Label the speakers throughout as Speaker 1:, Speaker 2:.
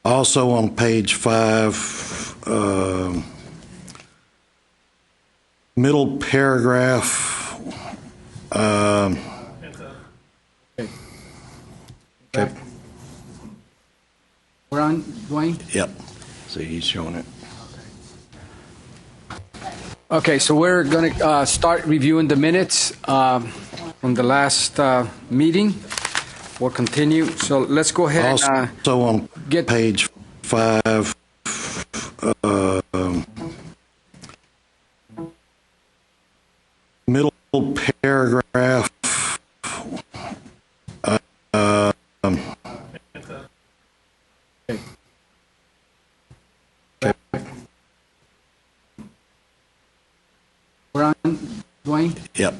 Speaker 1: Also on page 5, middle paragraph. Okay.
Speaker 2: We're on, Dwayne?
Speaker 1: Yep. See, he's showing it.
Speaker 2: Okay, so we're going to start reviewing the minutes from the last meeting. We'll continue. So let's go ahead and
Speaker 1: also on
Speaker 2: get
Speaker 1: page 5, middle paragraph.
Speaker 2: We're on, Dwayne?
Speaker 1: Yep.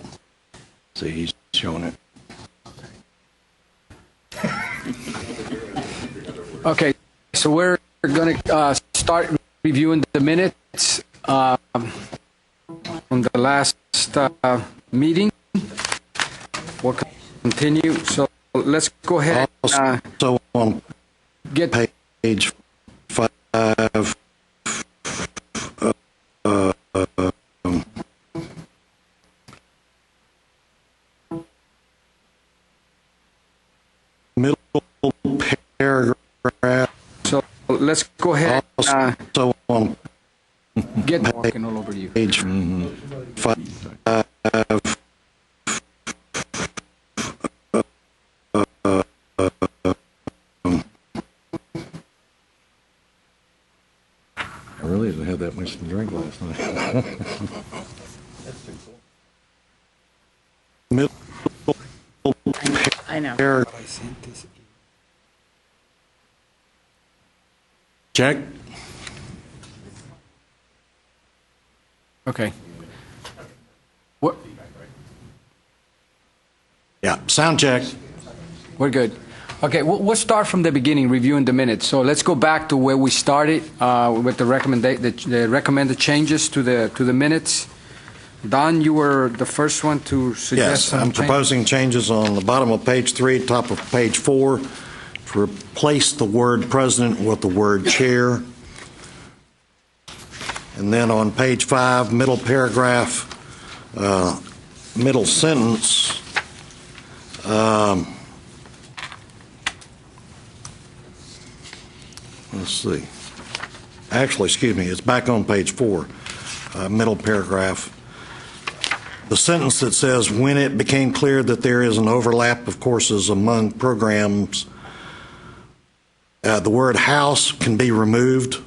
Speaker 1: See, he's showing it.
Speaker 2: Okay, so we're going to start reviewing the minutes from the last meeting. We'll continue. So let's go ahead and
Speaker 1: Also on
Speaker 2: get
Speaker 1: page 5, middle paragraph.
Speaker 2: so let's go ahead and
Speaker 1: Also on
Speaker 2: get walking all over you.
Speaker 1: page 5, I really didn't have that much to drink last night. Middle
Speaker 3: I know.
Speaker 1: paragraph. Check.
Speaker 2: Okay. What?
Speaker 1: Yeah, sound check.
Speaker 2: We're good. Okay, we'll start from the beginning, reviewing the minutes. So let's go back to where we started with the recommended changes to the minutes. Don, you were the first one to suggest
Speaker 1: Yes,
Speaker 2: some
Speaker 1: I'm
Speaker 2: changes.
Speaker 1: proposing changes on the bottom of page 3, top of page 4, to replace the word president with the word chair. And then on page 5, middle paragraph, middle sentence, let's see. Actually, excuse me, it's back on page 4, middle paragraph. The sentence that says, when it became clear that there is an overlap of courses among programs, the word house can be removed.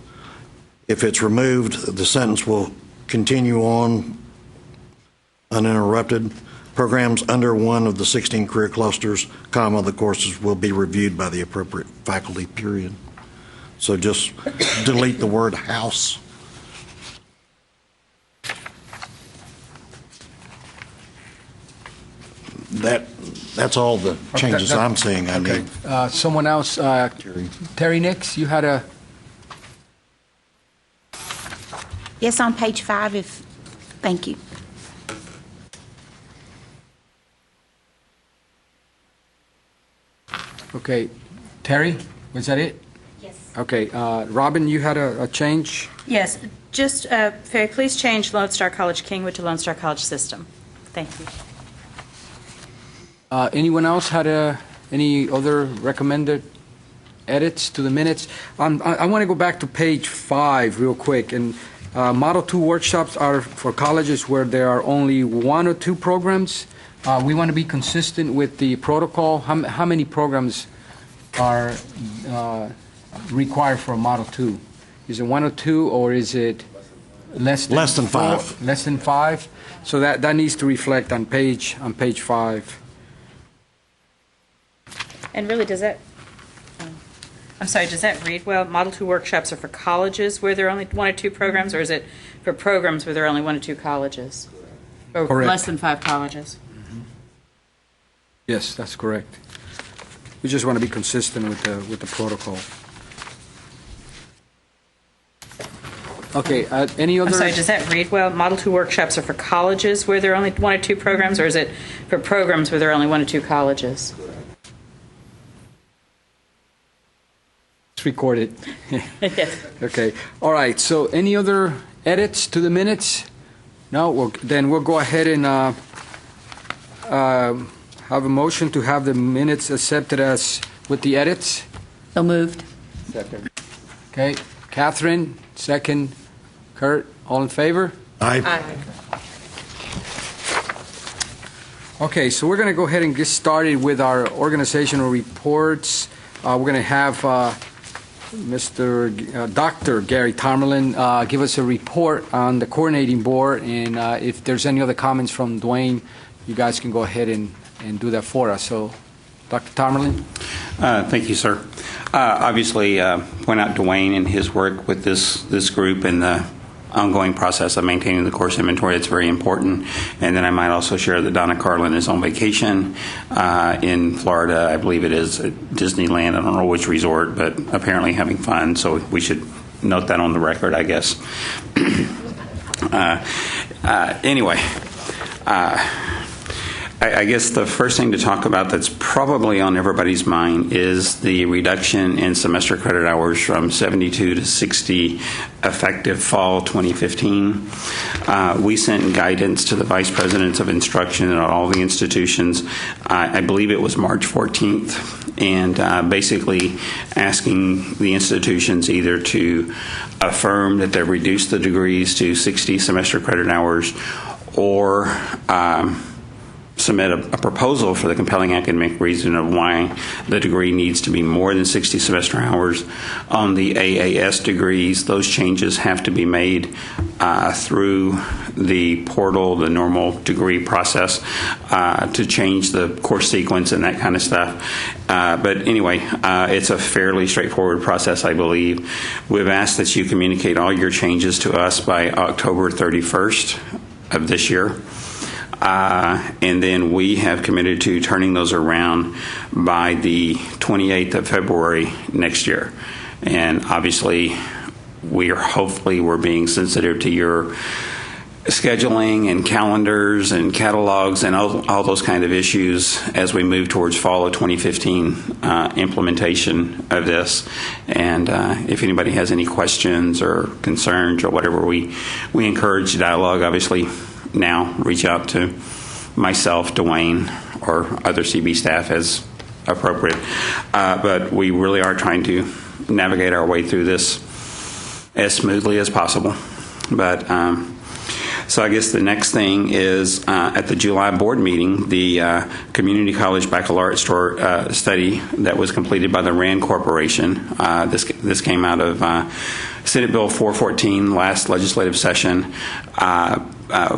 Speaker 1: If it's removed, the sentence will continue on uninterrupted. Programs under one of the 16 career clusters, comma, the courses will be reviewed by the appropriate faculty, period. So just delete the word house. That's all the changes I'm seeing I need.
Speaker 2: Someone else, Terry Nix, you had a...
Speaker 3: Yes, on page 5, thank you.
Speaker 2: Okay, Terry, was that it?
Speaker 3: Yes.
Speaker 2: Okay, Robin, you had a change?
Speaker 4: Yes, just, Ferry, please change Lone Star College Kingwood to Lone Star College System. Thank you.
Speaker 2: Anyone else had any other recommended edits to the minutes? I want to go back to page 5 real quick. And Model 2 workshops are for colleges where there are only 1 or 2 programs. We want to be consistent with the protocol. How many programs are required for a Model 2? Is it 1 or 2, or is it less than
Speaker 1: 5?
Speaker 2: Less than 5. So that needs to reflect on page 5.
Speaker 4: And really, does that, I'm sorry, does that read well? Model 2 workshops are for colleges where there are only 1 or 2 programs, or is it for programs where there are only 1 or 2 colleges? Or
Speaker 2: Correct.
Speaker 4: less than 5 colleges?
Speaker 2: Yes, that's correct. We just want to be consistent with the protocol. Okay, any other?
Speaker 4: I'm sorry, does that read well? Model 2 workshops are for colleges where there are only 1 or 2 programs, or is it for programs where there are only 1 or 2 colleges?
Speaker 2: It's recorded.
Speaker 4: Yes.
Speaker 2: Okay. All right. So any other edits to the minutes? No? Then we'll go ahead and have a motion to have the minutes accepted as with the edits.
Speaker 5: So moved.
Speaker 2: Second. Okay. Catherine, second. Kurt, all in favor?
Speaker 1: Aye.
Speaker 2: Okay, so we're going to go ahead and get started with our organizational reports. We're going to have Dr. Gary Tarmelin give us a report on the coordinating board, and if there's any other comments from Dwayne, you guys can go ahead and do that for us. So, Dr. Tarmelin?
Speaker 6: Thank you, sir. Obviously, point out Dwayne and his work with this group and the ongoing process of maintaining the course inventory. It's very important. And then I might also share that Donna Carlin is on vacation in Florida. I believe it is at Disneyland. I don't know which resort, but apparently having fun. So we should note that on the record, I guess. Anyway. I guess the first thing to talk about that's probably on everybody's mind is the reduction in semester credit hours from 72 to 60 effective fall 2015. We sent guidance to the vice presidents of instruction at all the institutions. I believe it was March 14th, and basically asking the institutions either to affirm that they've reduced the degrees to 60 semester credit hours or submit a proposal for the compelling academic reason of why the degree needs to be more than 60 semester hours. On the AAS degrees, those changes have to be made through the portal, the normal degree process, to change the course sequence and that kind of stuff. But anyway, it's a fairly straightforward process, I believe. We've asked that you communicate all your changes to us by October 31st of this year. And then we have committed to turning those around by the 28th of February next year. And obviously, we're being sensitive to your scheduling and calendars and catalogs and all those kind of issues as we move towards fall of 2015 implementation of this. And if anybody has any questions or concerns or whatever, we encourage dialogue. Obviously, now reach out to myself, Dwayne, or other CB staff as appropriate. But we really are trying to navigate our way through this as smoothly as possible. But so I guess the next thing is at the July board meeting, the Community College Baccalaureate study that was completed by the RAND Corporation. This came out of Senate Bill 414 last legislative session,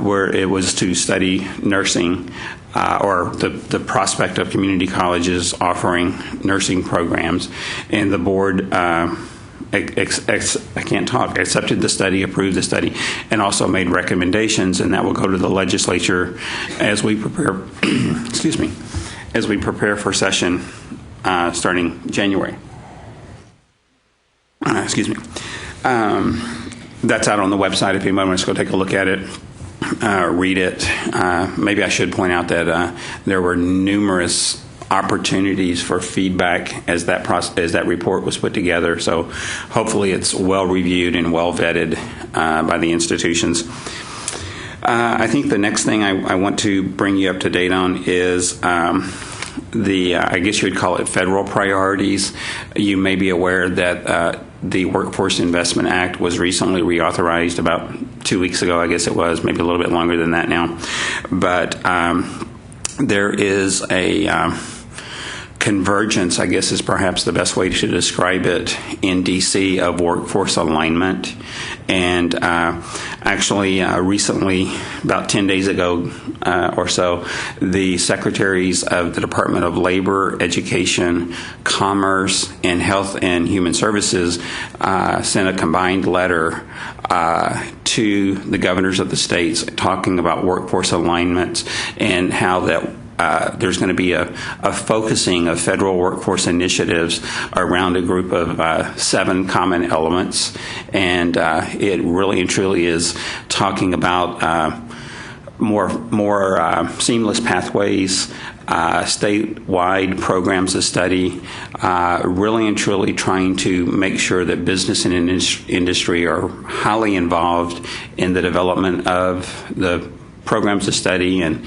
Speaker 6: where it was to study nursing or the prospect of community colleges offering nursing programs. And the board accepted the study, approved the study, and also made recommendations, and that will go to the legislature as we prepare as we prepare for session starting January. That's out on the website if anybody wants to go take a look at it, read it. Maybe I should point out that there were numerous opportunities for feedback as that report was put together. So hopefully it's well reviewed and well vetted by the institutions. I think the next thing I want to bring you up to date on is I guess you would call it federal priorities. You may be aware that the Workforce Investment Act was recently reauthorized about 2 weeks ago, I guess it was, maybe a little bit longer than that now. But there is a convergence, I guess is perhaps the best way to describe it, in D.C. of workforce alignment. And actually, recently, about 10 days ago or so, the secretaries of the Department of Labor, Education, Commerce, and Health and Human Services sent a combined letter to the governors of the states talking about workforce alignment and how that there's going to be a focusing of federal workforce initiatives around a group of 7 common elements. And it really and truly is talking about more seamless pathways, statewide programs of study, really and truly trying to make sure that business and industry are highly involved in the development of the programs of study and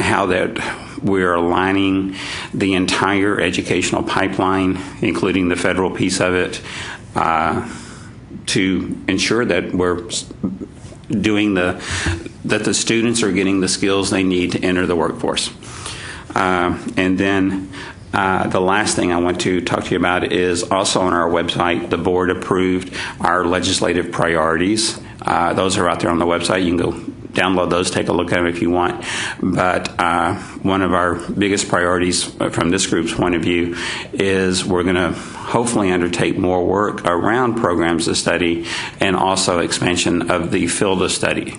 Speaker 6: how that we're aligning the entire educational pipeline, including the federal piece of it, to ensure that we're doing that the students are getting the skills they need to enter the workforce. And then the last thing I want to talk to you about is also on our website, the board approved our legislative priorities. Those are out there on the website. You can go download those, take a look at them if you want. But one of our biggest priorities from this group's point of view is we're going to hopefully undertake more work around programs of study and also expansion of the field of study.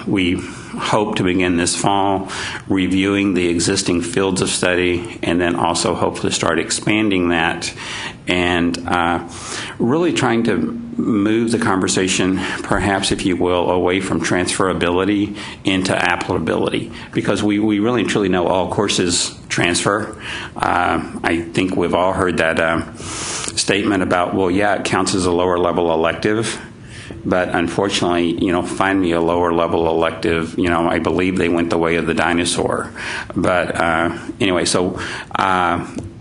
Speaker 6: We hope to begin this fall reviewing the existing fields of study and then also hope to start expanding that and really trying to move the conversation, perhaps, if you will, away from transferability into applicability, because we really and truly know all courses transfer. I think we've all heard that statement about, well, yeah, it counts as a lower level elective. But unfortunately, find me a lower level elective. I believe they went the way of the dinosaur. But anyway, so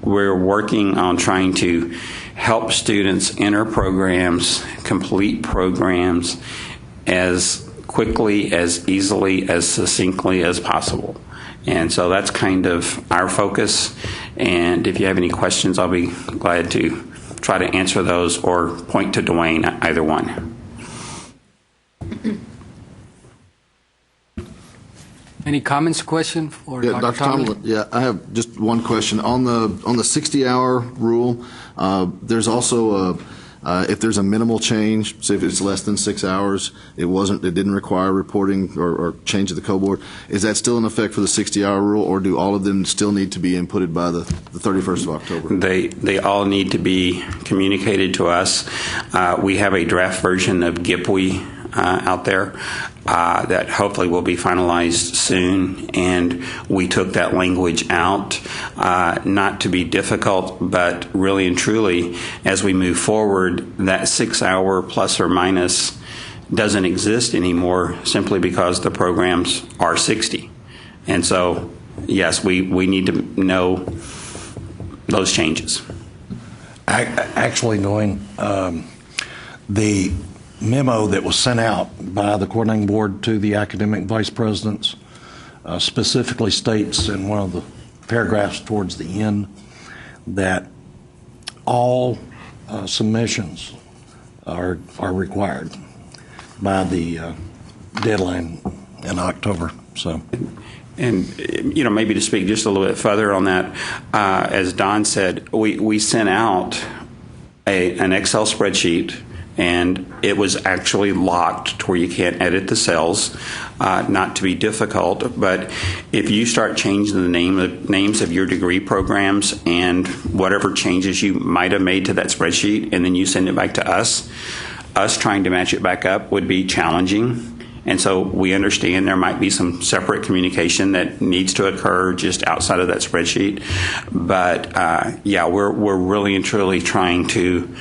Speaker 6: we're working on trying to help students enter programs, complete programs as quickly, as easily, as succinctly as possible. And so that's kind of our focus. And if you have any questions, I'll be glad to try to answer those or point to Dwayne, either one.
Speaker 2: Any comments or question for
Speaker 5: Yeah,
Speaker 2: Dr.
Speaker 5: Dr. Tomlin? Yeah, I have just one question. On the 60-hour rule, there's also if there's a minimal change, say if it's less than 6 hours, it didn't require reporting or change of the COBOARD. Is that still in effect for the 60-hour rule, or do all of them still need to be inputted by the 31st of October?
Speaker 6: They all need to be communicated to us. We have a draft version of GIPWE out there that hopefully will be finalized soon, and we took that language out, not to be difficult, but really and truly, as we move forward, that 6 hour plus or minus doesn't exist anymore simply because the programs are 60. And so, yes, we need to know those changes.
Speaker 1: Actually, Dwayne, the memo that was sent out by the coordinating board to the academic vice presidents specifically states in one of the paragraphs towards the end that all submissions are required by the deadline in October. So.
Speaker 6: And, maybe to speak just a little bit further on that, as Don said, we sent out an Excel spreadsheet, and it was actually locked to where you can't edit the cells, not to be difficult. But if you start changing the names of your degree programs and whatever changes you might have made to that spreadsheet, and then you send it back to us trying to match it back up would be challenging. And so we understand there might be some separate communication that needs to occur just outside of that spreadsheet. But we're really and truly trying to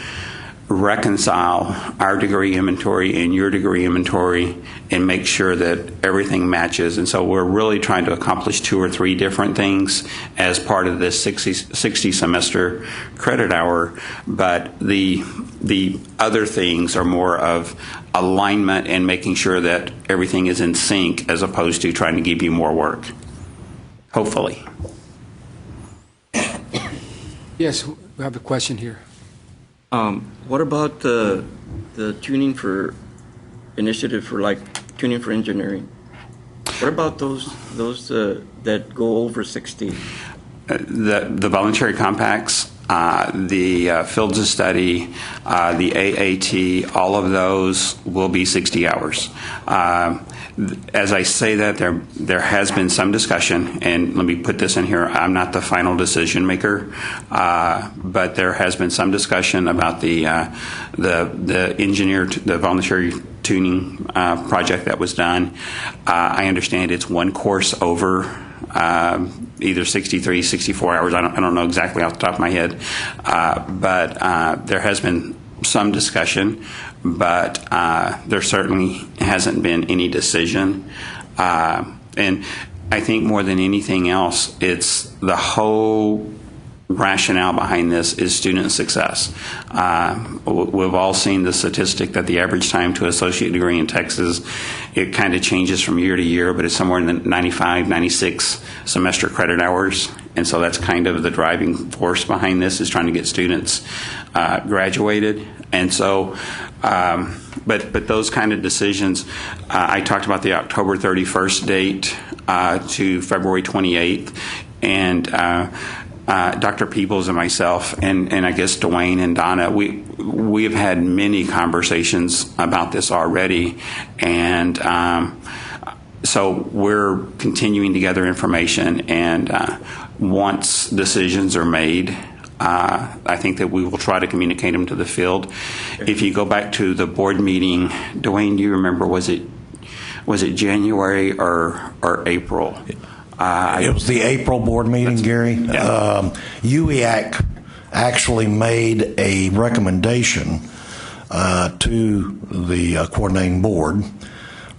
Speaker 6: reconcile our degree inventory and your degree inventory and make sure that everything matches. And so we're really trying to accomplish 2 or 3 different things as part of this 60 semester credit hour. But the other things are more of alignment and making sure that everything is in sync as opposed to trying to give you more work. Hopefully.
Speaker 2: Yes, we have a question here.
Speaker 7: What about the tuning for initiative for like tuning for engineering? What about those that go over 60?
Speaker 6: The voluntary compacts, the fields of study, the AAT, all of those will be 60 hours. As I say that, there has been some discussion, and let me put this in here, I'm not the final decision maker, but there has been some discussion about the voluntary tuning project that was done. I understand it's one course over either 63, 64 hours. I don't know exactly off the top of my head, but there has been some discussion, but there certainly hasn't been any decision. And I think more than anything else, it's the whole rationale behind this is student success. We've all seen the statistic that the average time to associate degree in Texas, it kind of changes from year to year, but it's somewhere in the 95, 96 semester credit hours. And so that's kind of the driving force behind this, is trying to get students graduated. And so, but those kind of decisions, I talked about the October 31st date to February 28th, and Dr. Peebles and myself, and I guess Dwayne and Donna, we have had many conversations about this already, and so we're continuing to gather information, and once decisions are made, I think that we will try to communicate them to the field. If you go back to the board meeting, Dwayne, do you remember, was it January or April?
Speaker 1: It was the April board meeting, Gary.
Speaker 6: Yeah.
Speaker 1: UEAC actually made a recommendation to the coordinating board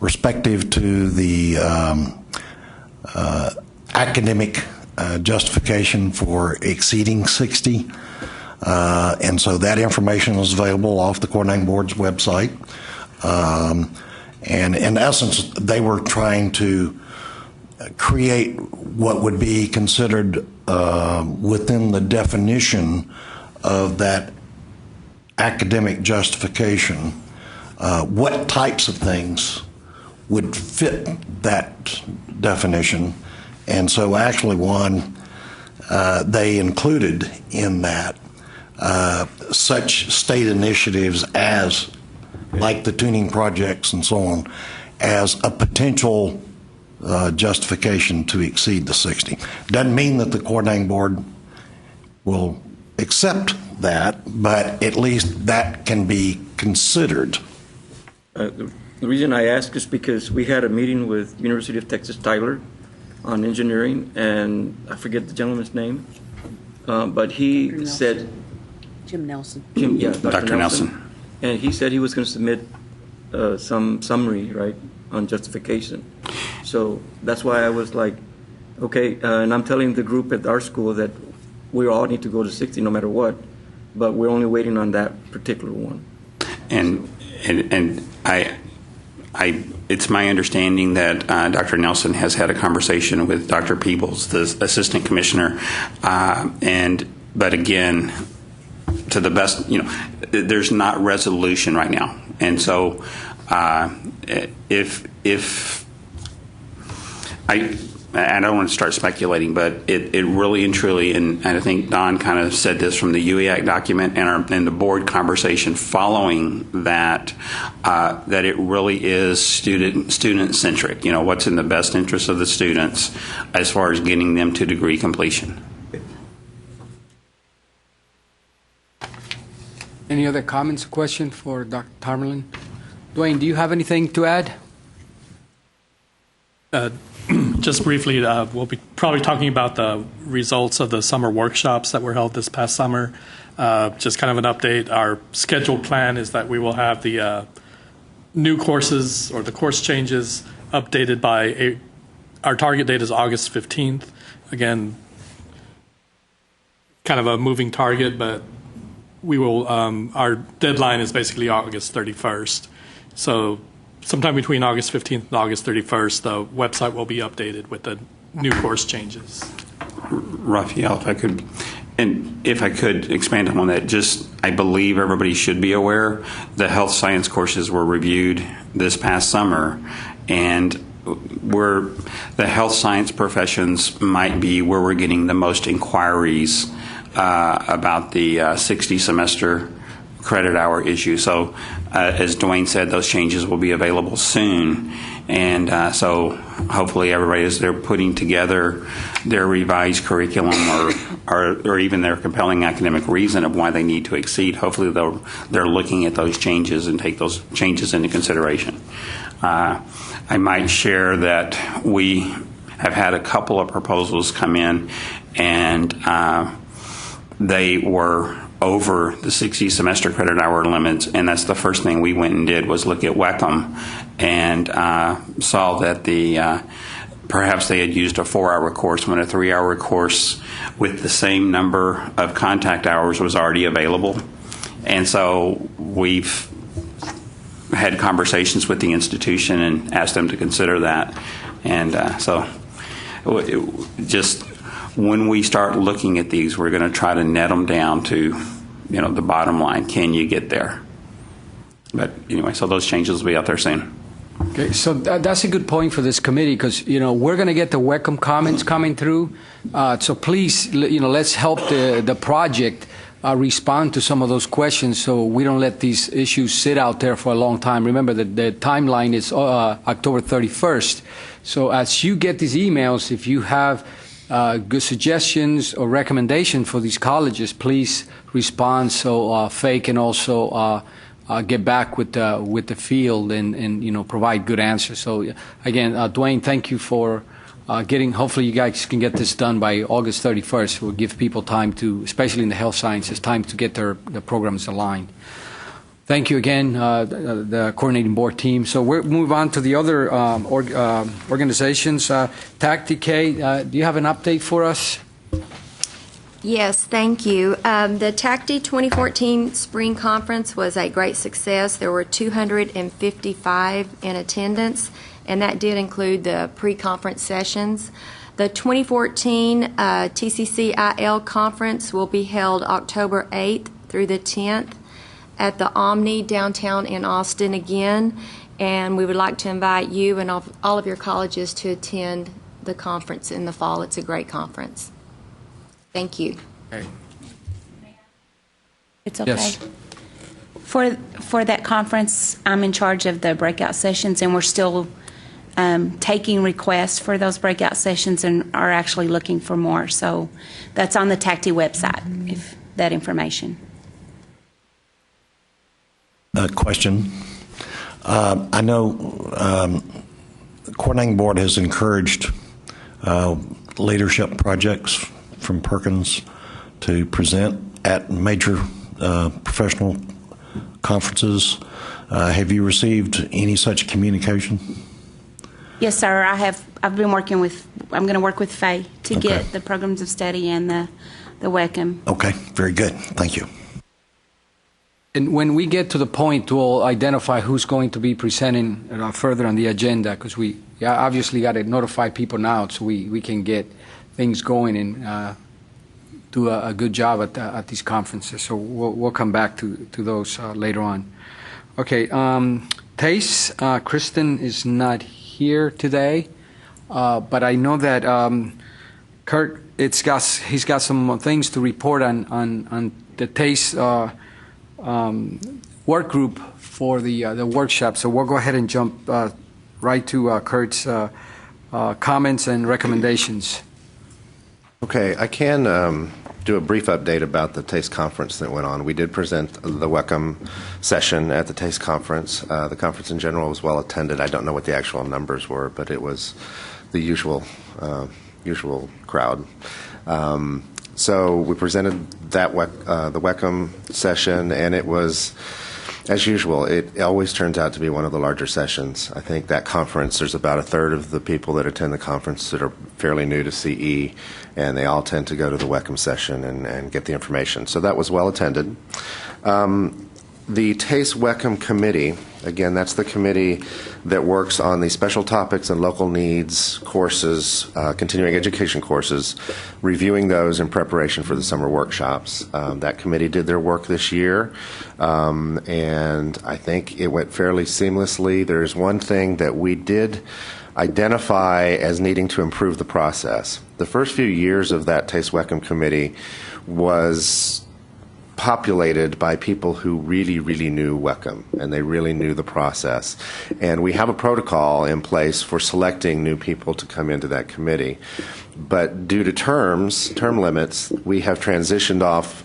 Speaker 1: respective to the academic justification for exceeding 60. And so that information is available off the coordinating board's website. And in essence, they were trying to create what would be considered within the definition of that academic justification, what types of things would fit that definition. And so actually they included in that such state initiatives as, like the tuning projects and so on, as a potential justification to exceed the 60. Doesn't mean that the coordinating board will accept that, but at least that can be considered.
Speaker 7: The reason I ask is because we had a meeting with University of Texas Tyler on engineering, and I forget the gentleman's name, but he said...
Speaker 8: Jim Nelson.
Speaker 7: Dr. Nelson. And he said he was going to submit some summary, right, on justification. So that's why I was like, okay, and I'm telling the group at our school that we all need to go to 60 no matter what, but we're only waiting on that particular one.
Speaker 6: And it's my understanding that Dr. Nelson has had a conversation with Dr. Peebles, the assistant commissioner, but again, to the best, there's not resolution right now, and so if I don't want to start speculating, but it really and truly, and I think Don kind of said this from the UEAC document and the board conversation following that, that it really is student-centric. What's in the best interest of the students as far as getting them to degree completion.
Speaker 2: Any other comments or questions for Dr. Tamerlan? Dwayne, do you have anything to add?
Speaker 9: Just briefly, we'll be probably talking about the results of the summer workshops that were held this past summer. Just kind of an update. Our scheduled plan is that we will have the new courses or the course changes updated by our target date is August 15th. Again, kind of a moving target, but we will. Our deadline is basically August 31st. So sometime between August 15th and August 31st, the website will be updated with the new course changes.
Speaker 6: Raphael, if I could expand on that, I believe everybody should be aware the health science courses were reviewed this past summer, and the health science professions might be where we're getting the most inquiries about the 60 semester credit hour issue. So as Dwayne said, those changes will be available soon. And so hopefully everybody, as they're putting together their revised curriculum or even their compelling academic reason of why they need to exceed, hopefully they're looking at those changes and take those changes into consideration. I might share that we have had a couple of proposals come in, and they were over the 60 semester credit hour limits, and that's the first thing we went and did was look at Wecm and saw that perhaps they had used a 4-hour course when a 3-hour course with the same number of contact hours was already available. And so we've had conversations with the institution and asked them to consider that. And so just when we start looking at these, we're going to try to net them down to, the bottom line. Can you get there? But anyway, so those changes will be out there soon.
Speaker 2: Okay, so that's a good point for this committee because, we're going to get the Wecm comments coming through. So please, let's help the project respond to some of those questions so we don't let these issues sit out there for a long time. Remember that the timeline is October 31st. So as you get these emails, if you have good suggestions or recommendations for these colleges, please respond so FAE can also get back with the field and provide good answers. So again, Dwayne, thank you for hopefully you guys can get this done by August 31st. We'll give people time to, especially in the health sciences, time to get their programs aligned. Thank you again, the coordinating board team. So we'll move on to the other organizations. TAC-DK, do you have an update for us?
Speaker 8: Yes, thank you. The TACD 2014 Spring Conference was a great success. There were 255 in attendance, and that did include the pre-conference sessions. The 2014 TCCIL Conference will be held October 8th through the 10th at the Omni downtown in Austin again, and we would like to invite you and all of your colleges to attend the conference in the fall. It's a great conference. Thank you.
Speaker 2: Okay.
Speaker 3: It's okay.
Speaker 2: Yes.
Speaker 3: For that conference, I'm in charge of the breakout sessions, and we're still taking requests for those breakout sessions and are actually looking for more. So that's on the TACD website, if that information.
Speaker 1: Question. I know the coordinating board has encouraged leadership projects from Perkins to present at major professional conferences. Have you received any such communication?
Speaker 3: Yes, sir. I've been working with. I'm going to work with FAE to
Speaker 1: Okay.
Speaker 3: get the programs of study and the Wecm.
Speaker 1: Okay, very good. Thank you.
Speaker 2: And when we get to the point, we'll identify who's going to be presenting further on the agenda, because we obviously got to notify people now so we can get things going and do a good job at these conferences. So we'll come back to those later on. Okay, TACE, Kristen is not here today, but I know that Kurt, he's got some things to report on the TACE work group for the workshop. So we'll go ahead and jump right to Kurt's comments and recommendations.
Speaker 10: Okay, I can do a brief update about the TASTE conference that went on. We did present the Wecm session at the TASTE conference. The conference in general was well attended. I don't know what the actual numbers were, but it was the usual crowd. So we presented that the Wecm session, and it was, as usual, it always turns out to be one of the larger sessions. I think that conference, there's about a third of the people that attend the conference that are fairly new to CE, and they all tend to go to the Wecm session and get the information. So that was well attended. The TASTE Wecm Committee, again, that's the committee that works on the special topics and local needs courses, continuing education courses, reviewing those in preparation for the summer workshops. That committee did their work this year, and I think it went fairly seamlessly. There's one thing that we did identify as needing to improve the process. The first few years of that TASTE Wecm Committee was populated by people who really, really knew Wecm, and they really knew the process. And we have a protocol in place for selecting new people to come into that committee. But due to term limits, we have transitioned off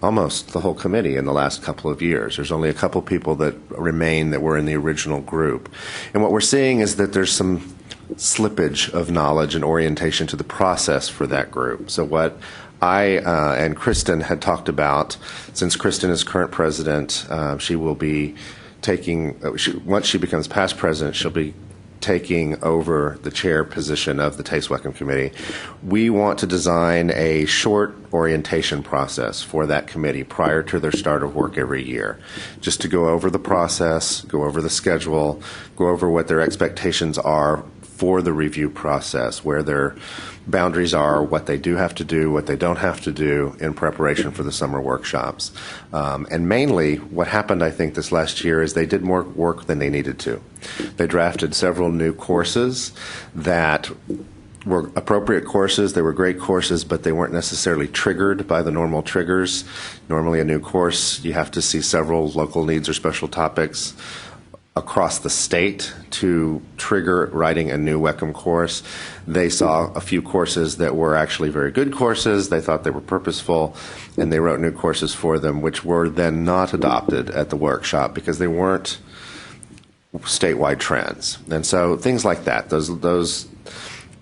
Speaker 10: almost the whole committee in the last couple of years. There's only a couple people that remain that were in the original group. And what we're seeing is that there's some slippage of knowledge and orientation to the process for that group. So what I and Kristen had talked about, since Kristen is current president, she will be taking, once she becomes past president, she'll be taking over the chair position of the Taste Wecm Committee. We want to design a short orientation process for that committee prior to their start of work every year, just to go over the process, go over the schedule, go over what their expectations are for the review process, where their boundaries are, what they do have to do, what they don't have to do in preparation for the summer workshops. And mainly, what happened, I think, this last year is they did more work than they needed to. They drafted several new courses that were appropriate courses. They were great courses, but they weren't necessarily triggered by the normal triggers. Normally, a new course, you have to see several local needs or special topics across the state to trigger writing a new Wecm course. They saw a few courses that were actually very good courses. They thought they were purposeful, and they wrote new courses for them, which were then not adopted at the workshop because they weren't statewide trends. And so things like that, those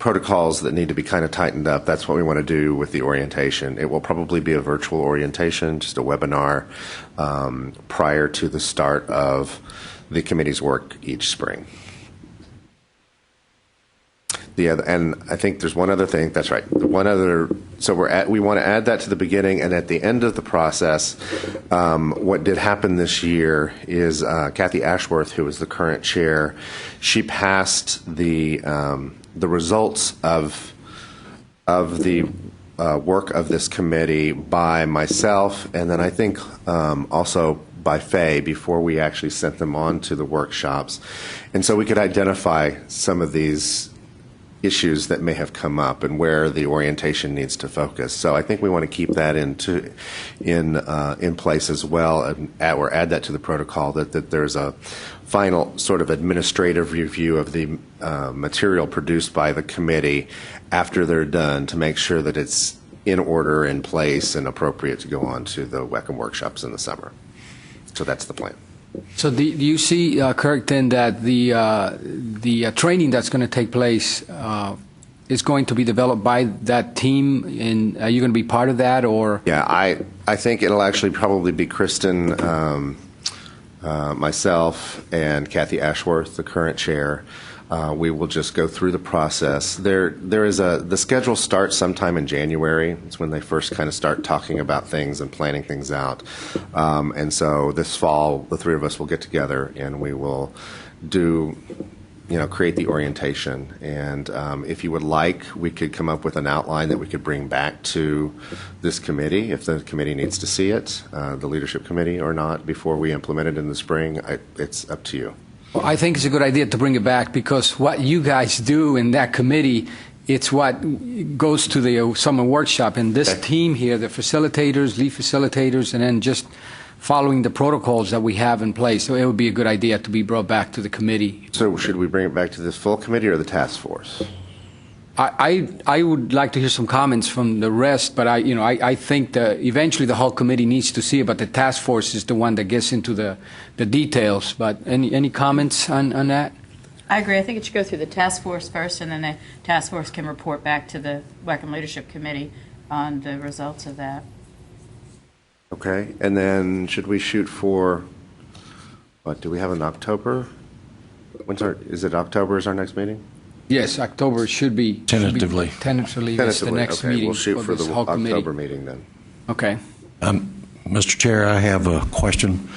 Speaker 10: protocols that need to be kind of tightened up, that's what we want to do with the orientation. It will probably be a virtual orientation, just a webinar prior to the start of the committee's work each spring. And I think there's one other thing. That's right. So we want to add that to the beginning, and at the end of the process, what did happen this year is Kathy Ashworth, who is the current chair, she passed the results of the work of this committee by myself, and then I think also by Faye before we actually sent them on to the workshops. And so we could identify some of these issues that may have come up and where the orientation needs to focus. So I think we want to keep that in place as well, and add that to the protocol, that there's a final sort of administrative review of the material produced by the committee after they're done to make sure that it's in order, in place, and appropriate to go on to the Wecm workshops in the summer. So that's the plan.
Speaker 2: So do you see, Kirk, then that the training that's going to take place is going to be developed by that team, and are you going to be part of that, or?
Speaker 10: Yeah, I think it'll actually probably be Kristen, myself, and Kathy Ashworth, the current chair. We will just go through the process. The schedule starts sometime in January. It's when they first kind of start talking about things and planning things out. And so this fall, the three of us will get together and we will create the orientation. And if you would like, we could come up with an outline that we could bring back to this committee if the committee needs to see it, the leadership committee or not, before we implement it in the spring. It's up to you.
Speaker 2: Well, I think it's a good idea to bring it back, because what you guys do in that committee, it's what goes to the summer workshop. And this team here, the facilitators, lead facilitators, and then just following the protocols that we have in place. So it would be a good idea to be brought back to the committee.
Speaker 10: So should we bring it back to this full committee or the task force?
Speaker 2: I would like to hear some comments from the rest, but I think that eventually the whole committee needs to see it, but the task force is the one that gets into the details. But any comments on that?
Speaker 4: I agree. I think it should go through the task force first, and then the task force can report back to the Wecm Leadership Committee on the results of that.
Speaker 10: Okay, and then should we shoot for, what, do we have in October? Is it October is our next meeting?
Speaker 2: Yes, October should be.
Speaker 1: Tentatively.
Speaker 2: Tentatively, it's the next
Speaker 10: okay.
Speaker 2: meeting.
Speaker 10: We'll shoot for the October meeting then.
Speaker 2: Okay.
Speaker 1: Mr. Chair, I have a question.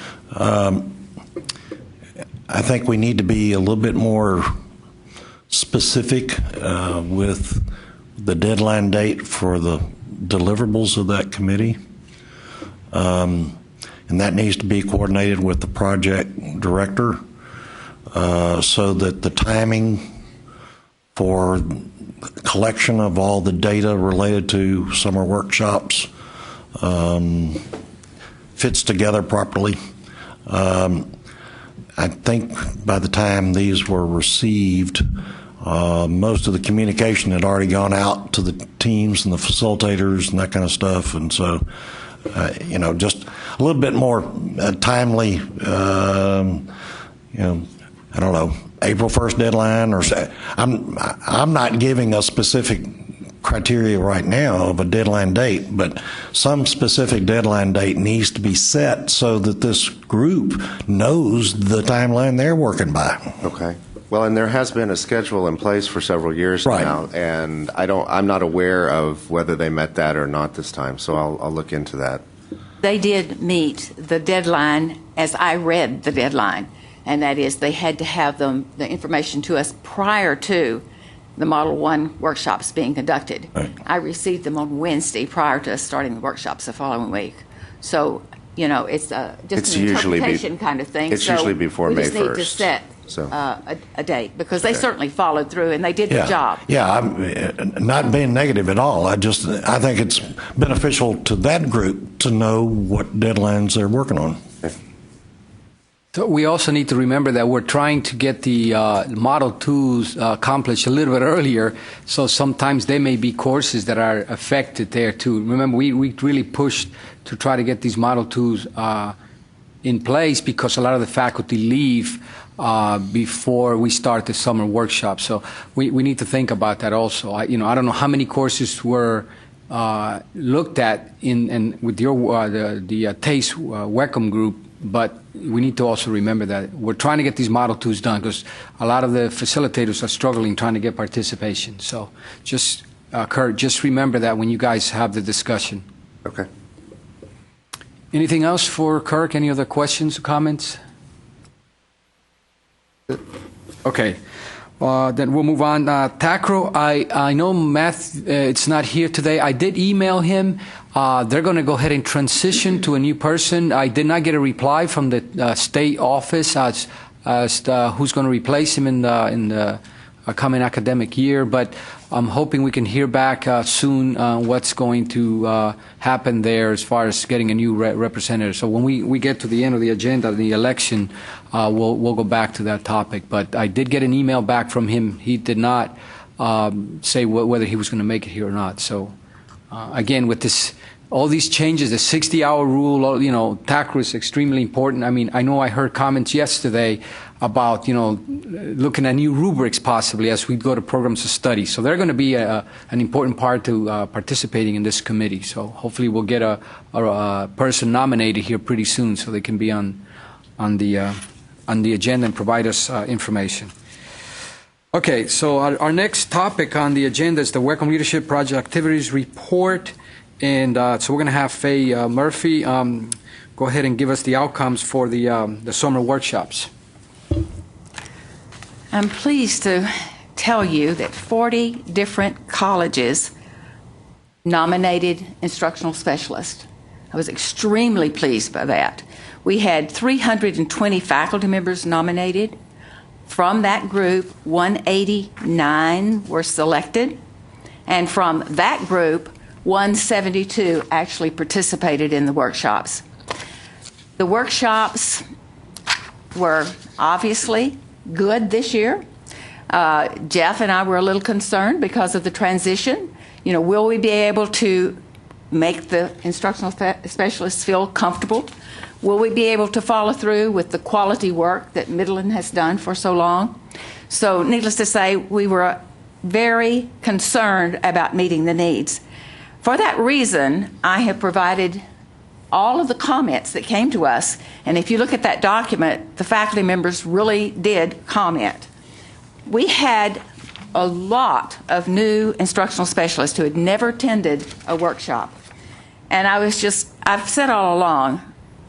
Speaker 1: I think we need to be a little bit more specific with the deadline date for the deliverables of that committee. And that needs to be coordinated with the project director so that the timing for collection of all the data related to summer workshops fits together properly. I think by the time these were received, most of the communication had already gone out to the teams and the facilitators and that kind of stuff, and so just a little bit more timely. I don't know, April 1st deadline, or I'm not giving a specific criteria right now of a deadline date, but some specific deadline date needs to be set so that this group knows the timeline they're working by.
Speaker 10: Okay. Well, and there has been a schedule in place for several years
Speaker 1: Right.
Speaker 10: now, and I'm not aware of whether they met that or not this time, so I'll look into that.
Speaker 11: They did meet the deadline as I read the deadline, and that is they had to have the information to us prior to the Model 1 workshops being conducted.
Speaker 1: Right.
Speaker 11: I received them on Wednesday prior to us starting the workshops the following week. So, it's just
Speaker 10: It's
Speaker 11: an
Speaker 10: usually
Speaker 11: interpretation kind of thing.
Speaker 10: it's usually before May
Speaker 11: We just need to
Speaker 10: 1st,
Speaker 11: set
Speaker 10: so.
Speaker 11: a date, because they certainly followed through, and they did
Speaker 1: Yeah,
Speaker 11: the job.
Speaker 1: yeah. I'm not being negative at all. I think it's beneficial to that group to know what deadlines they're working on.
Speaker 2: So we also need to remember that we're trying to get the Model 2s accomplished a little bit earlier, so sometimes there may be courses that are affected there too. Remember, we really pushed to try to get these Model 2s in place because a lot of the faculty leave before we start the summer workshop. So we need to think about that also. I don't know how many courses were looked at with your the TASTE Wecm group, but we need to also remember that we're trying to get these Model 2s done because a lot of the facilitators are struggling trying to get participation. So just, Kurt, just remember that when you guys have the discussion.
Speaker 10: Okay.
Speaker 2: Anything else for Kirk? Any other questions or comments? Okay. Then we'll move on. TACRO, I know Matt, it's not here today. I did email him. They're going to go ahead and transition to a new person. I did not get a reply from the state office as who's going to replace him in the coming academic year, but I'm hoping we can hear back soon what's going to happen there as far as getting a new representative. So when we get to the end of the agenda, the election, we'll go back to that topic. But I did get an email back from him. He did not say whether he was going to make it here or not. So again, with all these changes, the 60-hour rule, TACRO is extremely important. I mean, I know I heard comments yesterday about, looking at new rubrics possibly as we go to programs of study. So they're going to be an important part to participating in this committee. So hopefully we'll get a person nominated here pretty soon so they can be on the agenda and provide us information. Okay, so our next topic on the agenda is the Wecm Leadership Project Activities Report. And so we're going to have Faye Murphy go ahead and give us the outcomes for the summer workshops.
Speaker 11: I'm pleased to tell you that 40 different colleges nominated instructional specialists. I was extremely pleased by that. We had 320 faculty members nominated. From that group, 189 were selected. And from that group, 172 actually participated in the workshops. The workshops were obviously good this year. Jeff and I were a little concerned because of the transition. Will we be able to make the instructional specialists feel comfortable? Will we be able to follow through with the quality work that Midland has done for so long? So needless to say, we were very concerned about meeting the needs. For that reason, I have provided all of the comments that came to us, and if you look at that document, the faculty members really did comment. We had a lot of new instructional specialists who had never attended a workshop. And I've said all along,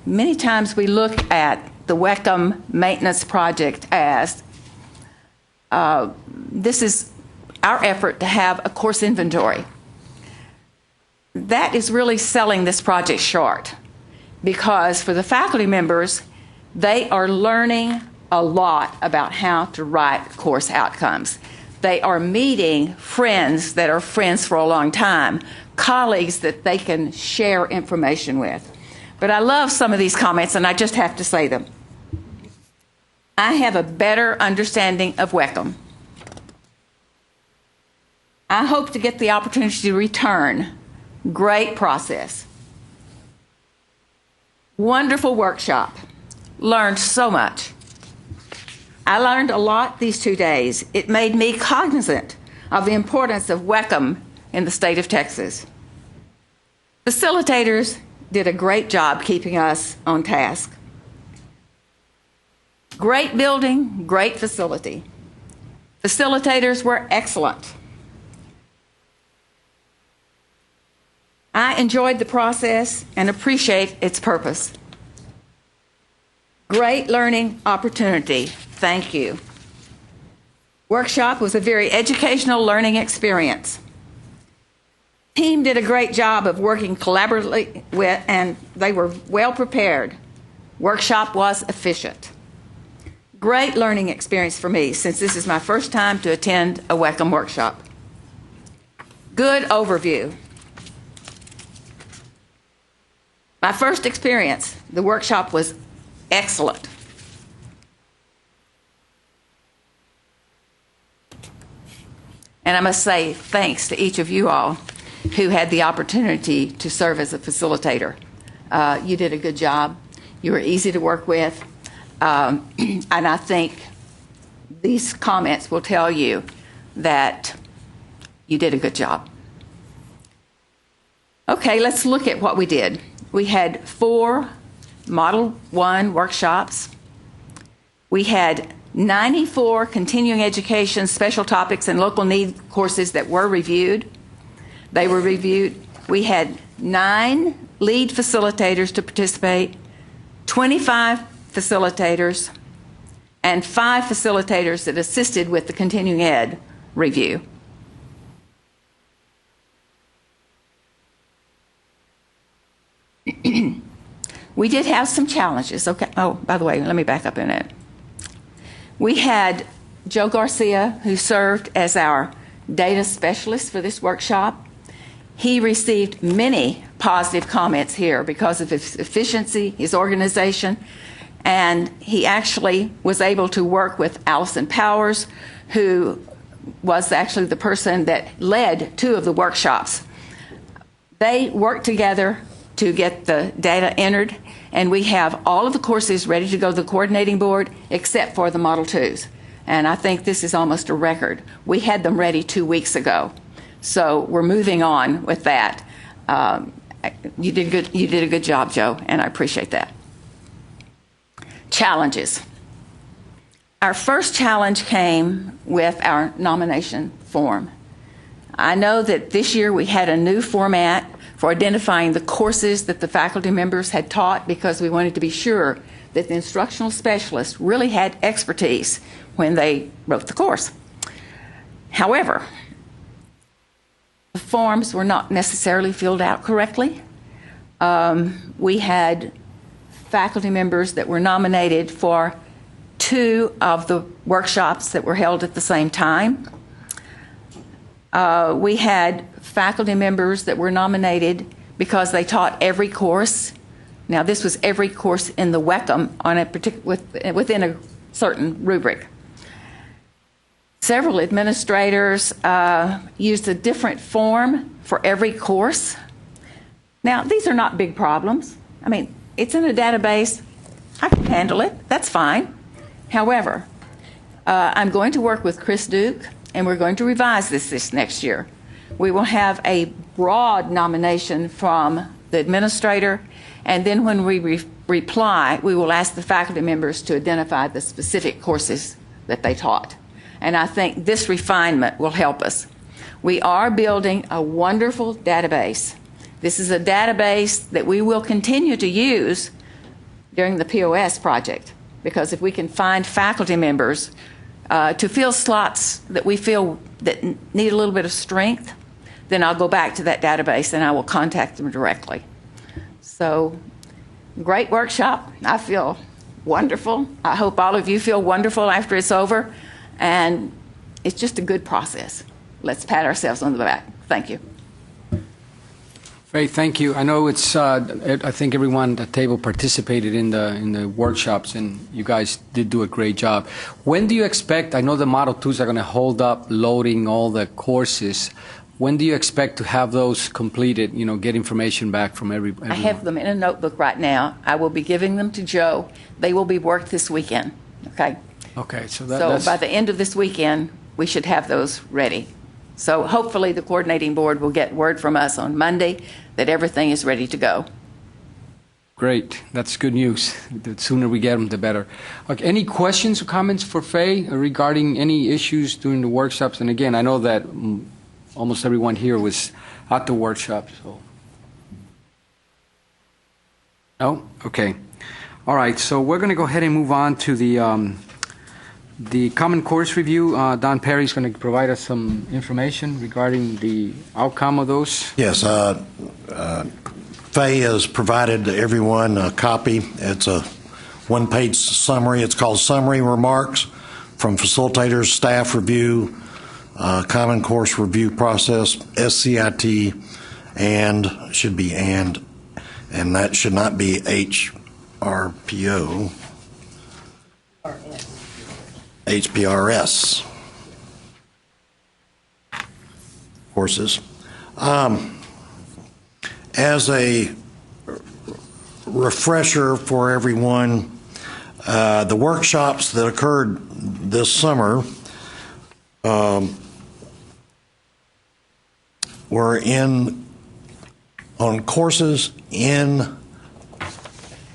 Speaker 11: many times we look at the Wecm maintenance project as this is our effort to have a course inventory. That is really selling this project short, because for the faculty members, they are learning a lot about how to write course outcomes. They are meeting friends that are friends for a long time, colleagues that they can share information with. but I love some of these comments, and I just have to say them. I have a better understanding of Wecm. I hope to get the opportunity to return. Great process. Wonderful workshop. Learned so much. I learned a lot these 2 days. It made me cognizant of the importance of Wecm in the state of Texas. Facilitators did a great job keeping us on task. Great building, great facility. Facilitators were excellent. I enjoyed the process and appreciate its purpose. Great learning opportunity. Thank you. Workshop was a very educational learning experience. Team did a great job of working collaboratively with, and they were well prepared. Workshop was efficient. Great learning experience for me, since this is my first time to attend a Wecm workshop. Good overview. My first experience, the workshop was excellent. And I must say thanks to each of you all who had the opportunity to serve as a facilitator. You did a good job. You were easy to work with. And I think these comments will tell you that you did a good job. Okay, let's look at what we did. We had 4 Model 1 workshops. We had 94 continuing education, special topics, and local need courses that were reviewed. They were reviewed. We had 9 lead facilitators to participate, 25 facilitators, and 5 facilitators that assisted with the continuing ed review. We did have some challenges. Okay. Oh, by the way, let me back up a minute. We had Joe Garcia, who served as our data specialist for this workshop. He received many positive comments here because of his efficiency, his organization, and he actually was able to work with Allison Powers, who was actually the person that led 2 of the workshops. They worked together to get the data entered, and we have all of the courses ready to go to the coordinating board except for the Model 2s. And I think this is almost a record. We had them ready 2 weeks ago. So we're moving on with that. You did a good job, Joe, and I appreciate that. Challenges. Our first challenge came with our nomination form. I know that this year we had a new format for identifying the courses that the faculty members had taught, because we wanted to be sure that the instructional specialists really had expertise when they wrote the course. However, the forms were not necessarily filled out correctly. We had faculty members that were nominated for 2 of the workshops that were held at the same time. We had faculty members that were nominated because they taught every course. Now, this was every course in the Wecm on within a certain rubric. Several administrators used a different form for every course. Now, these are not big problems. I mean, it's in a database. I can handle it. That's fine. However, I'm going to work with Chris Duke, and we're going to revise this next year. We will have a broad nomination from the administrator, and then when we reply, we will ask the faculty members to identify the specific courses that they taught. And I think this refinement will help us. We are building a wonderful database. This is a database that we will continue to use during the POS project, because if we can find faculty members to fill slots that we feel that need a little bit of strength, then I'll go back to that database and I will contact them directly. So, great workshop. I feel wonderful. I hope all of you feel wonderful after it's over. And it's just a good process. Let's pat ourselves on the back. Thank you.
Speaker 2: Great, thank you. I know it's, I think everyone at the table participated in the workshops, and you guys did do a great job. When do you expect, I know the Model 2s are going to hold up loading all the courses. When do you expect to have those completed, get information back from everyone?
Speaker 11: I have them in a notebook right now. I will be giving them to Joe. They will be worked this weekend, okay?
Speaker 2: Okay, so
Speaker 11: So
Speaker 2: that's...
Speaker 11: by the end of this weekend, we should have those ready. So hopefully the coordinating board will get word from us on Monday that everything is ready to go.
Speaker 2: Great, that's good news. The sooner we get them, the better. Okay, any questions or comments for Faye regarding any issues during the workshops? And again, I know that almost everyone here was at the workshop, so. No? Okay. All right, so we're going to go ahead and move on to the Common Course Review. Don Perry's going to provide us some information regarding the outcome of those.
Speaker 1: Yes, Faye has provided everyone a copy. It's a one-page summary. It's called Summary Remarks from Facilitators, Staff Review, Common Course Review Process, SCIT, and should be and that should not be HRPO. HPRS courses. As a refresher for everyone, the workshops that occurred this summer were on courses in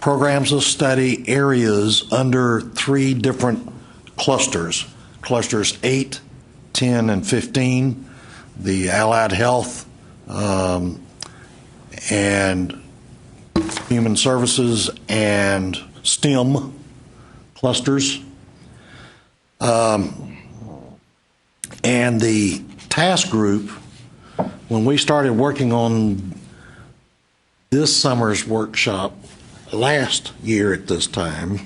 Speaker 1: programs of study areas under 3 different clusters. Clusters 8, 10, and 15, the Allied Health and Human Services and STEM clusters. And the task group, when we started working on this summer's workshop last year at this time,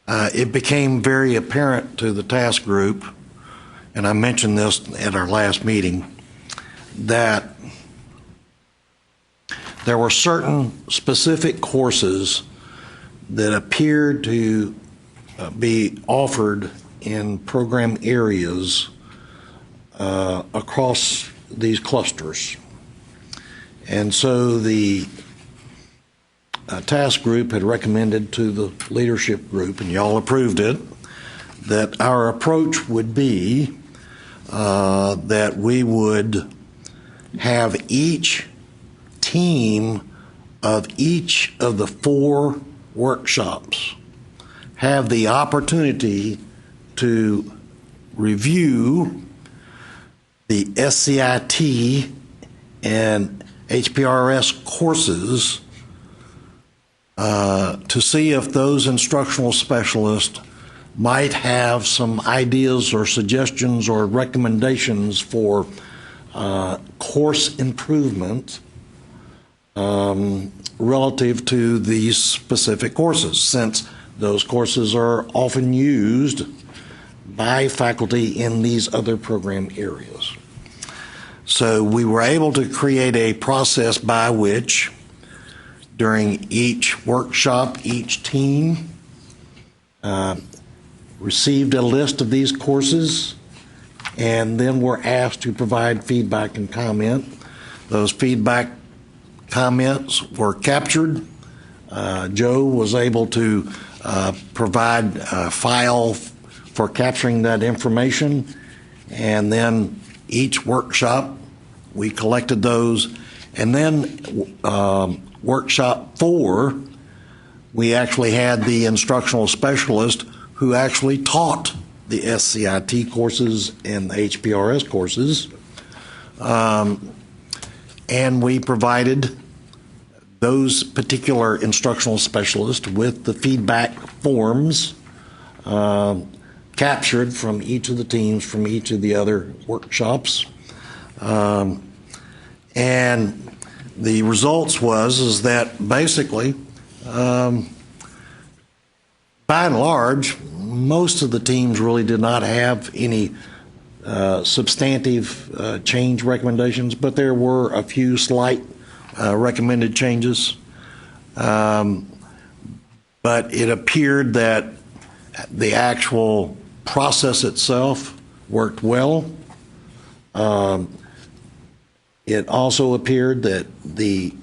Speaker 1: it became very apparent to the task group, and I mentioned this at our last meeting, that there were certain specific courses that appeared to be offered in program areas across these clusters. And so the task group had recommended to the leadership group, and y'all approved it, that our approach would be that we would have each team of each of the 4 workshops have the opportunity to review the SCIT and HPRS courses to see if those instructional specialists might have some ideas or suggestions or recommendations for course improvement relative to these specific courses, since those courses are often used by faculty in these other program areas. So we were able to create a process by which during each workshop, each team received a list of these courses and then were asked to provide feedback and comment. Those feedback comments were captured. Joe was able to provide a file for capturing that information, and then each workshop we collected those, and then workshop 4 we actually had the instructional specialist who actually taught the SCIT courses and the HPRS courses, and we provided those particular instructional specialists with the feedback forms captured from each of the teams from each of the other workshops. And the results is that basically, by and large, most of the teams really did not have any substantive change recommendations, but there were a few slight recommended changes. But it appeared that the actual process itself worked well. It also appeared that the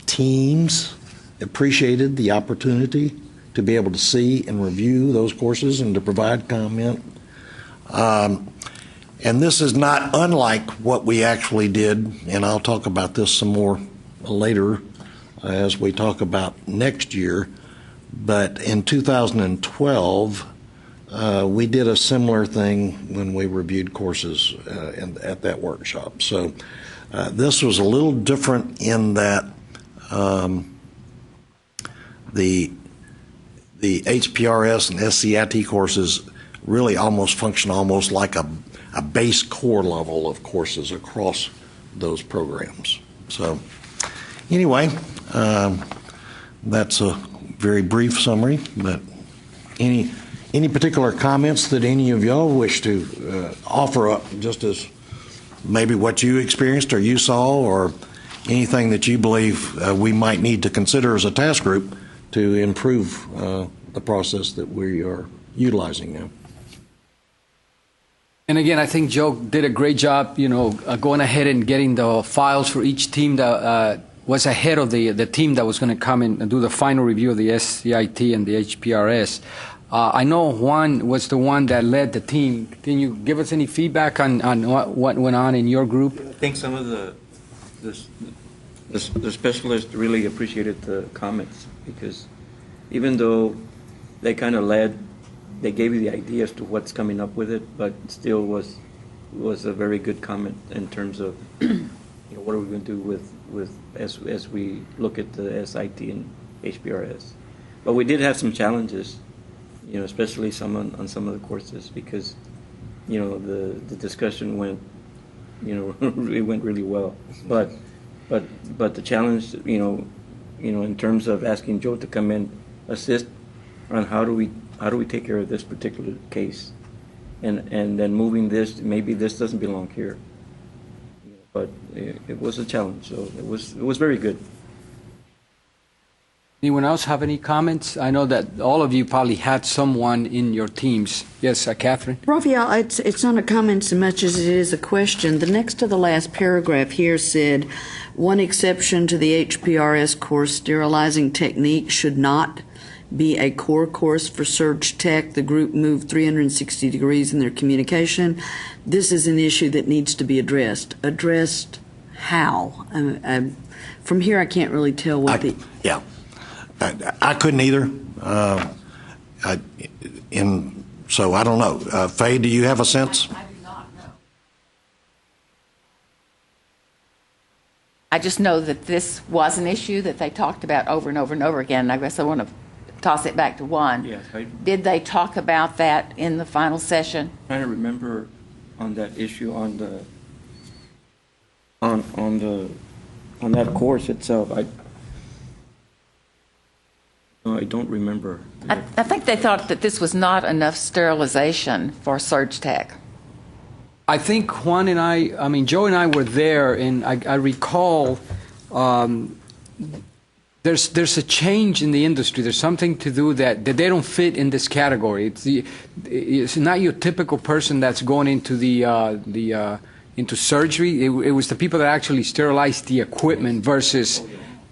Speaker 1: teams appreciated the opportunity to be able to see and review those courses and to provide comment. And this is not unlike what we actually did, and I'll talk about this some more later as we talk about next year. But in 2012, we did a similar thing when we reviewed courses at that workshop. So this was a little different in that the HPRS and SCIT courses really almost function almost like a base core level of courses across those programs. So anyway, that's a very brief summary, but any particular comments that any of y'all wish to offer up, just as maybe what you experienced or you saw, or anything that you believe we might need to consider as a task group to improve the process that we are utilizing now?
Speaker 2: And again, I think Joe did a great job, going ahead and getting the files for each team that was ahead of the team that was going to come in and do the final review of the SCIT and the HPRS. I know Juan was the one that led the team. Can you give us any feedback on what went on in your group?
Speaker 7: I think some of the specialists really appreciated the comments, because even though they kind of led, they gave you the idea as to what's coming up with it, but still was a very good comment in terms of what are we going to do with as we look at the SIT and HPRS. But we did have some challenges, especially on some of the courses, because the discussion went it went really well. But the challenge, in terms of asking Joe to come in, assist on how do we take care of this particular case, and then moving this, maybe this doesn't belong here. But it was a challenge, so it was very good.
Speaker 2: Anyone else have any comments? I know that all of you probably had someone in your teams. Yes, Catherine?
Speaker 12: Raphael, it's not a comment so much as it is a question. The next to the last paragraph here said, one exception to the HPRS course, sterilizing technique should not be a core course for Surge Tech. The group moved 360 degrees in their communication. This is an issue that needs to be addressed. Addressed how? From here, I can't really tell what
Speaker 1: Yeah. I couldn't either. So I don't know. Faye, do you have a sense?
Speaker 11: I do not know. I just know that this was an issue that they talked about over and over and over again. And I guess I want to toss it back to Juan.
Speaker 7: Yes,
Speaker 11: Did they talk about that in the final session?
Speaker 7: I'm trying to remember on that issue on that course itself. I don't remember.
Speaker 11: I think they thought that this was not enough sterilization for Surge Tech.
Speaker 2: I think Juan and I mean, Joe and I were there, and I recall there's a change in the industry. There's something to do that they don't fit in this category. It's not your typical person that's going into into surgery. It was the people that actually sterilize the equipment versus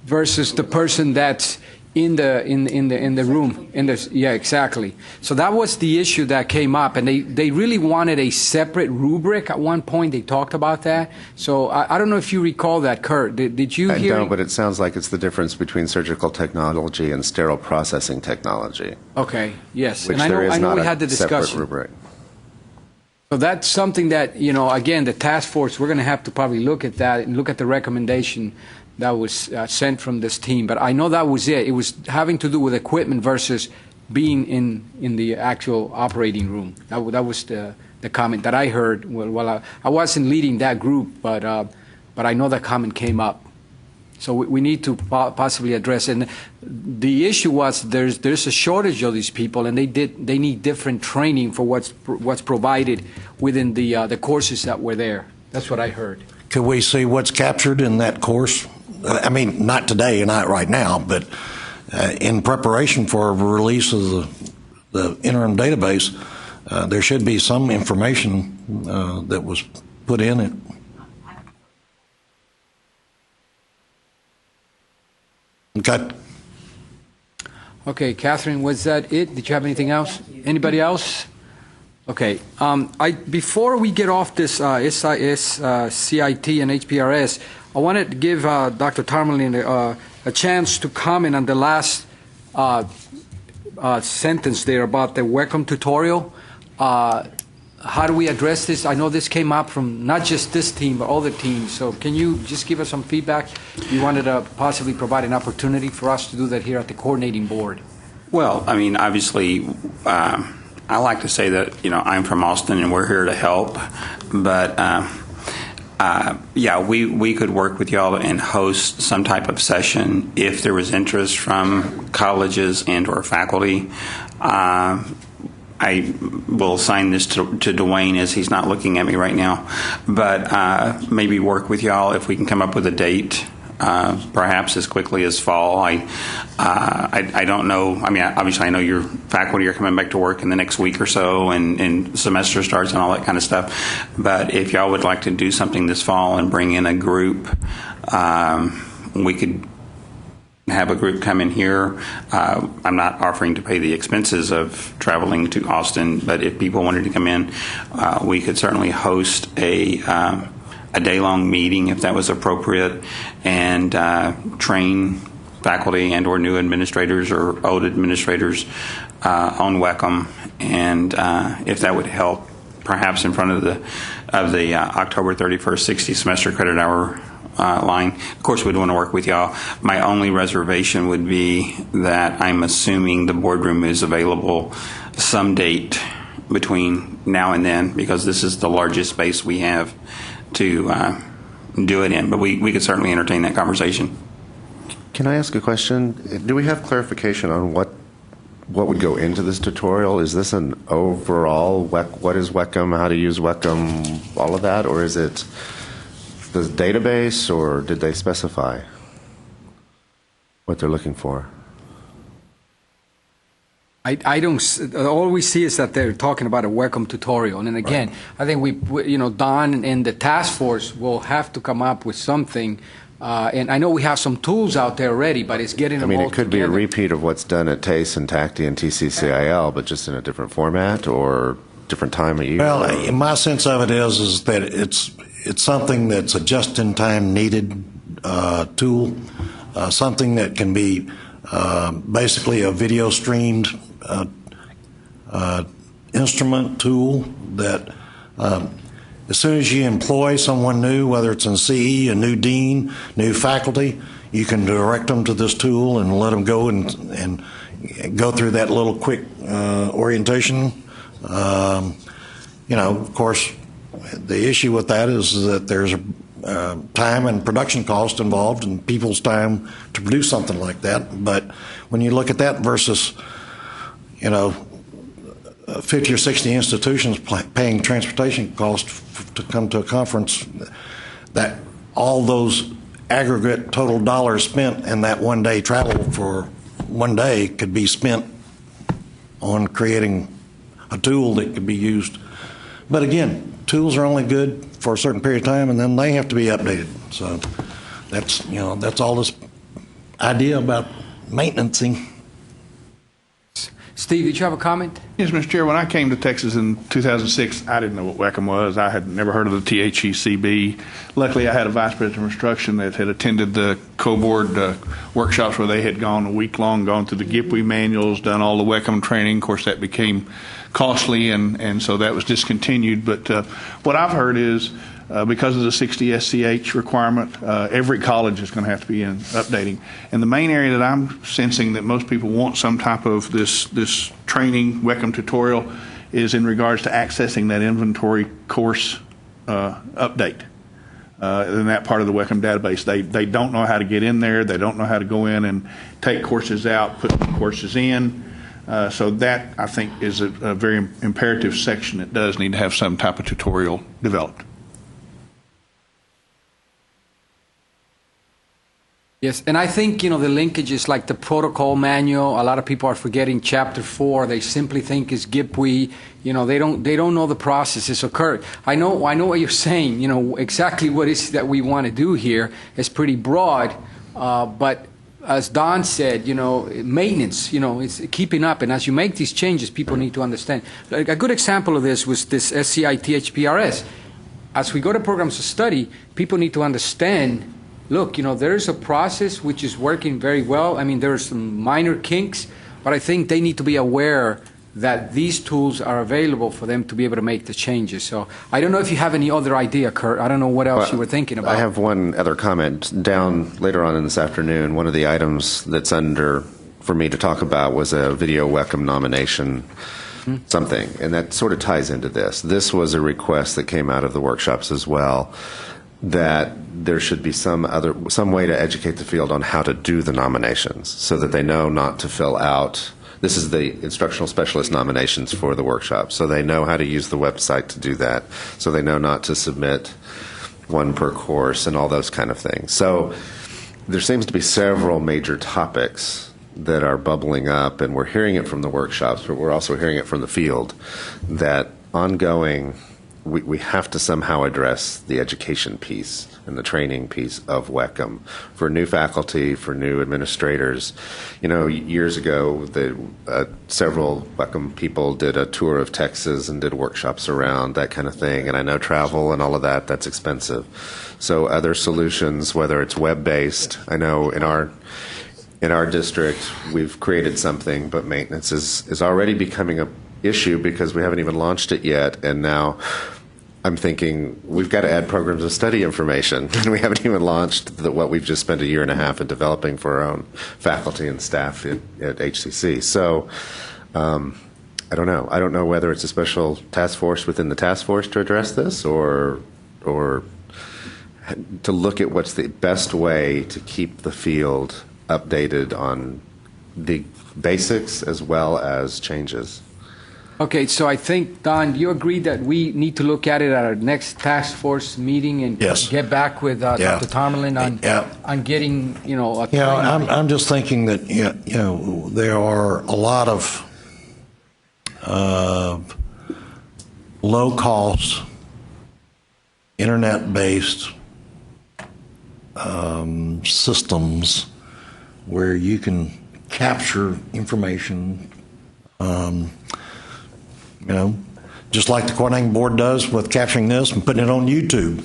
Speaker 2: the person that's in the room. Yeah, exactly. So that was the issue that came up, and they really wanted a separate rubric. At one point, they talked about that. So I don't know if you recall that, Kurt. Did you hear?
Speaker 10: I don't, but it sounds like it's the difference between surgical technology and sterile processing technology.
Speaker 2: Okay. Yes,
Speaker 10: Which
Speaker 2: and I know we had the
Speaker 10: separate
Speaker 2: discussion.
Speaker 10: rubric.
Speaker 2: So that's something that, again, the task force, we're going to have to probably look at that and look at the recommendation that was sent from this team. But I know that was it. It was having to do with equipment versus being in the actual operating room. That was the comment that I heard. Well, I wasn't leading that group, but I know that comment came up. So we need to possibly address it. And the issue was there's a shortage of these people, and they need different training for what's provided within the courses that were there. That's what I heard.
Speaker 1: Could we see what's captured in that course I mean, not today, not right now, but in preparation for release of the interim database, there should be some information that was put in it. Okay.
Speaker 2: Okay, Catherine, was that it? Did you have anything else? Anybody else? Okay. Before we get off this SIS, CIT, and HPRS, I wanted to give Dr. Tarmelin a chance to comment on the last sentence there about the Wecm tutorial. How do we address this? I know this came up from not just this team, but other teams. So can you just give us some feedback? You wanted to possibly provide an opportunity for us to do that here at the coordinating board.
Speaker 6: Well, I mean, obviously, I like to say that, I'm from Austin and we're here to help. But, yeah, we could work with y'all and host some type of session if there was interest from colleges and or faculty. I will assign this to Dwayne, as he's not looking at me right now, but maybe work with y'all if we can come up with a date, perhaps as quickly as fall. I don't know. I mean, obviously, I know your faculty are coming back to work in the next week or so, and semester starts and all that kind of stuff. But if y'all would like to do something this fall and bring in a group, we could have a group come in here. I'm not offering to pay the expenses of traveling to Austin, but if people wanted to come in, we could certainly host a day-long meeting if that was appropriate, and train faculty and or new administrators or old administrators on Wecm, and if that would help, perhaps in front of the October 31st 60 semester credit hour line. Of course, we'd want to work with y'all. My only reservation would be that I'm assuming the boardroom is available some date between now and then, because this is the largest space we have to do it in. But we could certainly entertain that conversation.
Speaker 10: Can I ask a question? Do we have clarification on what would go into this tutorial? Is this an overall, what is Wecm, how to use Wecm, all of that, or is it the database, or did they specify what they're looking for?
Speaker 2: I don't. All we see is that they're talking about a Wecm tutorial, and then again, right. I think Don and the task force will have to come up with something. And I know we have some tools out there already, but it's getting them all together. I mean, it could be a
Speaker 10: repeat of what's done at TACE and TACTI and TCCIL, but just in a different format or different time of year.
Speaker 1: Well, my sense of it is that it's something that's a just-in-time needed tool, something that can be basically a video streamed instrument tool that as soon as you employ someone new, whether it's in CE, a new dean, new faculty, you can direct them to this tool and let them go and go through that little quick orientation. Of course, the issue with that is that there's a time and production cost involved and people's time to produce something like that. But when you look at that versus, 50 or 60 institutions paying transportation costs to come to a conference, that all those aggregate total dollars spent in that one day travel for one day could be spent on creating a tool that could be used. But again, tools are only good for a certain period of time, and then they have to be updated. So that's all this idea about maintenancing.
Speaker 2: Steve, did you have a comment?
Speaker 13: Yes, Mr. Chair. When I came to Texas in 2006, I didn't know what Wecm was. I had never heard of the THECB. Luckily, I had a vice president of instruction that had attended the co-board workshops where they had gone a week long, gone through the GIPWE manuals, done all the Wecm training. Of course, that became costly, and so that was discontinued. But what I've heard is because of the 60 SCH requirement, every college is going to have to be updating. And the main area that I'm sensing that most people want some type of this training Wecm tutorial is in regards to accessing that inventory course update in that part of the Wecm database. They don't know how to get in there. They don't know how to go in and take courses out, put courses in. So that, I think, is a very imperative section that does need to have some type of tutorial developed.
Speaker 2: Yes, and I think, the linkages like the protocol manual, a lot of people are forgetting Chapter 4. They simply think it's GIPWE. They don't know the processes occur. I know what you're saying. Exactly what is that we want to do here is pretty broad, but as Don said, maintenance, it's keeping up. And as you make these changes, people need to understand. Like a good example of this was this SCI-THPRS. As we go to programs of study, people need to understand, look, there's a process which is working very well. I mean, there are some minor kinks, but I think they need to be aware that these tools are available for them to be able to make the changes. So I don't know if you have any other idea, Kurt. I don't know what else you were thinking about.
Speaker 10: I have one other comment. Down later on in this afternoon, one of the items that's under for me to talk about was a video Wecm nomination something, and that sort of ties into this. This was a request that came out of the workshops as well, that there should be some way to educate the field on how to do the nominations so that they know not to fill out. This is the instructional specialist nominations for the workshop, so they know how to use the website to do that, so they know not to submit one per course and all those kind of things. So there seems to be several major topics that are bubbling up, and we're hearing it from the workshops, but we're also hearing it from the field, that ongoing we have to somehow address the education piece and the training piece of Wecm for new faculty, for new administrators. Years ago, several Wecm people did a tour of Texas and did workshops around that kind of thing. And I know travel and all of that's expensive. So other solutions, whether it's web-based, I know in our district we've created something, but maintenance is already becoming a issue because we haven't even launched it yet, and now I'm thinking we've got to add programs of study information, and we haven't even launched what we've just spent a year and a half in developing for our own faculty and staff at HCC. So I don't know. I don't know whether it's a special task force within the task force to address this, or to look at what's the best way to keep the field updated on the basics as well as changes.
Speaker 2: Okay, so I think, Don, do you agree that we need to look at it at our next task force meeting and get back with Dr. Tomerlin on getting, a
Speaker 1: I'm just thinking that, there are a lot of low-cost, internet-based systems where you can capture information, just like the coordinating board does with capturing this and putting it on YouTube,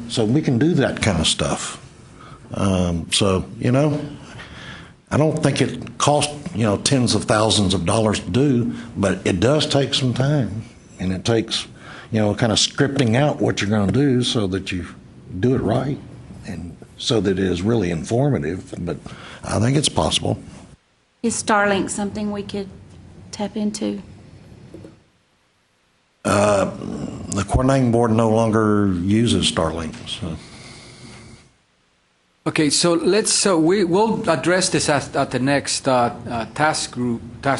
Speaker 1: so we can do that kind of stuff. I don't think it costs, tens of thousands of dollars to do, but it does take some time, and it takes, kind of scripting out what you're going to do so that you do it right and so that it is really informative, but I think it's possible.
Speaker 3: Is Starlink something we could tap into?
Speaker 1: The coordinating board no longer uses Starlink. So.
Speaker 2: Okay, so we'll address this at the next task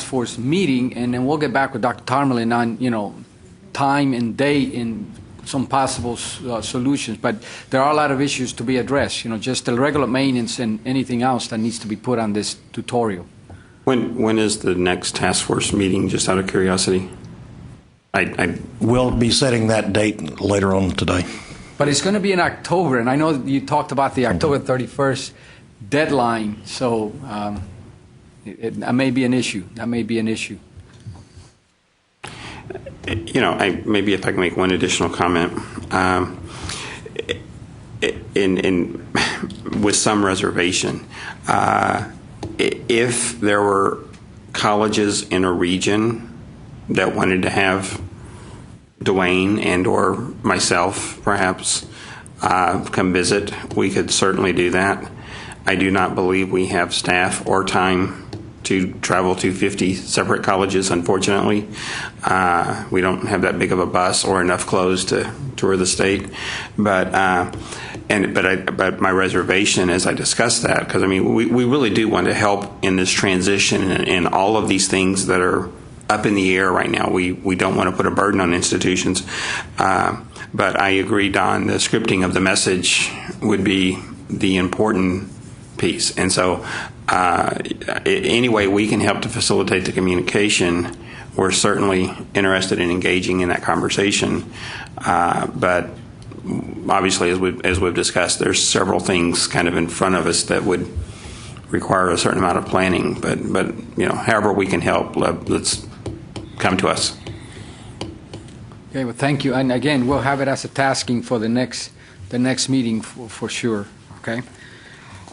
Speaker 2: force meeting, and then we'll get back with Dr. Tomerlin on time and date and some possible solutions. But there are a lot of issues to be addressed. Just the regular maintenance and anything else that needs to be put on this tutorial.
Speaker 6: When is the next task force meeting? Just out of curiosity.
Speaker 1: We'll be setting that date later on today.
Speaker 2: But it's going to be in October, and I know you talked about the October 31st deadline, so that may be an issue.
Speaker 6: Maybe if I can make one additional comment. With some reservation, if there were colleges in a region that wanted to have Dwayne and or myself perhaps come visit, we could certainly do that. I do not believe we have staff or time to travel to 50 separate colleges, unfortunately. We don't have that big of a bus or enough clothes to tour the state. But my reservation as I discussed that, because we really do want to help in this transition and all of these things that are up in the air right now. We don't want to put a burden on institutions. But I agree, Don, the scripting of the message would be the important piece. And so any way we can help to facilitate the communication, we're certainly interested in engaging in that conversation. But obviously, as we've discussed, there's several things kind of in front of us that would require a certain amount of planning. But however we can help, let's come to us.
Speaker 2: Okay, well, thank you. And again, we'll have it as a tasking for the next meeting for sure. Okay.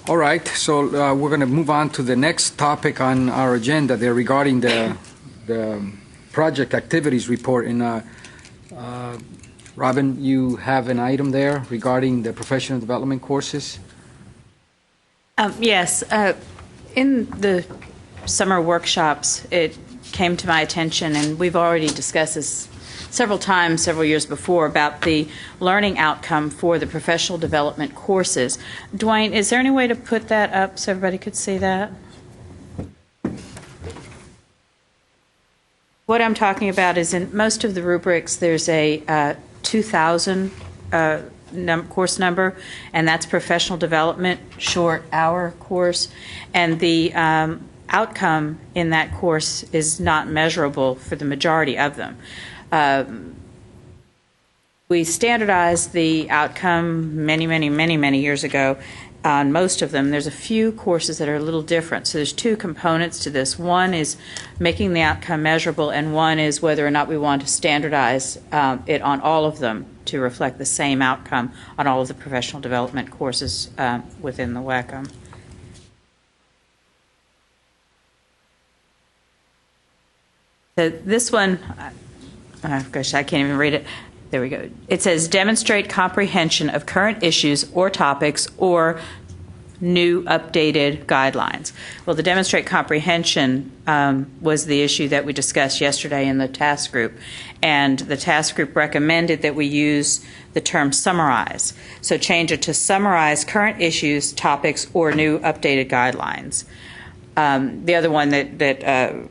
Speaker 2: All right. So we're going to move on to the next topic on our agenda there regarding the project activities report. And Robin, you have an item there regarding the professional development courses?
Speaker 4: Yes. In the summer workshops, it came to my attention, and we've already discussed this several times, several years before, about the learning outcome for the professional development courses. Dwayne, is there any way to put that up so everybody could see that? What I'm talking about is in most of the rubrics, there's a 2000 course number, and that's professional development short hour course, and the outcome in that course is not measurable for the majority of them. We standardized the outcome many years ago on most of them. There's a few courses that are a little different. So there's two components to this. One is making the outcome measurable, and one is whether or not we want to standardize it on all of them to reflect the same outcome on all of the professional development courses within the Wecm. So this one, gosh, I can't even read it. There we go. It says demonstrate comprehension of current issues or topics or new updated guidelines. Well, the demonstrate comprehension was the issue that we discussed yesterday in the task group, and the task group recommended that we use the term summarize. So change it to summarize current issues, topics, or new updated guidelines. The other one that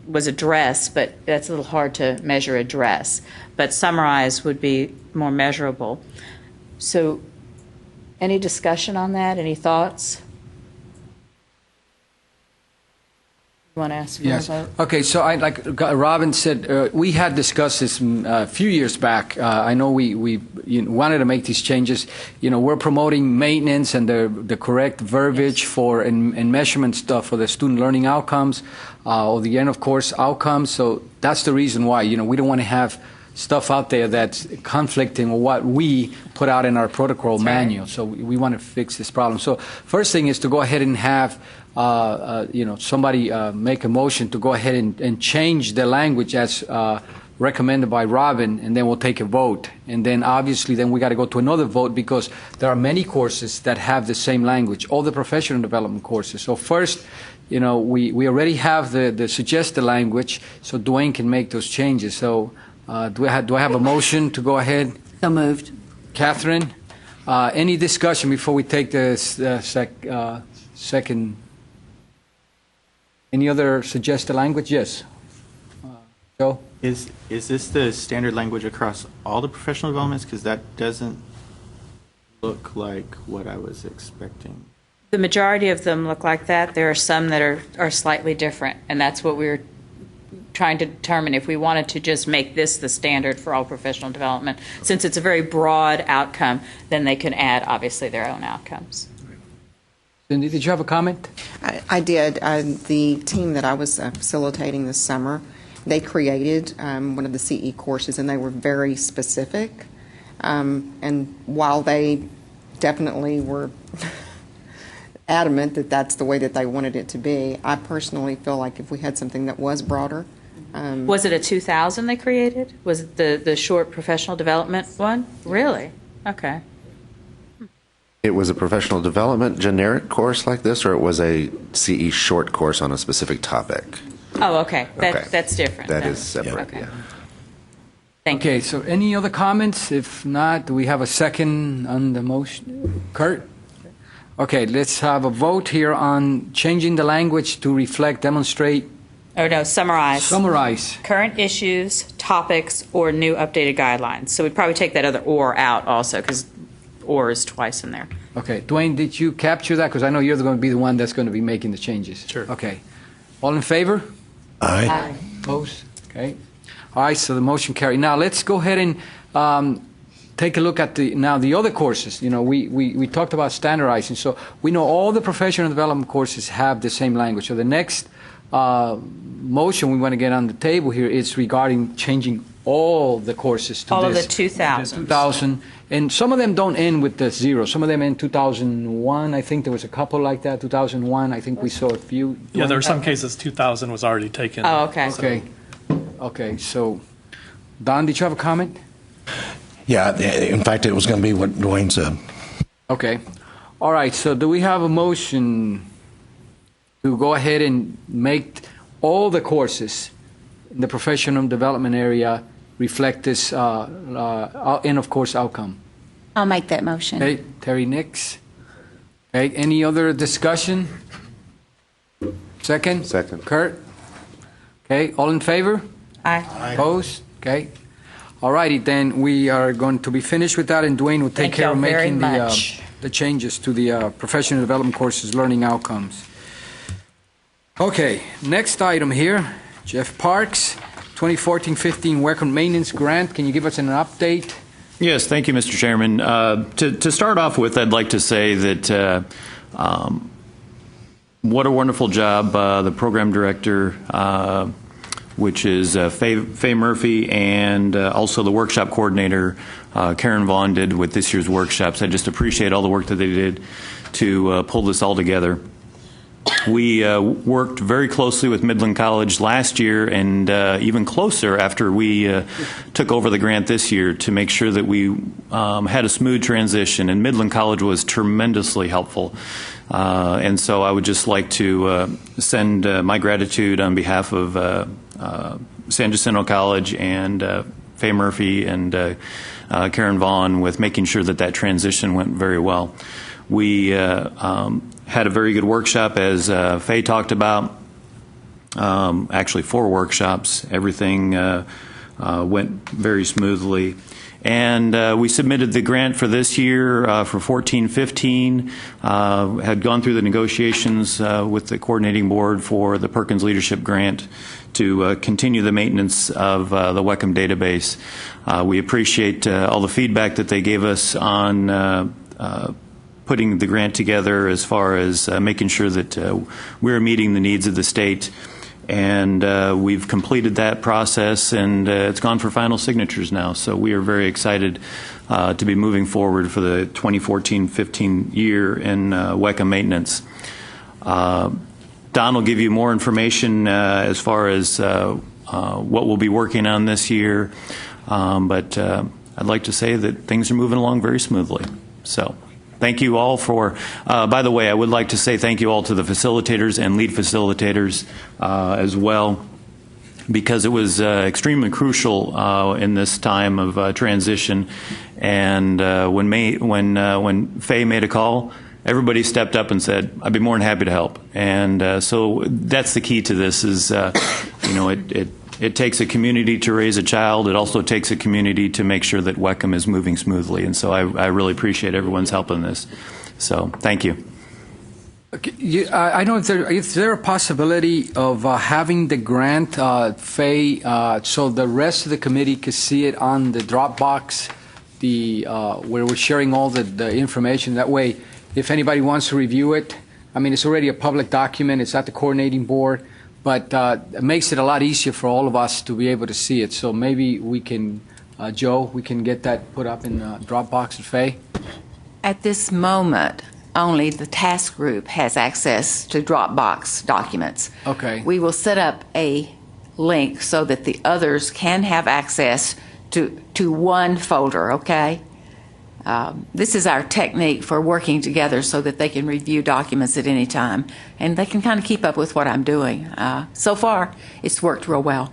Speaker 4: was address, but that's a little hard to measure address. But summarize would be more measurable. So any discussion on that? Any thoughts? You want to ask for
Speaker 2: Yes.
Speaker 4: a vote?
Speaker 2: Okay, so like Robin said, we had discussed this a few years back. I know we wanted to make these changes. We're promoting maintenance and the correct verbiage for and measurement stuff for the student learning outcomes or the end of course outcomes. So that's the reason why. We don't want to have stuff out there that's conflicting with what we put out in our protocol manual. So we want to fix this problem. So first thing is to go ahead and have somebody make a motion to go ahead and change the language as recommended by Robin, and then we'll take a vote. And then obviously then we got to go to another vote because there are many courses that have the same language, all the professional development courses. So first, we already have the suggested language, so Dwayne can make those changes. So do I have a motion to go ahead?
Speaker 12: So moved.
Speaker 2: Catherine, any discussion before we take the second? Any other suggested language? Yes. Joe?
Speaker 14: Is this the standard language across all the professional developments? Because that doesn't look like what I was expecting.
Speaker 4: The majority of them look like that. There are some that are slightly different, and that's what we're trying to determine if we wanted to just make this the standard for all professional development. Since it's a very broad outcome, then they can add, obviously, their own outcomes.
Speaker 2: Cindy, did you have a comment?
Speaker 15: I did. The team that I was facilitating this summer, they created one of the CE courses, and they were very specific. And while they definitely were adamant that that's the way that they wanted it to be, I personally feel like if we had something that was broader.
Speaker 4: Was it a 2000 they created? Was it the short professional development one? Really? Okay.
Speaker 10: It was a professional development generic course like this, or it was a CE short course on a specific topic?
Speaker 4: Oh, okay.
Speaker 10: Okay.
Speaker 4: That's different.
Speaker 10: That
Speaker 4: then.
Speaker 10: is separate,
Speaker 4: Okay.
Speaker 10: yeah.
Speaker 4: Thank you.
Speaker 2: Okay, so any other comments? If not, do we have a second on the motion? Kurt? Okay, let's have a vote here on changing the language to reflect, demonstrate.
Speaker 4: Or no, summarize.
Speaker 2: Summarize.
Speaker 4: Current issues, topics, or new updated guidelines. So we'd probably take that other or out also, because or is twice in there.
Speaker 2: Okay. Dwayne, did you capture that? Because I know you're going to be the one that's going to be making the changes.
Speaker 9: Sure.
Speaker 2: Okay. All in favor?
Speaker 1: Aye.
Speaker 2: Opposed? Okay. All right, so the motion carried. Now, let's go ahead and take a look at the other courses. You know, we talked about standardizing, so we know all the professional development courses have the same language. So the next motion we want to get on the table here is regarding changing all the courses to
Speaker 4: All of
Speaker 2: this.
Speaker 4: the 2000s.
Speaker 2: 2000, and some of them don't end with the zero. Some of them end 2001. I think there was a couple like that. 2001. I think we saw a few.
Speaker 9: Yeah, there were some cases 2000 was already taken.
Speaker 4: Oh, okay.
Speaker 2: Okay. Okay. So, Don, did you have a comment?
Speaker 1: Yeah, in fact, it was going to be what Dwayne said.
Speaker 2: Okay. All right. So, do we have a motion to go ahead and make all the courses in the professional development area reflect this end of course outcome?
Speaker 3: I'll make that motion.
Speaker 2: Okay. Terry Nix. Okay. Any other discussion? Second?
Speaker 10: Second.
Speaker 2: Kurt? Okay. All in favor?
Speaker 4: Aye.
Speaker 2: Opposed? Okay. All righty, then we are going to be finished with that, and Dwayne will take
Speaker 4: Thank
Speaker 2: care of
Speaker 4: y'all very
Speaker 2: making
Speaker 4: much.
Speaker 2: the changes to the professional development courses learning outcomes. Okay, next item here, Jeff Parks, 2014-15 Wecm Maintenance Grant. Can you give us an update?
Speaker 16: Yes, thank you, Mr. Chairman. To start off with, I'd like to say that what a wonderful job the program director, which is Faye Murphy, and also the workshop coordinator, Karen Vaughn, did with this year's workshops. I just appreciate all the work that they did to pull this all together. We worked very closely with Midland College last year, and even closer after we took over the grant this year, to make sure that we had a smooth transition, and Midland College was tremendously helpful. And so I would just like to send my gratitude on behalf of San Jacinto College and Faye Murphy and Karen Vaughn with making sure that that transition went very well. We had a very good workshop, as Faye talked about. Actually, 4 workshops. Everything went very smoothly. And we submitted the grant for this year for 14-15, had gone through the negotiations with the coordinating board for the Perkins Leadership Grant to continue the maintenance of the Wecm database. We appreciate all the feedback that they gave us on putting the grant together, as far as making sure that we're meeting the needs of the state. And we've completed that process, and it's gone for final signatures now. So we are very excited to be moving forward for the 2014-15 year in Wecm maintenance. Don will give you more information as far as what we'll be working on this year. But I'd like to say that things are moving along very smoothly. So thank you all for, by the way, I would like to say thank you all to the facilitators and lead facilitators as well, because it was extremely crucial in this time of transition. And when Faye made a call, everybody stepped up and said, I'd be more than happy to help. And so that's the key to this is, it takes a community to raise a child. It also takes a community to make sure that Wecm is moving smoothly. And so I really appreciate everyone's help in this. So thank you.
Speaker 2: Okay, I know is there a possibility of having the grant, Faye, so the rest of the committee could see it on the Dropbox, where we're sharing all the information? That way, if anybody wants to review it, I mean, it's already a public document. It's at the coordinating board. But it makes it a lot easier for all of us to be able to see it. So maybe we can, Joe, we can get that put up in Dropbox and Faye?
Speaker 11: At this moment, only the task group has access to Dropbox documents.
Speaker 2: Okay.
Speaker 11: We will set up a link so that the others can have access to one folder, okay? This is our technique for working together so that they can review documents at any time, and they can kind of keep up with what I'm doing. So far, it's worked real well.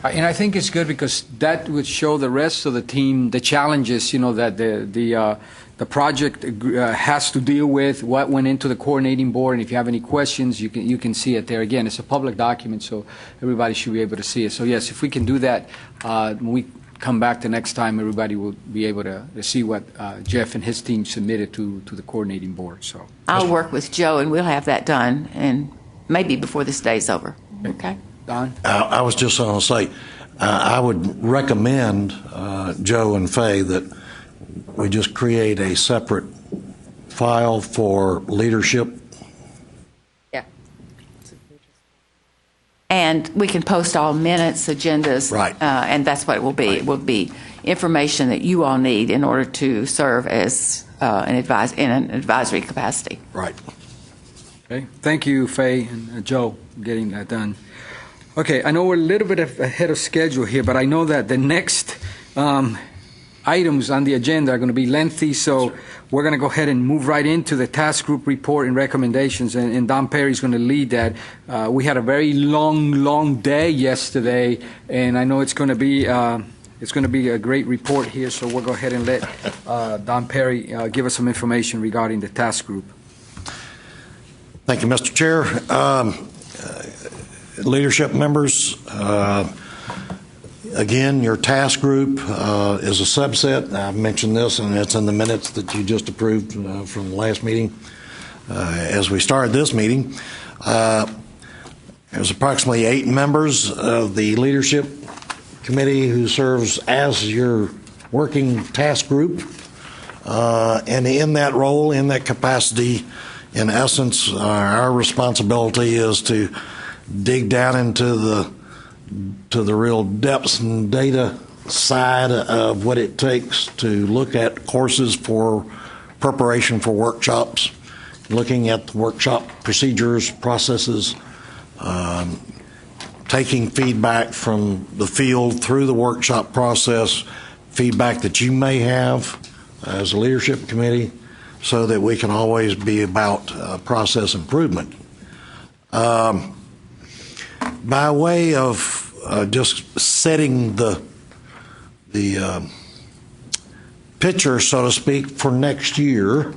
Speaker 2: And I think it's good because that would show the rest of the team the challenges, that the project has to deal with, what went into the coordinating board, and if you have any questions, you can see it there. Again, it's a public document, so everybody should be able to see it. So yes, if we can do that, come back the next time, everybody will be able to see what Jeff and his team submitted to the coordinating board. So
Speaker 11: I'll work with Joe, and we'll have that done, and maybe before this day's over. Okay?
Speaker 2: Don?
Speaker 1: I was just going to say, I would recommend, Joe and Faye, that we just create a separate file for leadership.
Speaker 11: Yeah. And we can post all minutes, agendas.
Speaker 1: Right.
Speaker 11: And that's what it will be.
Speaker 1: Right.
Speaker 11: It will be information that you all need in order to serve as in an advisory capacity.
Speaker 1: Right.
Speaker 2: Okay. Thank you, Faye and Joe, for getting that done. Okay, I know we're a little bit ahead of schedule here, but I know that the next items on the agenda are going to be lengthy, so we're going to go ahead and move right into the task group report and recommendations, and Don Perry's going to lead that. We had a very long day yesterday, and I know it's going to be a great report here, so we'll go ahead and let Don Perry give us some information regarding the task group.
Speaker 1: Thank you, Mr. Chair. Leadership members, again, your task group is a subset. I've mentioned this, and it's in the minutes that you just approved from the last meeting. As we started this meeting, there's approximately 8 members of the leadership committee who serves as your working task group. And in that role, in that capacity, in essence, our responsibility is to dig down into the real depths and data side of what it takes to look at courses for preparation for workshops, looking at the workshop procedures, processes, taking feedback from the field through the workshop process, feedback that you may have as a leadership committee, so that we can always be about process improvement. By way of just setting the picture, so to speak, for next year,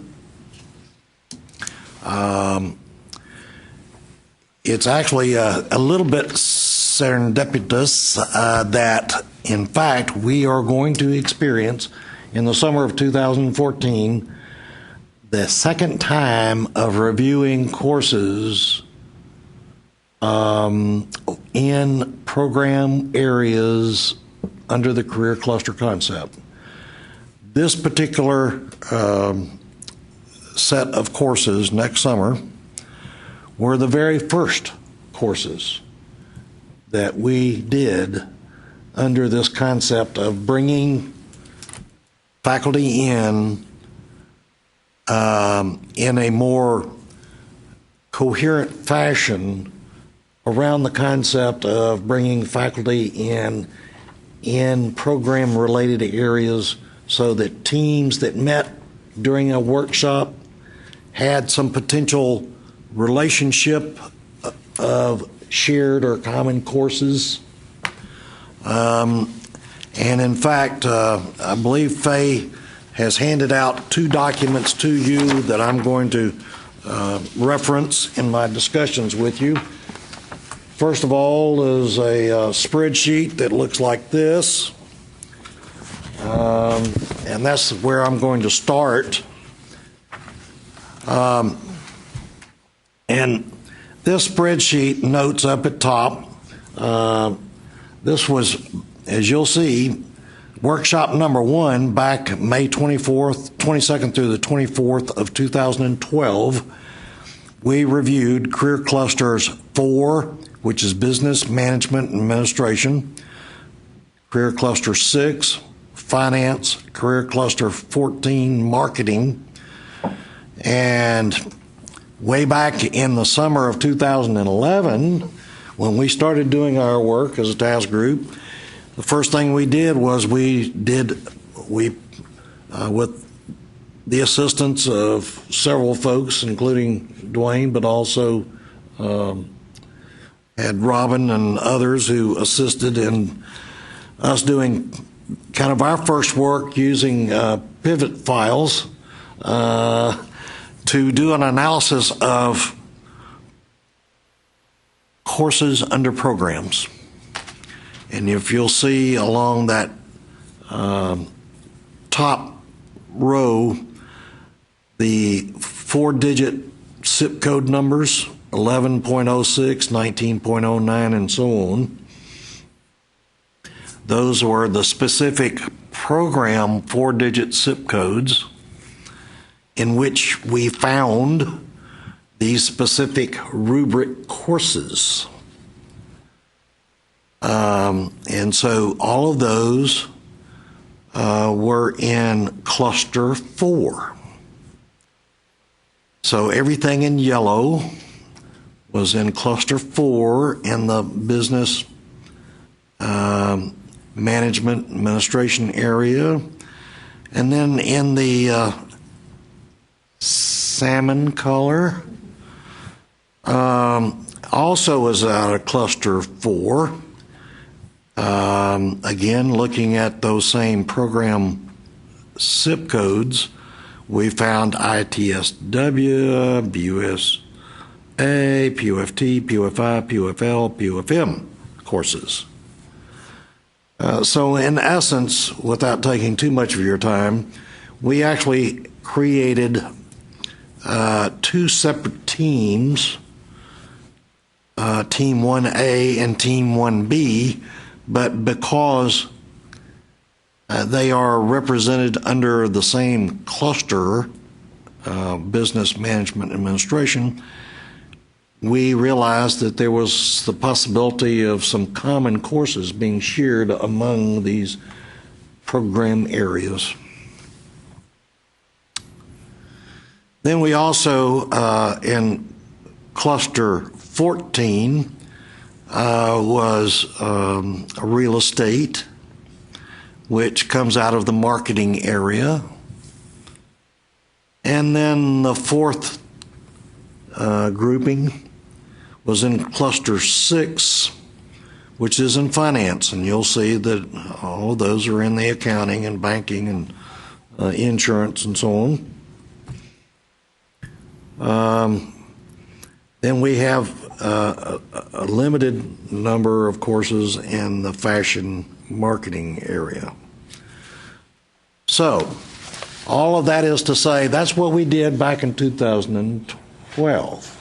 Speaker 1: it's actually a little bit serendipitous that, in fact, we are going to experience in the summer of 2014 the second time of reviewing courses in program areas under the career cluster concept. This particular set of courses next summer were the very first courses that we did under this concept of bringing faculty in a more coherent fashion around the concept of bringing faculty in program-related areas so that teams that met during a workshop had some potential relationship of shared or common courses. And in fact, I believe Faye has handed out 2 documents to you that I'm going to reference in my discussions with you. First of all is a spreadsheet that looks like this, and that's where I'm going to start. And this spreadsheet notes up at top, this was, as you'll see, workshop number 1 back May 22nd through the 24th of 2012. We reviewed Career Clusters 4, which is Business Management and Administration, Career Cluster 6, Finance, Career Cluster 14, Marketing, and way back in the summer of 2011, when we started doing our work as a task group, the first thing we did was we with the assistance of several folks, including Dwayne, but also had Robin and others who assisted in us doing kind of our first work using pivot files to do an analysis of courses under programs. And if you'll see along that top row, the 4-digit zip code numbers, 11.06, 19.09, and so on. Those were the specific program 4-digit zip codes in which we found these specific rubric courses. And so all of those were in cluster 4. So everything in yellow was in cluster 4 in the business management administration area. And then in the salmon color, also was out of cluster 4. Again, looking at those same program zip codes, we found ITSW, BUSA, PUFT, PUFI, PUFL, PUFM courses. So in essence, without taking too much of your time, we actually created 2 separate teams, Team 1A and Team 1B, but because they are represented under the same cluster, Business Management Administration, we realized that there was the possibility of some common courses being shared among these program areas. Then we also, in cluster 14, was real estate, which comes out of the marketing area. And then the 4th grouping was in cluster 6, which is in finance. And you'll see that all of those are in the accounting and banking and insurance and so on. Then we have a limited number of courses in the fashion marketing area. So, all of that is to say, that's what we did back in 2012.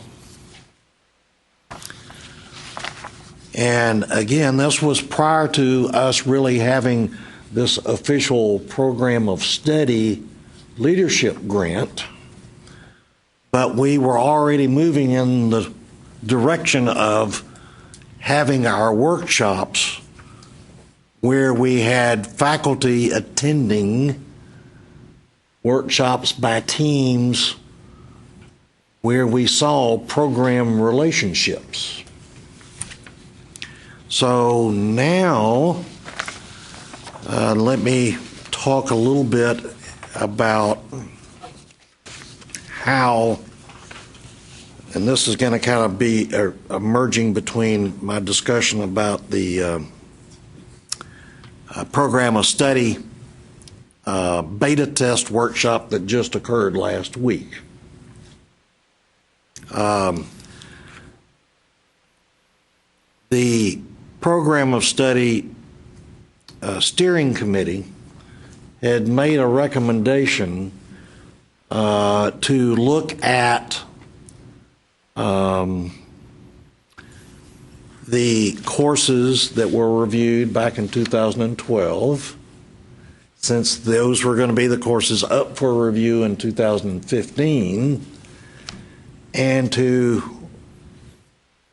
Speaker 1: And again, this was prior to us really having this official program of study leadership grant, but we were already moving in the direction of having our workshops where we had faculty attending workshops by teams where we saw program relationships. So now, let me talk a little bit about how, and this is going to kind of be merging between my discussion about the program of study beta test workshop that just occurred last week. The program of study steering committee had made a recommendation to look at the courses that were reviewed back in 2012, since those were going to be the courses up for review in 2015, and to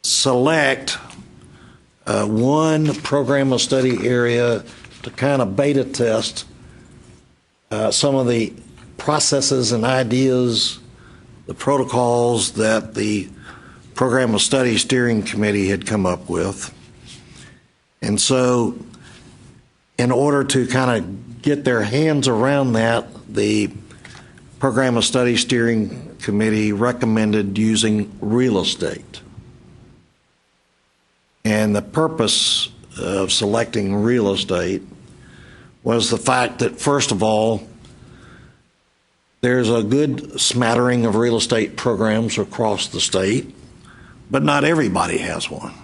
Speaker 1: select one program of study area to kind of beta test some of the processes and ideas, the protocols that the program of study steering committee had come up with. And so in order to kind of get their hands around that, the program of study steering committee recommended using real estate. And the purpose of selecting real estate was the fact that, first of all, there's a good smattering of real estate programs across the state, but not everybody has one.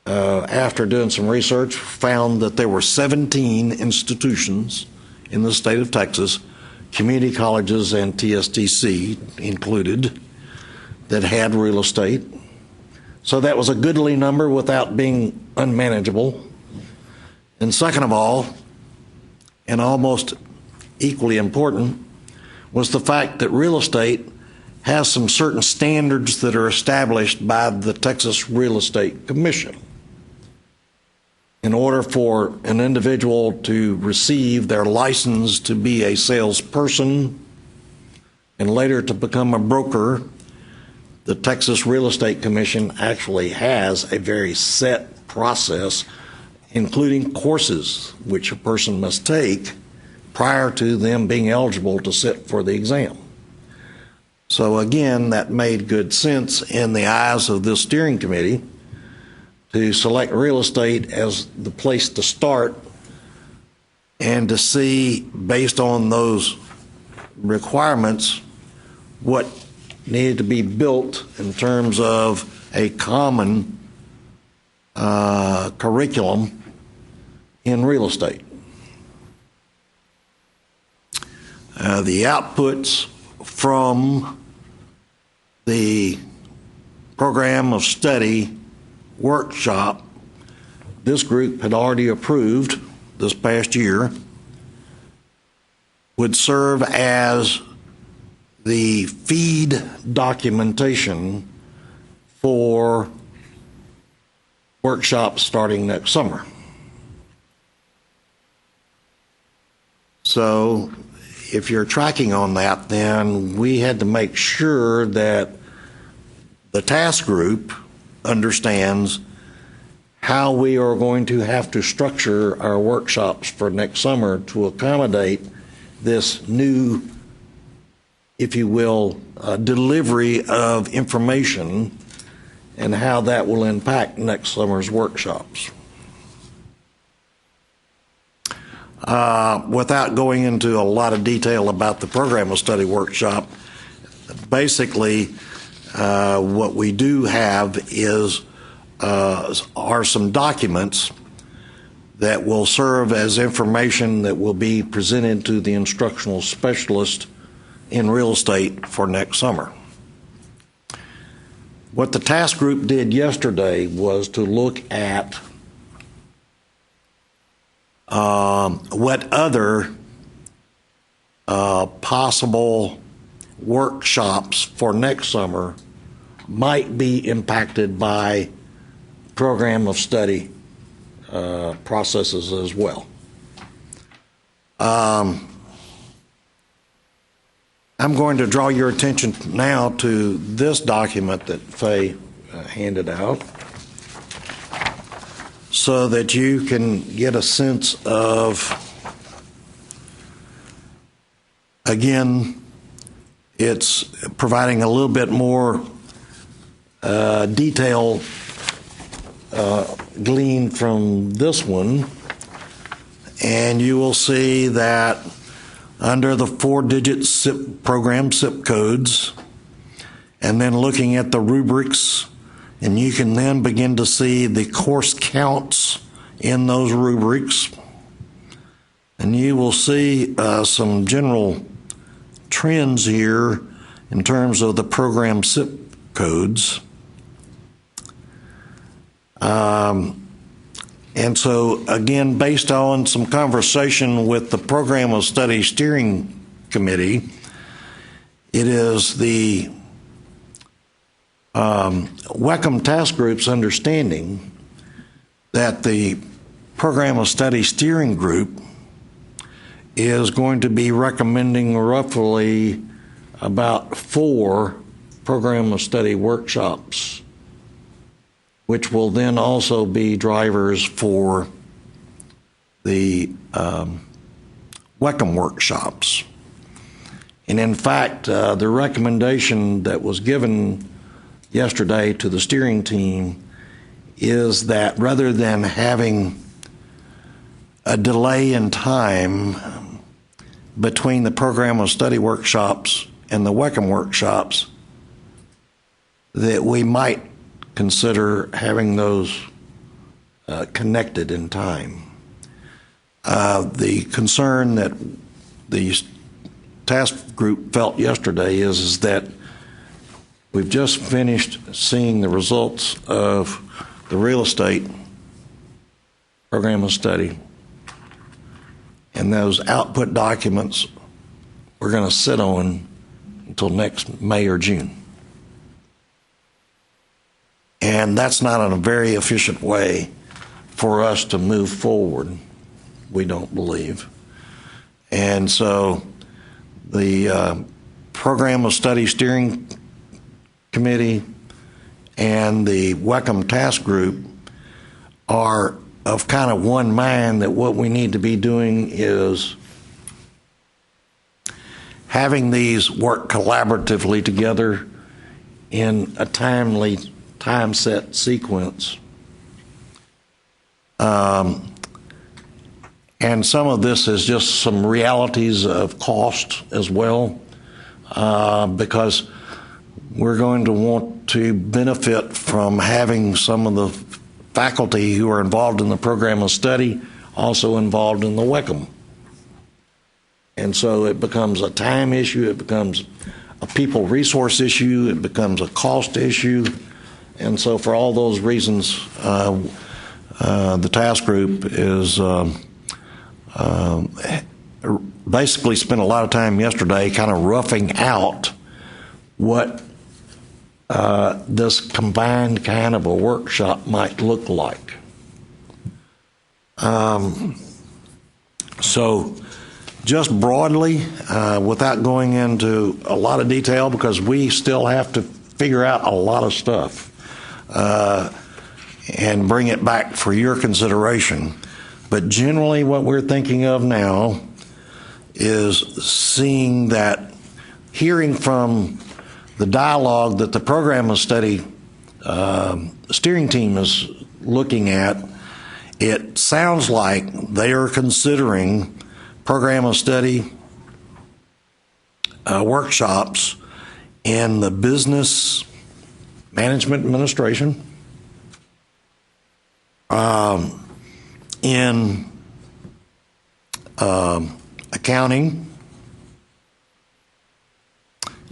Speaker 1: after doing some research, found that there were 17 institutions in the state of Texas, community colleges and TSTC included, that had real estate. So that was a goodly number without being unmanageable. And second of all, and almost equally important, was the fact that real estate has some certain standards that are established by the Texas Real Estate Commission. In order for an individual to receive their license to be a salesperson and later to become a broker, the Texas Real Estate Commission actually has a very set process, including courses which a person must take prior to them being eligible to sit for the exam. So again, that made good sense in the eyes of this steering committee to select real estate as the place to start and to see, based on those requirements, what needed to be built in terms of a common curriculum in real estate. The outputs from the program of study workshop, this group had already approved this past year, would serve as the feed documentation for workshops starting next summer. So if you're tracking on that, then we had to make sure that the task group understands how we are going to have to structure our workshops for next summer to accommodate this new, if you will, delivery of information and how that will impact next summer's workshops. Without going into a lot of detail about the program of study workshop, basically what we do have is are some documents that will serve as information that will be presented to the instructional specialist in real estate for next summer. What the task group did yesterday was to look at what other possible workshops for next summer might be impacted by program of study processes as well. I'm going to draw your attention now to this document that Faye handed out so that you can get a sense of, again, it's providing a little bit more detail gleaned from this one, and you will see that under the 4-digit program SIP codes, and then looking at the rubrics, and you can then begin to see the course counts in those rubrics, and you will see some general trends here in terms of the program SIP codes. And so, again, based on some conversation with the Program of Study Steering Committee, it is the Wecm Task Group's understanding that the Program of Study Steering Group is going to be recommending roughly about 4 Program of Study workshops, which will then also be drivers for the Wecm workshops. And in fact, the recommendation that was given yesterday to the steering team is that rather than having a delay in time between the program of study workshops and the Wecm workshops, that we might consider having those connected in time. The concern that the task group felt yesterday is that we've just finished seeing the results of the real estate program of study, and those output documents we're going to sit on until next May or June. And that's not a very efficient way for us to move forward, we don't believe. And so the Program of Study Steering Committee and the Wecm Task Group are of kind of one mind that what we need to be doing is having these work collaboratively together in a timely, time-set sequence. And some of this is just some realities of cost as well, because we're going to want to benefit from having some of the faculty who are involved in the program of study also involved in the Wecm. And so it becomes a time issue, it becomes a people resource issue, it becomes a cost issue. And so for all those reasons, the task group is basically spent a lot of time yesterday kind of roughing out what this combined kind of a workshop might look like. So just broadly, without going into a lot of detail, because we still have to figure out a lot of stuff and bring it back for your consideration. But generally what we're thinking of now is seeing that, hearing from the dialogue that the program of study steering team is looking at, it sounds like they are considering program of study workshops in the business management administration, in accounting,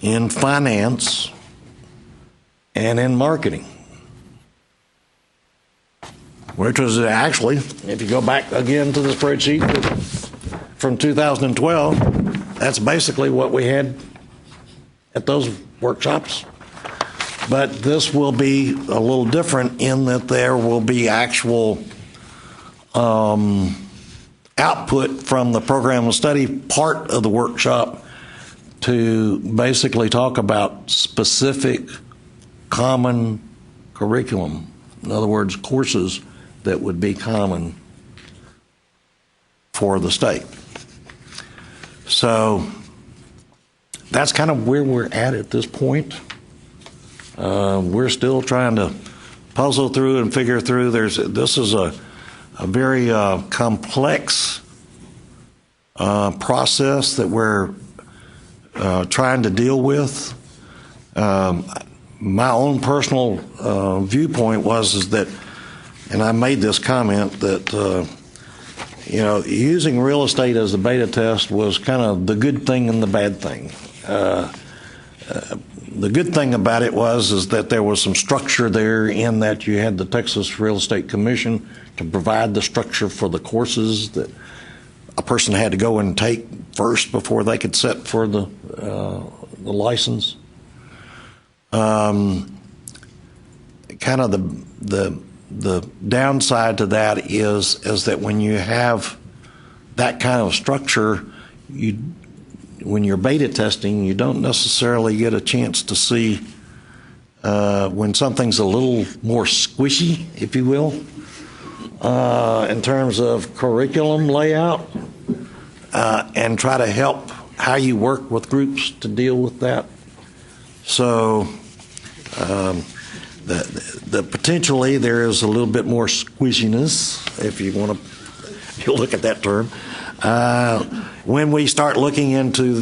Speaker 1: in finance, and in marketing. Which was actually, if you go back again to the spreadsheet from 2012, that's basically what we had at those workshops. But this will be a little different in that there will be actual output from the program of study part of the workshop to basically talk about specific common curriculum. In other words, courses that would be common for the state. So that's kind of where we're at this point. We're still trying to puzzle through and figure through. This is a very complex process that we're trying to deal with. My own personal viewpoint is that, and I made this comment, that using real estate as a beta test was kind of the good thing and the bad thing. The good thing about it is that there was some structure there, in that you had the Texas Real Estate Commission to provide the structure for the courses that a person had to go and take first before they could sit for the license. Kind of the downside to that is that when you have that kind of structure, when you're beta testing, you don't necessarily get a chance to see when something's a little more squishy, if you will, in terms of curriculum layout, and try to help how you work with groups to deal with that. So the potentially there is a little bit more squishiness, if you want to look at that term, when we start looking into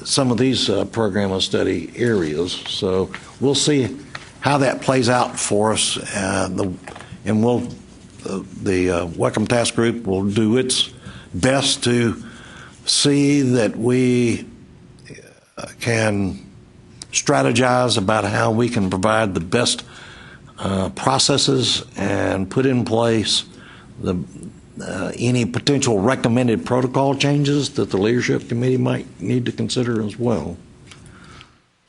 Speaker 1: some of these program of study areas. So we'll see how that plays out for us, and we'll the Wecm Task Group will do its best to see that we can strategize about how we can provide the best processes and put in place any potential recommended protocol changes that the Leadership Committee might need to consider as well.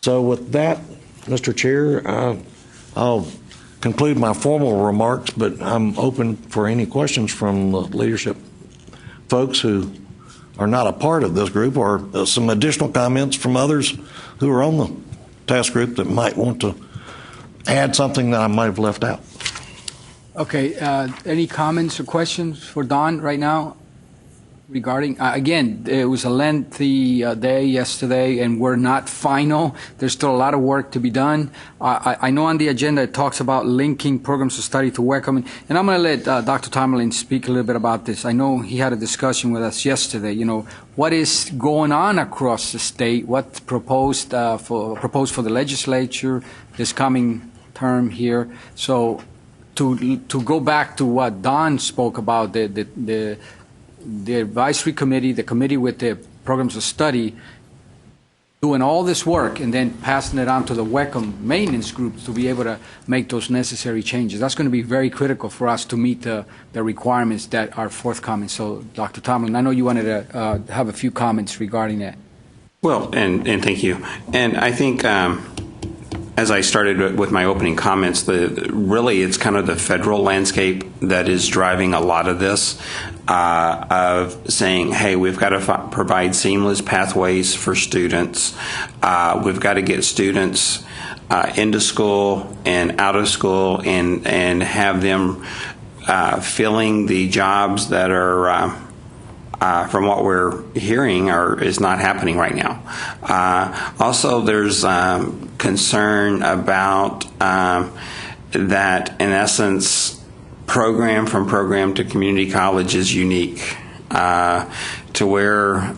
Speaker 1: So with that, Mr. Chair, I'll conclude my formal remarks, but I'm open for any questions from the leadership folks who are not a part of this group, or some additional comments from others who are on the task group that might want to add something that I might have left out.
Speaker 2: Okay, any comments or questions for Don right now regarding, again, it was a lengthy day yesterday, and we're not final. There's still a lot of work to be done. I know on the agenda it talks about linking programs of study to Wecm, and I'm going to let Dr. Tomerlin speak a little bit about this. I know he had a discussion with us yesterday, what is going on across the state, what's proposed for the legislature this coming term here. So to go back to what Don spoke about, the advisory committee, the committee with the programs of study, doing all this work and then passing it on to the Wecm maintenance group to be able to make those necessary changes. That's going to be very critical for us to meet the requirements that are forthcoming. So, Dr. Tomlin, I know you wanted to have a few comments regarding that.
Speaker 6: Well, and thank you. And I think as I started with my opening comments, really it's kind of the federal landscape that is driving a lot of this, of saying, hey, we've got to provide seamless pathways for students. We've got to get students into school and out of school and have them filling the jobs that are from what we're hearing is not happening right now. Also, there's concern about that, in essence, program to community college is unique to where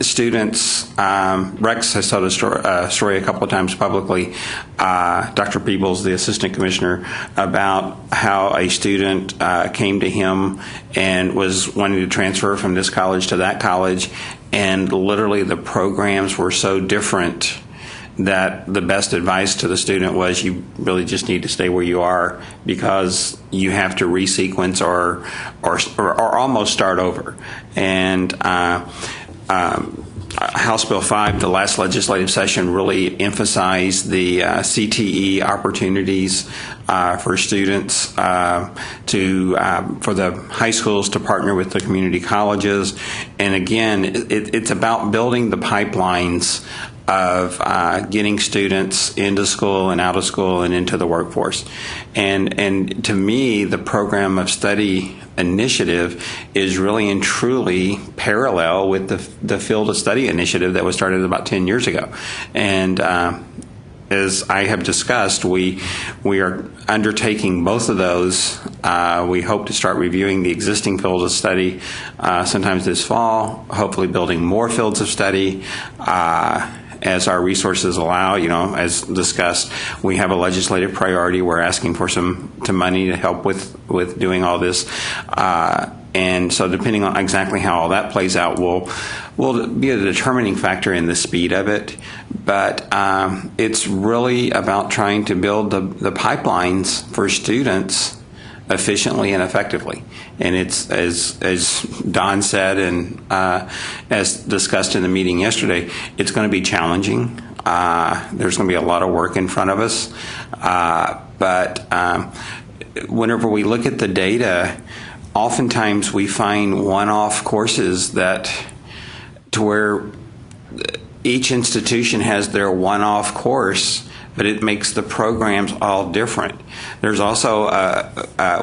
Speaker 6: students, Rex has told a story a couple of times publicly, Dr. Peebles, the assistant commissioner, about how a student came to him and was wanting to transfer from this college to that college, and literally the programs were so different that the best advice to the student was, you really just need to stay where you are because you have to resequence or almost start over. And House Bill 5, the last legislative session, really emphasized the CTE opportunities for students for the high schools to partner with the community colleges. And again, it's about building the pipelines of getting students into school and out of school and into the workforce. And to me, the program of study initiative is really and truly parallel with the field of study initiative that was started about 10 years ago. And as I have discussed, we are undertaking both of those. We hope to start reviewing the existing fields of study sometimes this fall, hopefully building more fields of study as our resources allow. As discussed, we have a legislative priority. We're asking for some money to help with doing all this. And so depending on exactly how all that plays out will be a determining factor in the speed of it. But it's really about trying to build the pipelines for students efficiently and effectively. And it's, as Don said, and as discussed in the meeting yesterday, it's going to be challenging. There's going to be a lot of work in front of us. But whenever we look at the data, oftentimes we find one-off courses to where each institution has their one-off course, but it makes the programs all different. There's also,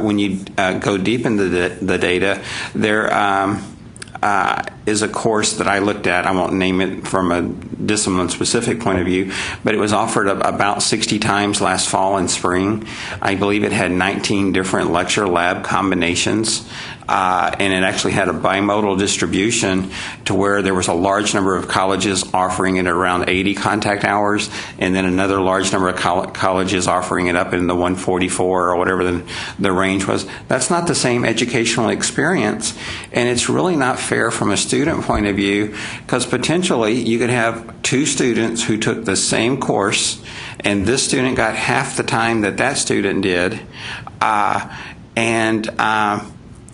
Speaker 6: when you go deep into the data, is a course that I looked at. I won't name it from a discipline-specific point of view, but it was offered about 60 times last fall and spring. I believe it had 19 different lecture lab combinations, and it actually had a bimodal distribution to where there was a large number of colleges offering it around 80 contact hours, and then another large number of colleges offering it up in the 144 or whatever the range was. That's not the same educational experience, and it's really not fair from a student point of view, because potentially you could have two students who took the same course, and this student got half the time that student did, and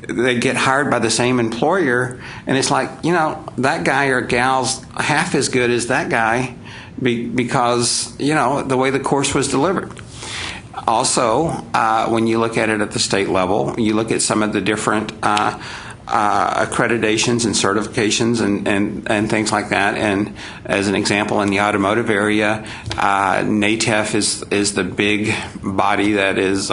Speaker 6: they get hired by the same employer, and it's like, that guy or gal's half as good as that guy because, the way the course was delivered. Also, when you look at it at the state level, you look at some of the different accreditations and certifications and things like that. And as an example, in the automotive area, NATEF is the big body that is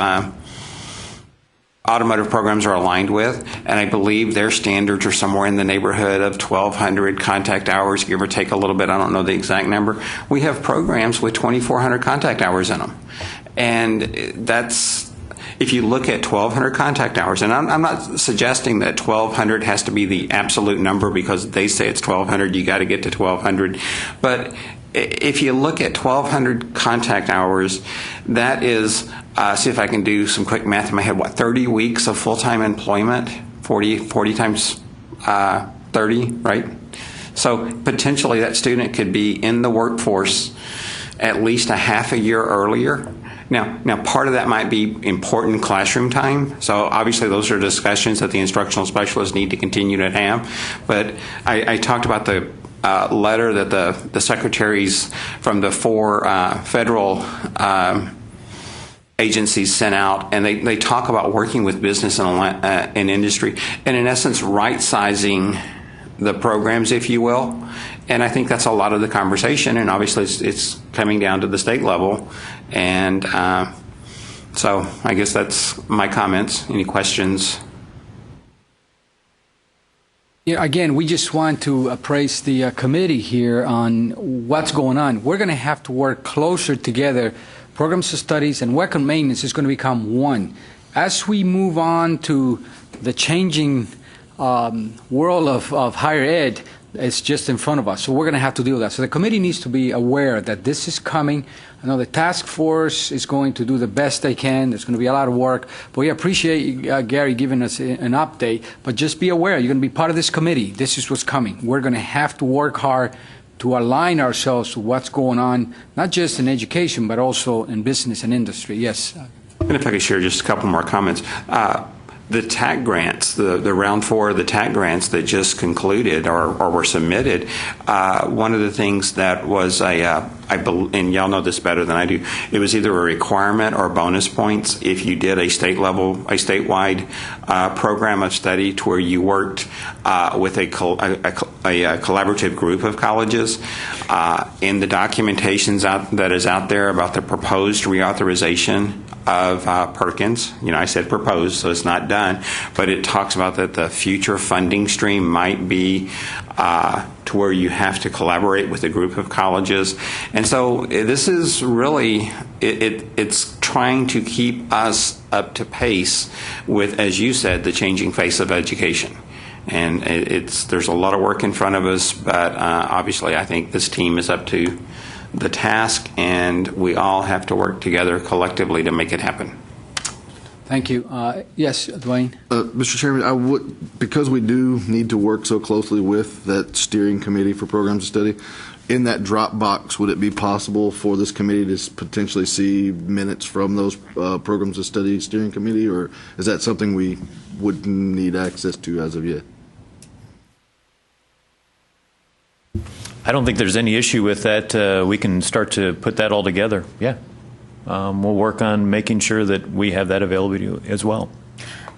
Speaker 6: automotive programs are aligned with, and I believe their standards are somewhere in the neighborhood of 1,200 contact hours, give or take a little bit. I don't know the exact number. We have programs with 2,400 contact hours in them. And that's, if you look at 1,200 contact hours, and I'm not suggesting that 1,200 has to be the absolute number because they say it's 1,200, you got to get to 1,200. But if you look at 1,200 contact hours, that is, see if I can do some quick math in my head, 30 weeks of full-time employment? 40 times 30, right? So potentially that student could be in the workforce at least a half a year earlier. Now, part of that might be important classroom time. So obviously those are discussions that the instructional specialists need to continue to have. But I talked about the letter that the secretaries from the four federal agencies sent out, and they talk about working with business and industry, and in essence right-sizing the programs, if you will. And I think that's a lot of the conversation, and obviously it's coming down to the state level. And so I guess that's my comments. Any questions?
Speaker 2: Yeah, again, we just want to appraise the committee here on what's going on. We're going to have to work closer together. Programs of studies and Wecm maintenance is going to become one. As we move on to the changing world of higher ed, it's just in front of us. So we're going to have to deal with that. So the committee needs to be aware that this is coming. I know the task force is going to do the best they can. There's going to be a lot of work. But we appreciate Gary giving us an update. But just be aware, you're going to be part of this committee. This is what's coming. We're going to have to work hard to align ourselves to what's going on, not just in education, but also in business and industry. Yes.
Speaker 6: And if I could share just a couple more comments. The TAC grants, the round 4 of the TAC grants that just concluded or were submitted, one of the things that was and y'all know this better than I do, it was either a requirement or bonus points if you did a statewide program of study to where you worked with a collaborative group of colleges. In the documentations that is out there about the proposed reauthorization of Perkins, I said proposed, so it's not done, but it talks about that the future funding stream might be to where you have to collaborate with a group of colleges. And so this is really, it's trying to keep us up to pace with, as you said, the changing face of education. And there's a lot of work in front of us, but obviously I think this team is up to the task, and we all have to work together collectively to make it happen.
Speaker 2: Thank you. Yes, Dwayne.
Speaker 5: Mr. Chairman, because we do need to work so closely with that steering committee for programs of study, in that Dropbox, would it be possible for this committee to potentially see minutes from those programs of study steering committee, or is that something we wouldn't need access to as of yet?
Speaker 16: I don't think there's any issue with that. We can start to put that all together. Yeah. We'll work on making sure that we have that available as well.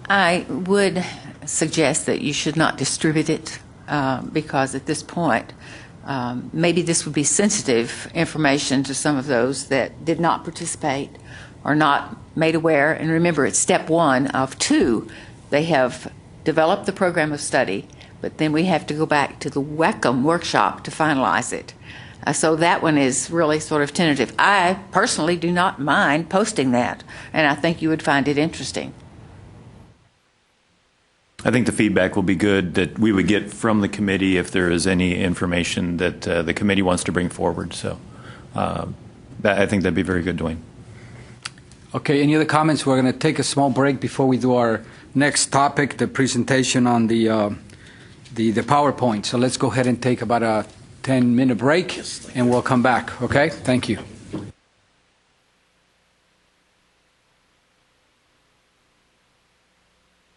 Speaker 11: I would suggest that you should not distribute it because at this point, maybe this would be sensitive information to some of those that did not participate or not made aware. And remember, it's step 1 of 2. They have developed the program of study. but then we have to go back to the Wecm workshop to finalize it. So that one is really sort of tentative. I personally do not mind posting that, and I think you would find it interesting.
Speaker 16: I think the feedback will be good that we would get from the committee if there is any information that the committee wants to bring forward. So I think that'd be very good, Dwayne.
Speaker 2: Okay, any other comments? We're going to take a small break before we do our next topic, the presentation on the PowerPoint. So let's go ahead and take about a 10-minute break, and we'll come back. Okay? Thank you.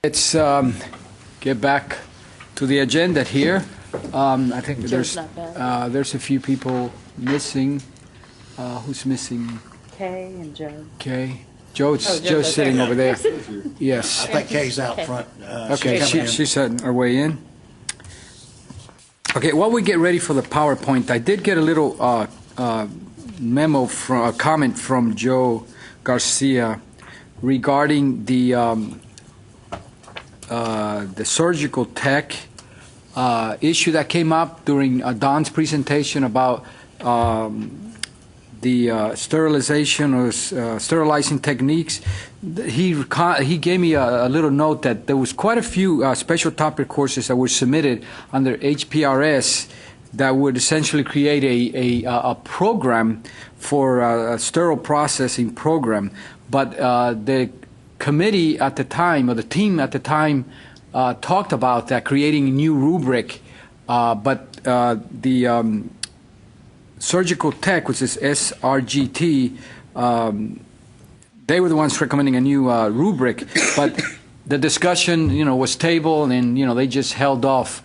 Speaker 2: Let's get back to the agenda here. I think there's a few people missing. Who's missing?
Speaker 4: Kay and Joe.
Speaker 2: Kay. Joe's sitting over there. Yes.
Speaker 1: I think Kay's out front.
Speaker 2: Okay, she's on her way in. Okay, while we get ready for the PowerPoint, I did get a little memo from a comment from Joe Garcia regarding the surgical tech issue that came up during Don's presentation about the sterilization or sterilizing techniques. He gave me a little note that there was quite a few special topic courses that were submitted under HPRS that would essentially create a program for a sterile processing program. But the committee at the time, or the team at the time, talked about that, creating a new rubric, but the surgical tech, which is SRGT, they were the ones recommending a new rubric, but the discussion, was tabled, and they just held off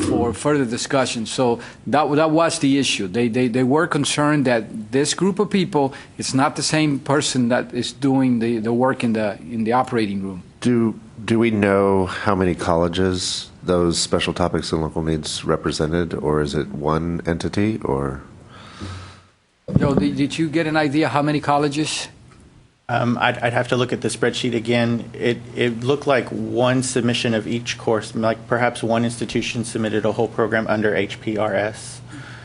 Speaker 2: for further discussion. So that was the issue. They were concerned that this group of people, it's not the same person that is doing the work in the operating room.
Speaker 10: Do we know how many colleges those special topics and local needs represented, or is it one entity, or?
Speaker 2: Joe, did you get an idea how many colleges?
Speaker 14: I'd have to look at the spreadsheet again. It looked like one submission of each course, like perhaps one institution submitted a whole program under HPRS.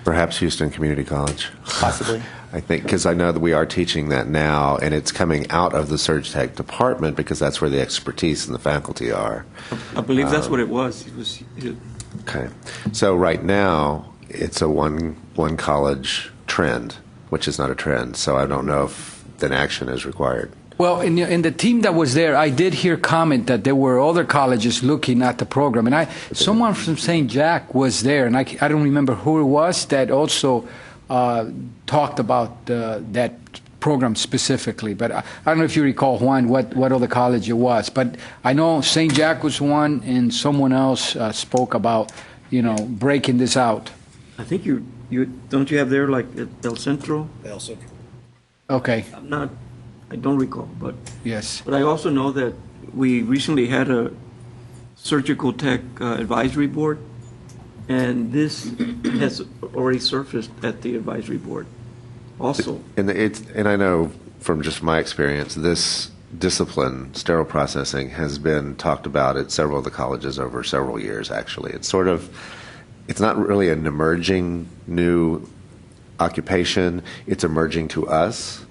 Speaker 10: Perhaps Houston Community College.
Speaker 14: Possibly.
Speaker 10: I think, because I know that we are teaching that now, and it's coming out of the Surg Tech department because that's where the expertise and the faculty are.
Speaker 7: I believe that's what it was.
Speaker 10: Okay. So right now, it's a one college trend, which is not a trend. So I don't know if then action is required.
Speaker 2: Well, in the team that was there, I did hear comment that there were other colleges looking at the program, and someone from St. Jack was there, and I don't remember who it was that also talked about that program specifically. But I don't know if you recall, Juan, what other college it was. But I know St. Jack was one, and someone else spoke about breaking this out.
Speaker 7: I think you don't you have there like El Centro?
Speaker 1: El Centro.
Speaker 2: Okay.
Speaker 7: I don't recall, but
Speaker 2: yes.
Speaker 7: But I also know that we recently had a surgical tech advisory board, and this has already surfaced at the advisory board also.
Speaker 10: And I know from just my experience, this discipline, sterile processing, has been talked about at several of the colleges over several years, actually. It's not really an emerging new occupation. It's emerging to us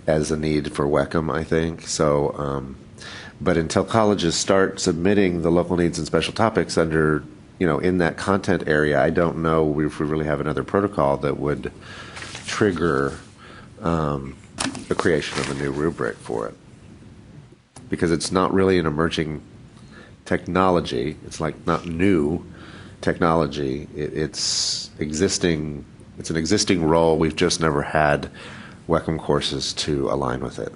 Speaker 10: as a need for Wecm, I think. So, but until colleges start submitting the local needs and special topics under, in that content area, I don't know if we really have another protocol that would trigger the creation of a new rubric for it. Because it's not really an emerging technology. It's like not new technology. It's existing. It's an existing role. We've just never had Wecm courses to align with it.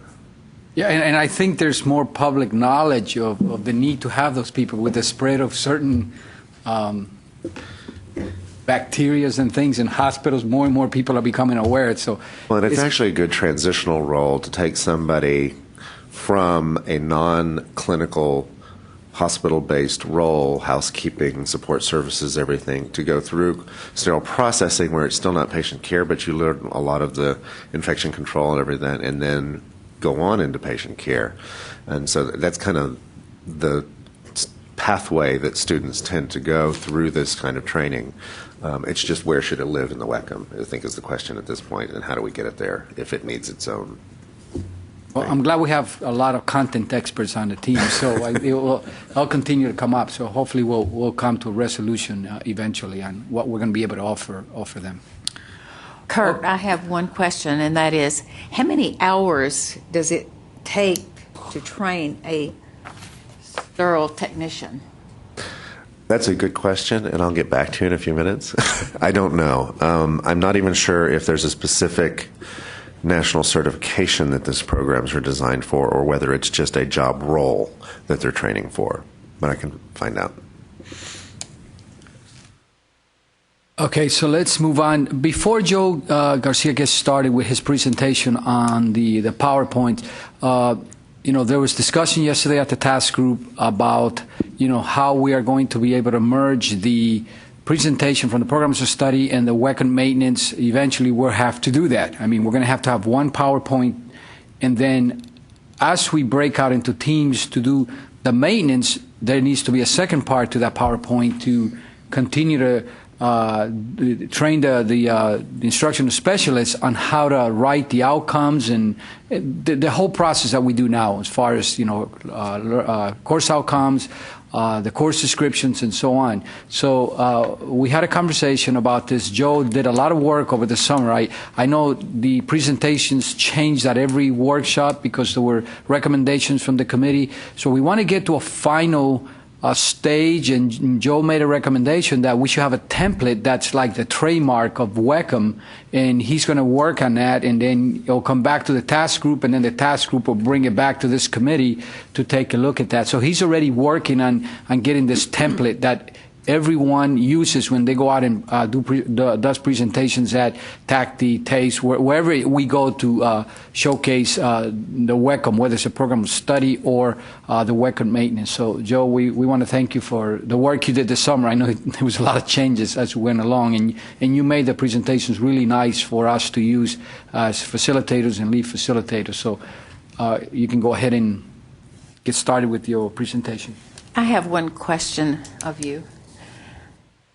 Speaker 2: Yeah, and I think there's more public knowledge of the need to have those people with the spread of certain bacterias and things in hospitals. More and more people are becoming aware.
Speaker 10: And it's actually a good transitional role to take somebody from a non-clinical hospital-based role, housekeeping, support services, everything, to go through sterile processing where it's still not patient care, but you learn a lot of the infection control and everything, and then go on into patient care. And so that's kind of the pathway that students tend to go through this kind of training. It's just where should it live in the Wecm, I think is the question at this point, and how do we get it there if it needs its own.
Speaker 2: Well, I'm glad we have a lot of content experts on the team, so I'll continue to come up. So hopefully we'll come to a resolution eventually on what we're going to be able to offer them.
Speaker 11: Kurt, I have one question, and that is, how many hours does it take to train a sterile technician?
Speaker 10: That's a good question, and I'll get back to you in a few minutes. I don't know. I'm not even sure if there's a specific national certification that these programs are designed for, or whether it's just a job role that they're training for. But I can find out.
Speaker 2: Okay, so let's move on. Before Joe Garcia gets started with his presentation on the PowerPoint, there was discussion yesterday at the task group about, how we are going to be able to merge the presentation from the programs of study and the Wecm maintenance. Eventually, we'll have to do that. I mean, we're going to have one PowerPoint, and then as we break out into teams to do the maintenance, there needs to be a second part to that PowerPoint to continue to train the instructional specialists on how to write the outcomes and the whole process that we do now, as far as course outcomes, the course descriptions, and so on. So we had a conversation about this. Joe did a lot of work over the summer. I know the presentations changed at every workshop because there were recommendations from the committee. So we want to get to a final stage, and Joe made a recommendation that we should have a template that's like the trademark of Wecm, and he's going to work on that, and then it'll come back to the task group, and then the task group will bring it back to this committee to take a look at that. So he's already working on getting this template that everyone uses when they go out and does presentations at TACTI, TASTE, wherever we go to showcase the Wecm, whether it's a program of study or the Wecm maintenance. So, Joe, we want to thank you for the work you did this summer. I know there was a lot of changes as we went along, and you made the presentations really nice for us to use as facilitators and lead facilitators. So you can go ahead and get started with your presentation.
Speaker 11: I have one question of you.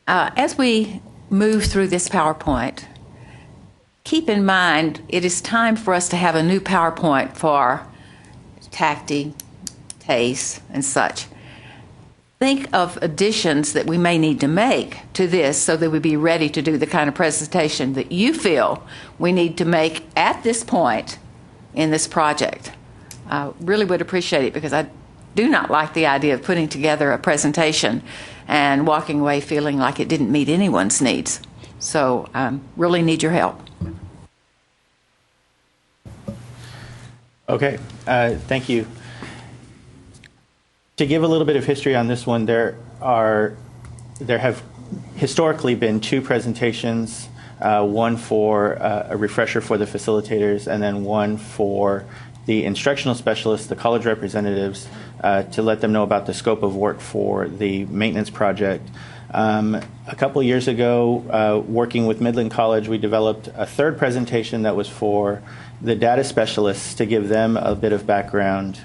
Speaker 11: As we move through this PowerPoint, keep in mind it is time for us to have a new PowerPoint for TACTI, TASTE, and such. Think of additions that we may need to make to this so that we be ready to do the kind of presentation that you feel we need to make at this point in this project. I really would appreciate it, because I do not like the idea of putting together a presentation and walking away feeling like it didn't meet anyone's needs. So really need your help.
Speaker 14: Okay, thank you. To give a little bit of history on this one, there have historically been two presentations, one for a refresher for the facilitators, and then one for the instructional specialists, the college representatives, to let them know about the scope of work for the maintenance project. A couple of years ago, working with Midland College, we developed a third presentation that was for the data specialists, to give them a bit of background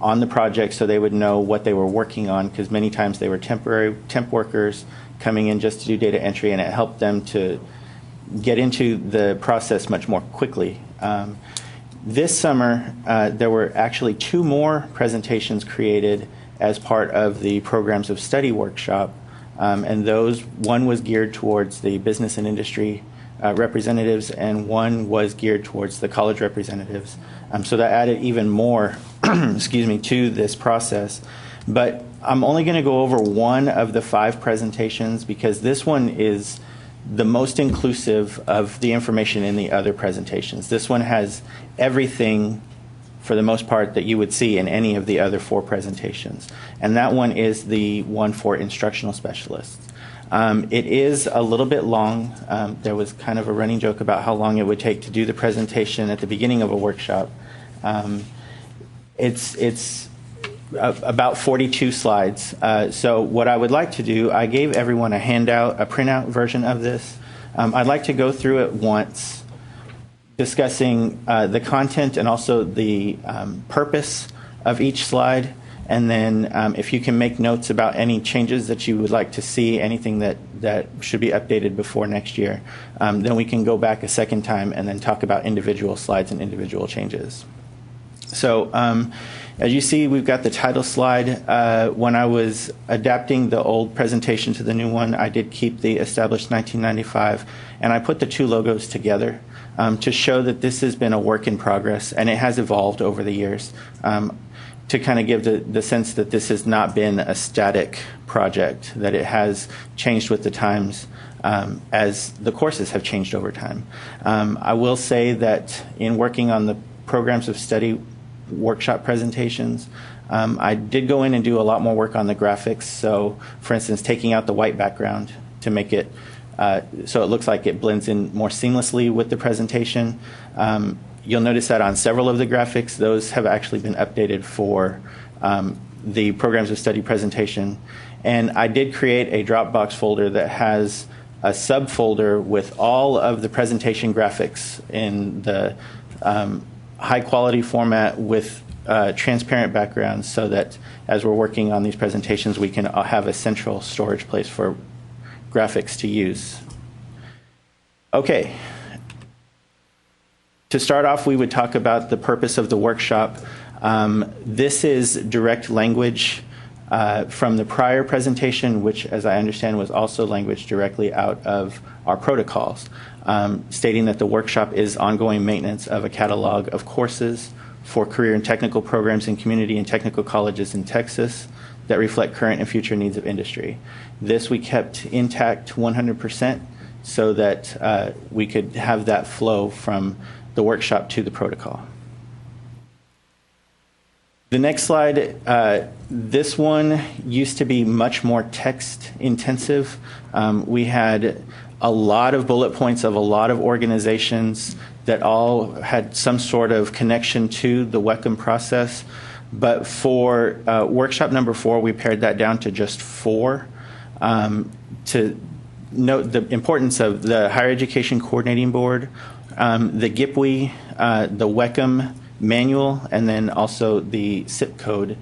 Speaker 14: on the project so they would know what they were working on, because many times they were temp workers coming in just to do data entry, and it helped them to get into the process much more quickly. This summer, there were actually two more presentations created as part of the Programs of Study workshop, and one was geared towards the business and industry representatives, and one was geared towards the college representatives. So that added even more, to this process. But I'm only going to go over one of the 5 presentations, because this one is the most inclusive of the information in the other presentations. This one has everything, for the most part, that you would see in any of the other 4 presentations. And that one is the one for instructional specialists. It is a little bit long. There was kind of a running joke about how long it would take to do the presentation at the beginning of a workshop. It's about 42 slides. So what I would like to do, I gave everyone a handout, a printout version of this. I'd like to go through it once, discussing the content and also the purpose of each slide, And then if you can make notes about any changes that you would like to see, anything that should be updated before next year, then we can go back a second time and then talk about individual slides and individual changes. So as you see, we've got the title slide. When I was adapting the old presentation to the new one, I did keep the established 1995, and I put the two logos together to show that this has been a work in progress, and it has evolved over the years, to kind of give the sense that this has not been a static project, that it has changed with the times as the courses have changed over time. I will say that in working on the programs of study workshop presentations, I did go in and do a lot more work on the graphics. So, for instance, taking out the white background to make it so it looks like it blends in more seamlessly with the presentation. You'll notice that on several of the graphics, those have actually been updated for the programs of study presentation. And I did create a Dropbox folder that has a subfolder with all of the presentation graphics in the high quality format with transparent backgrounds, so that as we're working on these presentations, we can have a central storage place for graphics to use. Okay. To start off, we would talk about the purpose of the workshop. This is direct language from the prior presentation, which, as I understand, was also language directly out of our protocols, stating that the workshop is ongoing maintenance of a catalog of courses for career and technical programs in community and technical colleges in Texas that reflect current and future needs of industry. This we kept intact 100% so that we could have that flow from the workshop to the protocol. The next slide, this one used to be much more text intensive. We had a lot of bullet points of a lot of organizations that all had some sort of connection to the Wecm process. But for workshop number 4, we pared that down to just 4 to note the importance of the Higher Education Coordinating Board, the GIPWE, the Wecm manual, and then also the SIP code,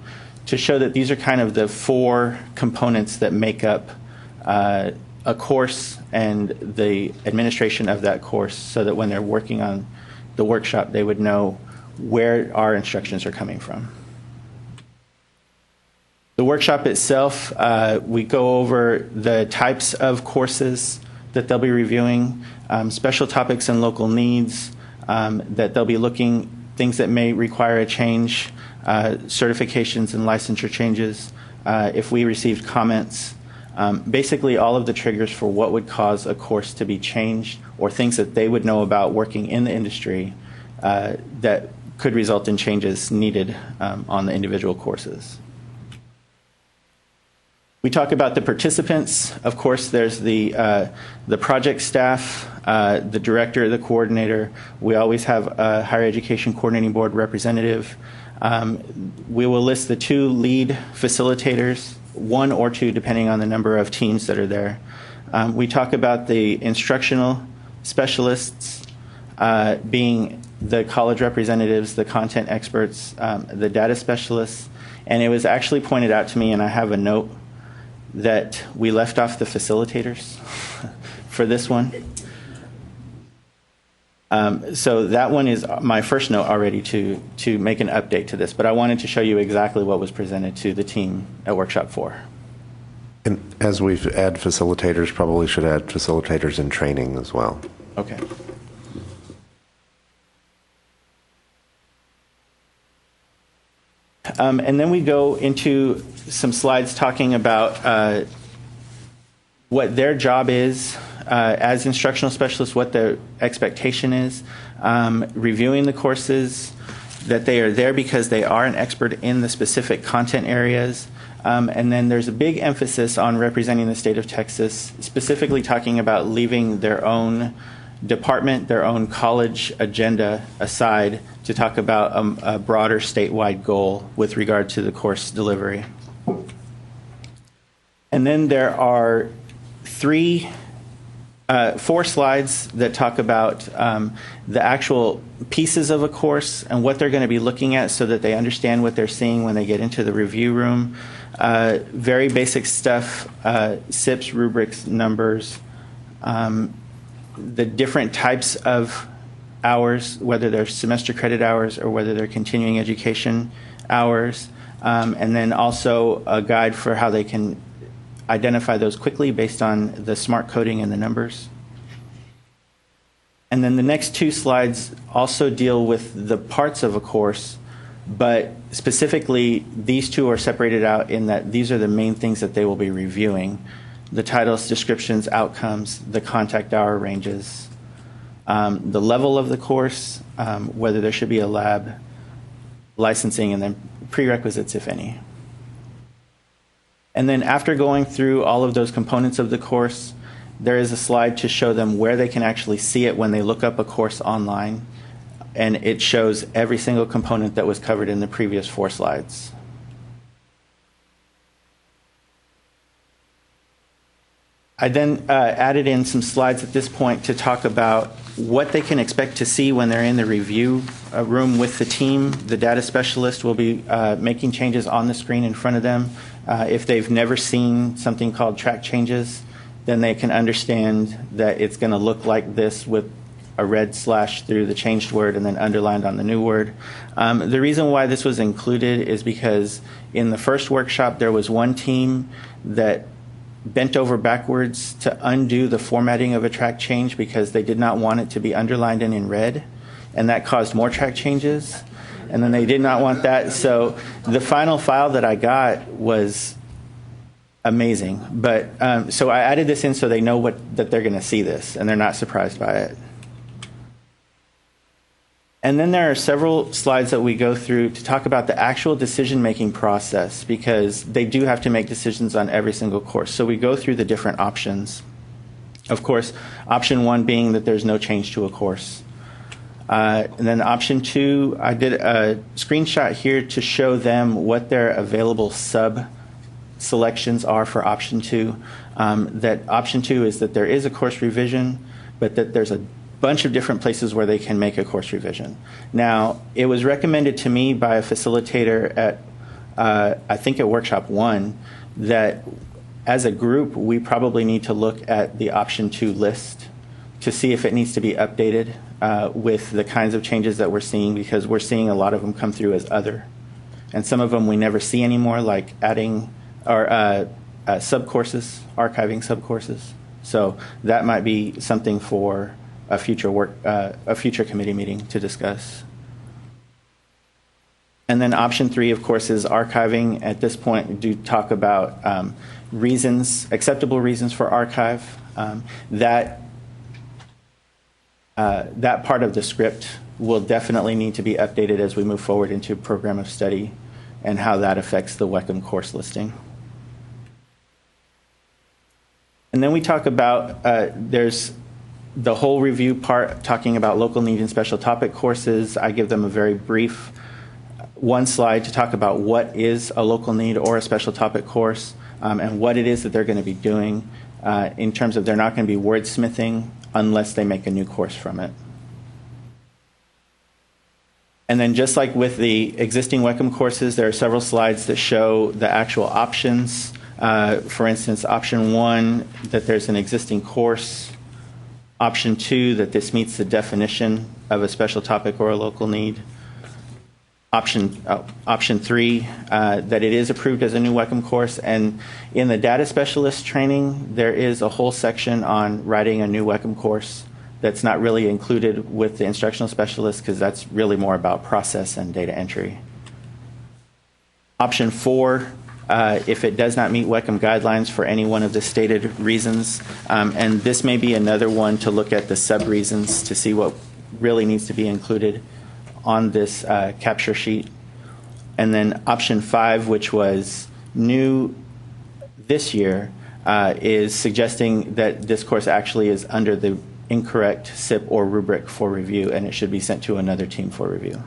Speaker 14: to show that these are kind of the 4 components that make up a course and the administration of that course, so that when they're working on the workshop, they would know where our instructions are coming from. The workshop itself, we go over the types of courses that they'll be reviewing, special topics and local needs, that they'll be looking, things that may require a change, certifications and licensure changes, if we received comments, basically all of the triggers for what would cause a course to be changed, or things that they would know about working in the industry that could result in changes needed on the individual courses. We talk about the participants. Of course, there's the project staff, the director, the coordinator. We always have a Higher Education Coordinating Board representative. We will list the 2 lead facilitators, 1 or 2 depending on the number of teams that are there. We talk about the instructional specialists being the college representatives, the content experts, the data specialists. And it was actually pointed out to me, and I have a note, that we left off the facilitators for this one. So that one is my first note already to make an update to this, but I wanted to show you exactly what was presented to the team at Workshop 4.
Speaker 10: And as we add facilitators, probably should add facilitators in training as well.
Speaker 14: Okay. And then we go into some slides talking about what their job is as instructional specialists, what their expectation is, reviewing the courses, that they are there because they are an expert in the specific content areas. And then there's a big emphasis on representing the state of Texas, specifically talking about leaving their own department, their own college agenda aside to talk about a broader statewide goal with regard to the course delivery. And then there are 3 4 slides that talk about the actual pieces of a course and what they're going to be looking at so that they understand what they're seeing when they get into the review room. Very basic stuff, SIPs, rubrics, numbers, the different types of hours, whether they're semester credit hours or whether they're continuing education hours, and then also a guide for how they can identify those quickly based on the smart coding and the numbers. And then the next 2 slides also deal with the parts of a course, but specifically these 2 are separated out in that these are the main things that they will be reviewing: the titles, descriptions, outcomes, the contact hour ranges, the level of the course, whether there should be a lab, licensing, and then prerequisites, if any. And then after going through all of those components of the course, there is a slide to show them where they can actually see it when they look up a course online. And it shows every single component that was covered in the previous 4 slides. I then added in some slides at this point to talk about what they can expect to see when they're in the review room with the team. The data specialist will be making changes on the screen in front of them. If they've never seen something called track changes, then they can understand that it's going to look like this with a red slash through the changed word and then underlined on the new word. The reason why this was included is because in the first workshop there was one team that bent over backwards to undo the formatting of a track change because they did not want it to be underlined and in red, and that caused more track changes, and then they did not want that. So the final file that I got was amazing, but so I added this in so they know that they're going to see this and they're not surprised by it. And then there are several slides that we go through to talk about the actual decision-making process, because they do have to make decisions on every single course. So we go through the different options. Of course, option 1 being that there's no change to a course. And then option 2, I did a screenshot here to show them what their available sub-selections are for option 2. That option 2 is that there is a course revision, but that there's a bunch of different places where they can make a course revision. Now, it was recommended to me by a facilitator at, I think at Workshop 1, that as a group, we probably need to look at the option 2 list to see if it needs to be updated with the kinds of changes that we're seeing, because we're seeing a lot of them come through as other. And some of them we never see anymore, like adding or sub-courses, archiving sub-courses. So that might be something for a future committee meeting to discuss. And then option 3, of course, is archiving. At this point, we do talk about reasons, acceptable reasons for archive. That part of the script will definitely need to be updated as we move forward into program of study and how that affects the Wecm course listing. And then we talk about, there's the whole review part talking about local need and special topic courses. I give them a very brief 1 slide to talk about what is a local need or a special topic course, and what it is that they're going to be doing in terms of they're not going to be wordsmithing unless they make a new course from it. And then just like with the existing Wecm courses, there are several slides that show the actual options. For instance, option 1, that there's an existing course. Option 2, that this meets the definition of a special topic or a local need. Option 3, that it is approved as a new Wecm course. And in the data specialist training, there is a whole section on writing a new Wecm course that's not really included with the instructional specialist, because that's really more about process and data entry. Option 4, if it does not meet Wecm guidelines for any one of the stated reasons. And this may be another one to look at the sub-reasons to see what really needs to be included on this capture sheet. And then option 5, which was new this year, is suggesting that this course actually is under the incorrect SIP or rubric for review, and it should be sent to another team for review.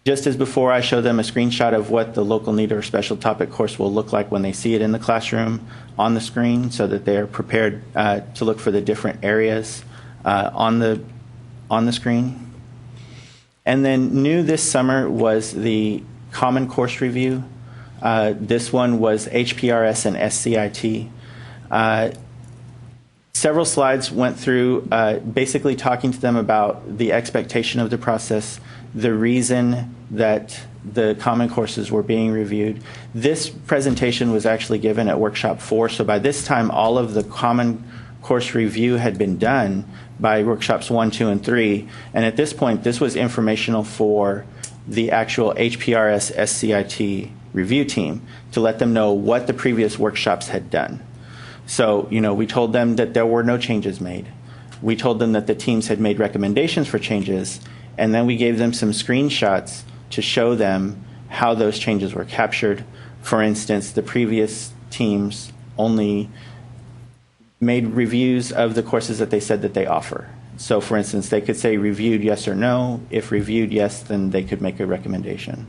Speaker 14: Just as before, I show them a screenshot of what the local need or special topic course will look like when they see it in the classroom on the screen, so that they're prepared to look for the different areas on the screen. And then new this summer was the Common Course Review. This one was HPRS and SCIT. Several slides went through basically talking to them about the expectation of the process, the reason that the common courses were being reviewed. This presentation was actually given at Workshop 4, so by this time all of the common course review had been done by Workshops 1, 2, and 3, and at this point this was informational for the actual HPRS SCIT review team to let them know what the previous workshops had done. So, we told them that there were no changes made. We told them that the teams had made recommendations for changes, and then we gave them some screenshots to show them how those changes were captured. For instance, the previous teams only made reviews of the courses that they said that they offer. So, for instance, they could say reviewed yes or no. If reviewed yes, then they could make a recommendation.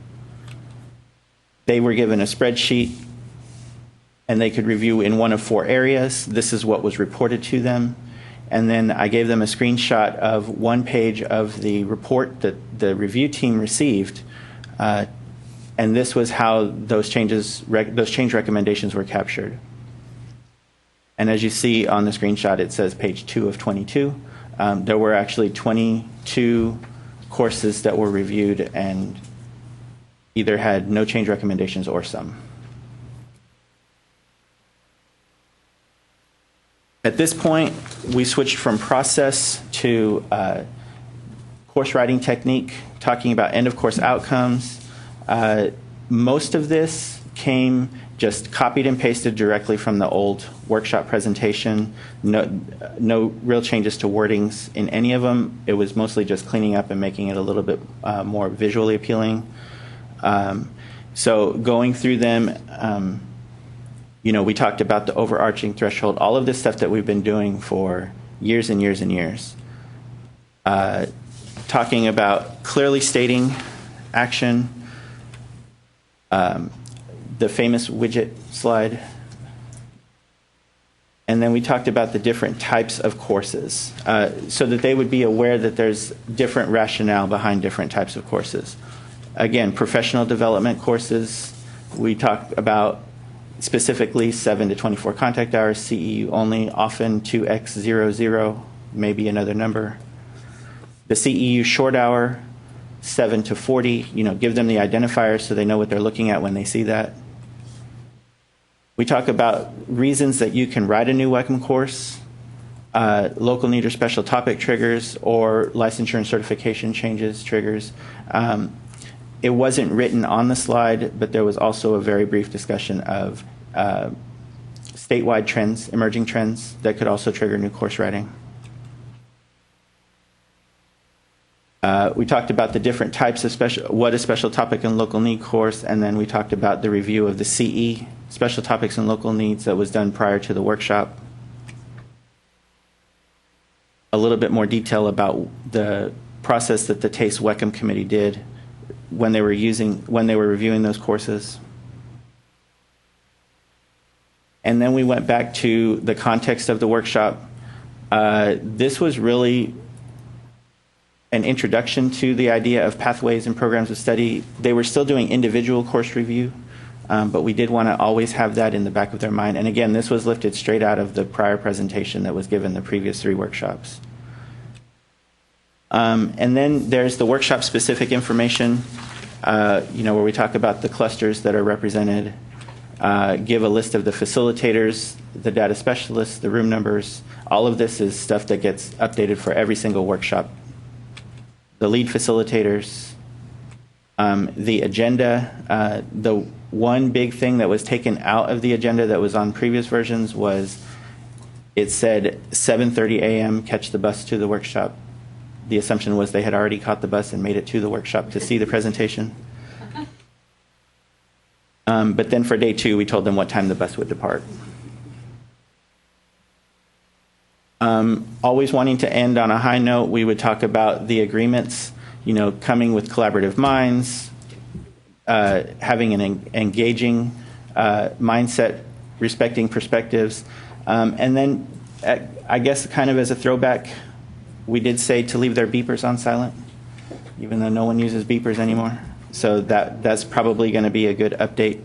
Speaker 14: They were given a spreadsheet, and they could review in one of 4 areas. This is what was reported to them. And then I gave them a screenshot of one page of the report that the review team received, and this was how those change recommendations were captured. And as you see on the screenshot, it says page 2 of 22. There were actually 22 courses that were reviewed and either had no change recommendations or some. At this point, we switched from process to course writing technique, talking about end-of-course outcomes. Most of this came just copied and pasted directly from the old workshop presentation. No real changes to wordings in any of them. It was mostly just cleaning up and making it a little bit more visually appealing. So going through them, we talked about the overarching threshold, all of this stuff that we've been doing for years and years and years. Talking about clearly stating action, the famous widget slide. And then we talked about the different types of courses, so that they would be aware that there's different rationale behind different types of courses. Again, professional development courses, we talked about specifically 7 to 24 contact hours, CEU only, often 2x00, maybe another number. The CEU short hour, 7 to 40, give them the identifiers so they know what they're looking at when they see that. We talk about reasons that you can write a new Wecm course, local need or special topic triggers, or licensure and certification changes triggers. It wasn't written on the slide, but there was also a very brief discussion of statewide trends, emerging trends, that could also trigger new course writing. We talked about the different types of what a special topic and local need course, and then we talked about the review of the CE, special topics and local needs, that was done prior to the workshop. A little bit more detail about the process that the TASTE Wecm committee did when they were reviewing those courses. And then we went back to the context of the workshop. This was really an introduction to the idea of pathways and programs of study. They were still doing individual course review, but we did want to always have that in the back of their mind. And again, this was lifted straight out of the prior presentation that was given the previous 3 workshops. And then there's the workshop-specific information, where we talk about the clusters that are represented, give a list of the facilitators, the data specialists, the room numbers. All of this is stuff that gets updated for every single workshop. The lead facilitators, the agenda. The one big thing that was taken out of the agenda that was on previous versions was it said 7:30 a.m. catch the bus to the workshop. The assumption was they had already caught the bus and made it to the workshop to see the presentation. But then for day 2, we told them what time the bus would depart. Always wanting to end on a high note, we would talk about the agreements. coming with collaborative minds, having an engaging mindset, respecting perspectives. And then, I guess kind of as a throwback, we did say to leave their beepers on silent, even though no one uses beepers anymore. So that's probably going to be a good update.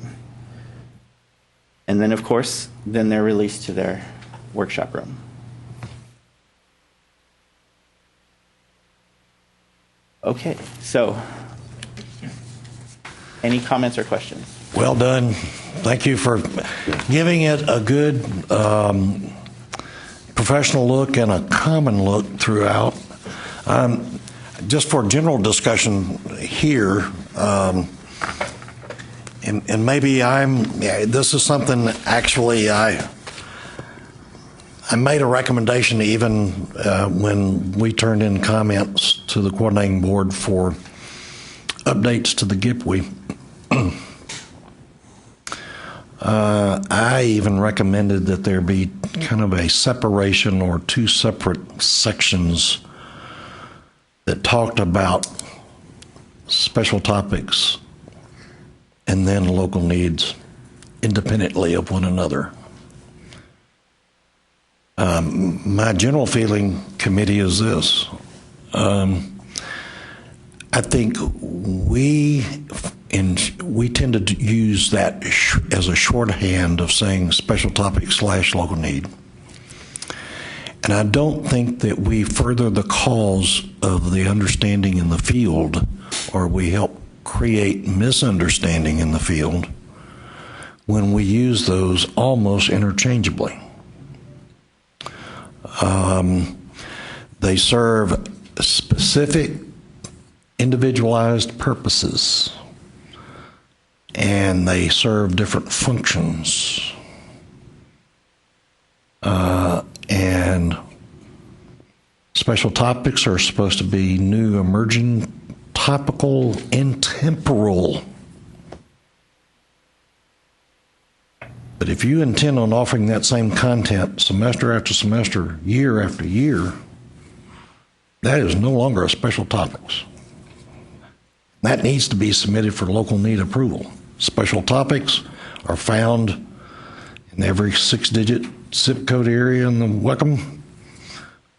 Speaker 14: And then, of course, then they're released to their workshop room. Okay, so any comments or questions?
Speaker 1: Well done. Thank you for giving it a good professional look and a common look throughout. Just for general discussion here, and maybe this is something actually I made a recommendation even when we turned in comments to the coordinating board for updates to the GIPWE. I even recommended that there be kind of a separation or two separate sections that talked about special topics and then local needs independently of one another. My general feeling, committee, is this. I think we tend to use that as a shorthand of saying special topic / local need. And I don't think that we further the cause of the understanding in the field, or we help create misunderstanding in the field when we use those almost interchangeably. They serve specific individualized purposes, and they serve different functions. And special topics are supposed to be new, emerging, topical, and temporal. But if you intend on offering that same content semester after semester, year after year, that is no longer a special topics. That needs to be submitted for local need approval. Special topics are found in every 6-digit zip code area in the Wecm.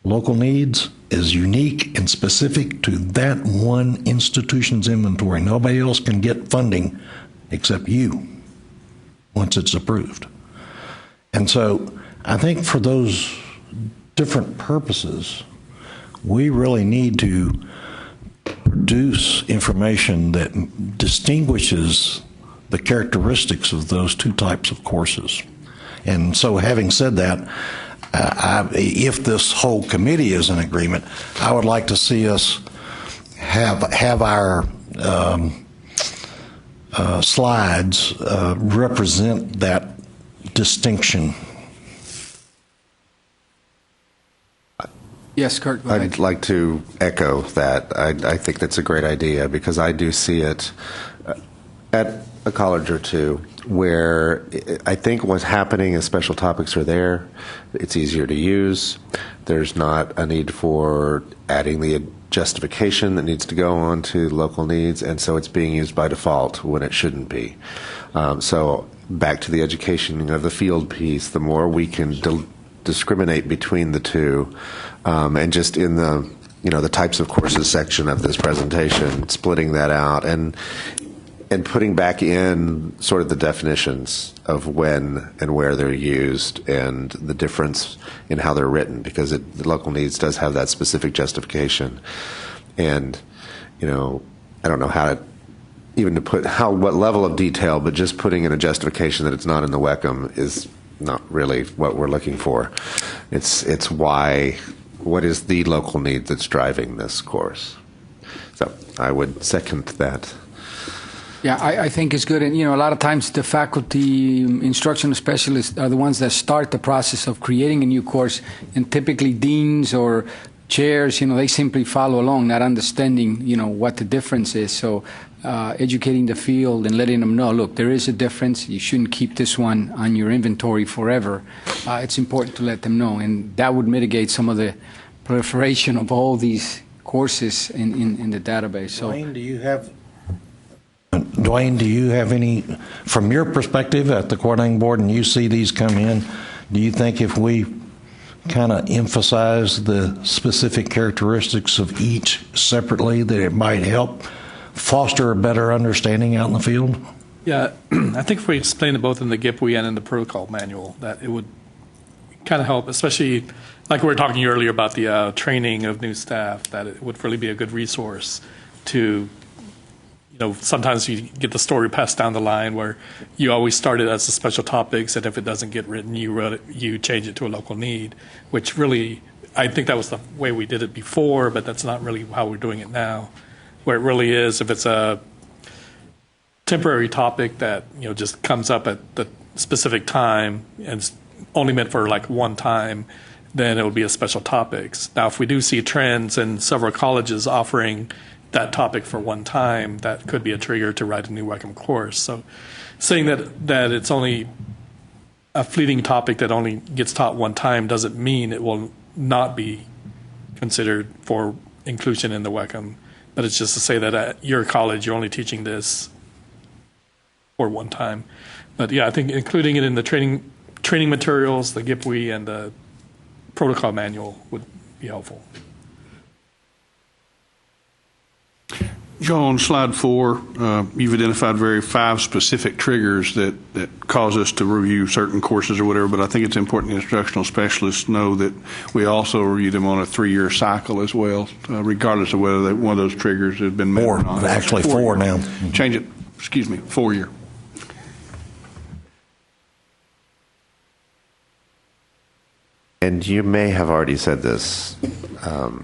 Speaker 1: Local needs is unique and specific to that one institution's inventory. Nobody else can get funding except you once it's approved. And so I think for those different purposes, we really need to produce information that distinguishes the characteristics of those two types of courses. And so having said that, if this whole committee is in agreement, I would like to see us have our slides represent that distinction.
Speaker 2: Yes, Kurt, go ahead.
Speaker 10: I'd like to echo that. I think that's a great idea because I do see it at a college or two where I think what's happening is special topics are there. It's easier to use. There's not a need for adding the justification that needs to go on to local needs, and so it's being used by default when it shouldn't be. So back to the education of the field piece, the more we can discriminate between the two, and just in the types of courses section of this presentation, splitting that out and putting back in sort of the definitions of when and where they're used and the difference in how they're written, because the local needs does have that specific justification. And, I don't know how to even to put what level of detail, but just putting in a justification that it's not in the Wecm is not really what we're looking for. It's what is the local need that's driving this course. So I would second that.
Speaker 2: Yeah, I think it's good. And, a lot of times the faculty instructional specialists are the ones that start the process of creating a new course. And typically deans or chairs, they simply follow along, not understanding, what the difference is. So educating the field and letting them know, look, there is a difference. You shouldn't keep this one on your inventory forever. It's important to let them know. And that would mitigate some of the proliferation of all these courses in the database. So,
Speaker 1: Dwayne, do you have any, from your perspective at the coordinating board, and you see these come in, do you think if we kind of emphasize the specific characteristics of each separately, that it might help foster a better understanding out in the field?
Speaker 9: Yeah, I think if we explain it both in the GIPWE and in the protocol manual, that it would kind of help, especially like we were talking earlier about the training of new staff, that it would really be a good resource to, sometimes you get the story passed down the line where you always start it as the special topics, and if it doesn't get written, you change it to a local need, which really, I think that was the way we did it before, but that's not really how we're doing it now. Where it really is, if it's a temporary topic that just comes up at the specific time and it's only meant for like one time, then it will be a special topics. Now, if we do see trends in several colleges offering that topic for one time, that could be a trigger to write a new Wecm course. So saying that it's only a fleeting topic that only gets taught one time doesn't mean it will not be considered for inclusion in the Wecm. But it's just to say that at your college, you're only teaching this for one time. But yeah, I think including it in the training materials, the GIPWE, and the protocol manual would be helpful.
Speaker 13: Joe, on slide 4, you've identified 5 specific triggers that cause us to review certain courses or whatever, but I think it's important the instructional specialists know that we also review them on a 3-year cycle as well, regardless of whether one of those triggers has been met or not.
Speaker 1: Actually 4 now.
Speaker 13: Change it, 4-year.
Speaker 10: And you may have already said this,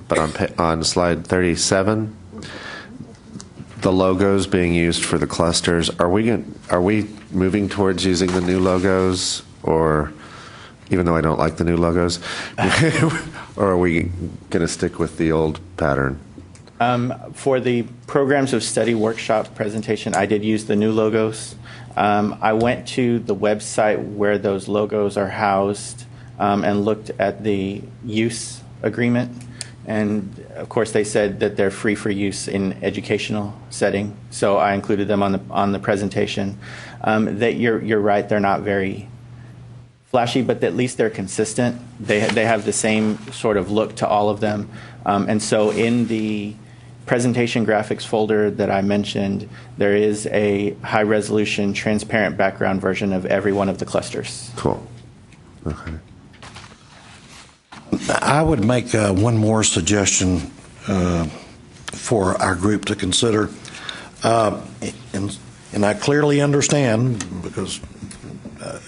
Speaker 10: but on slide 37, the logos being used for the clusters, are we moving towards using the new logos, or even though I don't like the new logos, or are we going to stick with the old pattern?
Speaker 14: For the programs of study workshop presentation, I did use the new logos. I went to the website where those logos are housed and looked at the use agreement. And of course, they said that they're free for use in educational setting. So I included them on the presentation. That you're right, they're not very flashy, but at least they're consistent. They have the same sort of look to all of them. And so in the presentation graphics folder that I mentioned, there is a high resolution, transparent background version of every one of the clusters.
Speaker 10: Cool. Okay.
Speaker 1: I would make one more suggestion for our group to consider. And I clearly understand, because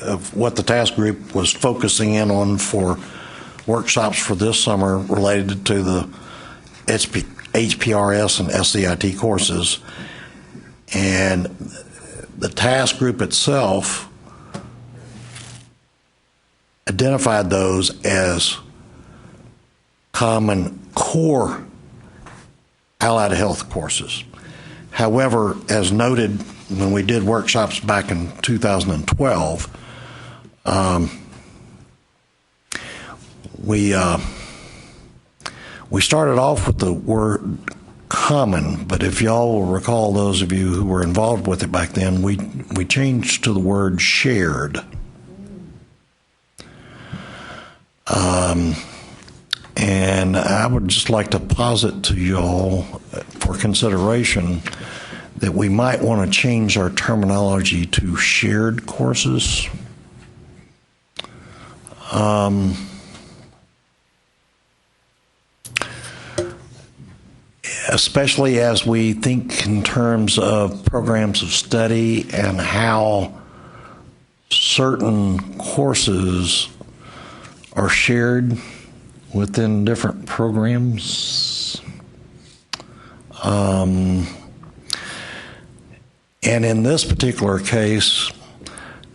Speaker 1: of what the task group was focusing in on for workshops for this summer related to the HPRS and SCIT courses. And the task group itself identified those as common core allied health courses. However, as noted when we did workshops back in 2012, we started off with the word common, but if y'all will recall, those of you who were involved with it back then, we changed to the word shared. And I would just like to posit to y'all for consideration that we might want to change our terminology to shared courses. Especially as we think in terms of programs of study and how certain courses are shared within different programs. And in this particular case,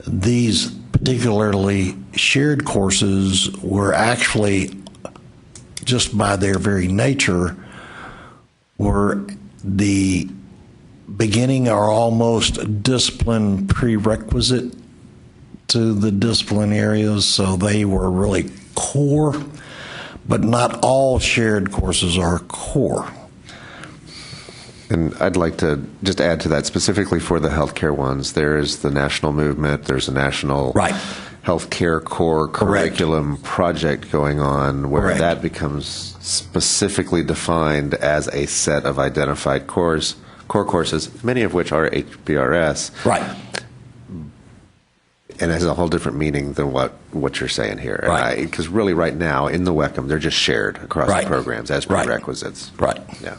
Speaker 1: these particularly shared courses were actually, just by their very nature, were the beginning or almost discipline prerequisite to the discipline areas, so they were really core. but not all shared courses are core.
Speaker 10: And I'd like to just add to that, specifically for the healthcare ones, there is the national movement, there's a national healthcare core curriculum project going on where that becomes specifically defined as a set of identified core courses, many of which are HBRS.
Speaker 1: Right.
Speaker 10: And it has a whole different meaning than what you're saying here.
Speaker 1: Right.
Speaker 10: Because really right now in the Wecm, they're just shared across the programs as prerequisites.
Speaker 1: Right.
Speaker 10: Yeah.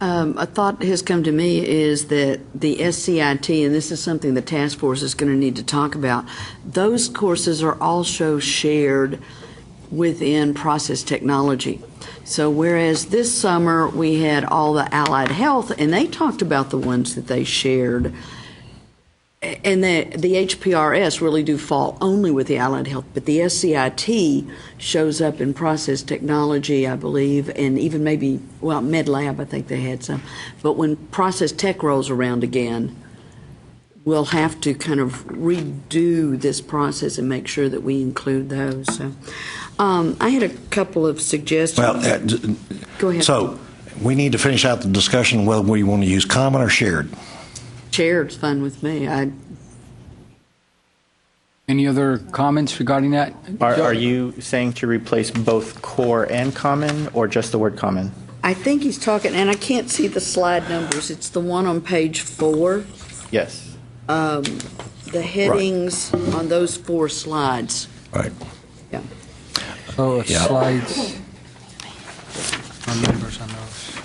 Speaker 12: A thought has come to me is that the SCIT, and this is something the task force is going to need to talk about, those courses are also shared within process technology. So whereas this summer we had all the allied health, and they talked about the ones that they shared, and the HPRS really do fall only with the allied health, but the SCIT shows up in process technology, I believe, and even maybe, well, med lab, I think they had some. But when process tech rolls around again, we'll have to kind of redo this process and make sure that we include those. So, I had a couple of suggestions.
Speaker 1: Well,
Speaker 12: go ahead.
Speaker 1: So we need to finish out the discussion whether we want to use common or shared.
Speaker 12: Shared's fine with me.
Speaker 2: Any other comments regarding that?
Speaker 14: Are you saying to replace both core and common, or just the word common?
Speaker 12: I think he's talking, and I can't see the slide numbers. It's the one on page 4.
Speaker 14: Yes.
Speaker 12: The headings on those 4 slides.
Speaker 1: Right.
Speaker 12: Yeah.
Speaker 2: So slides. Numbers on those.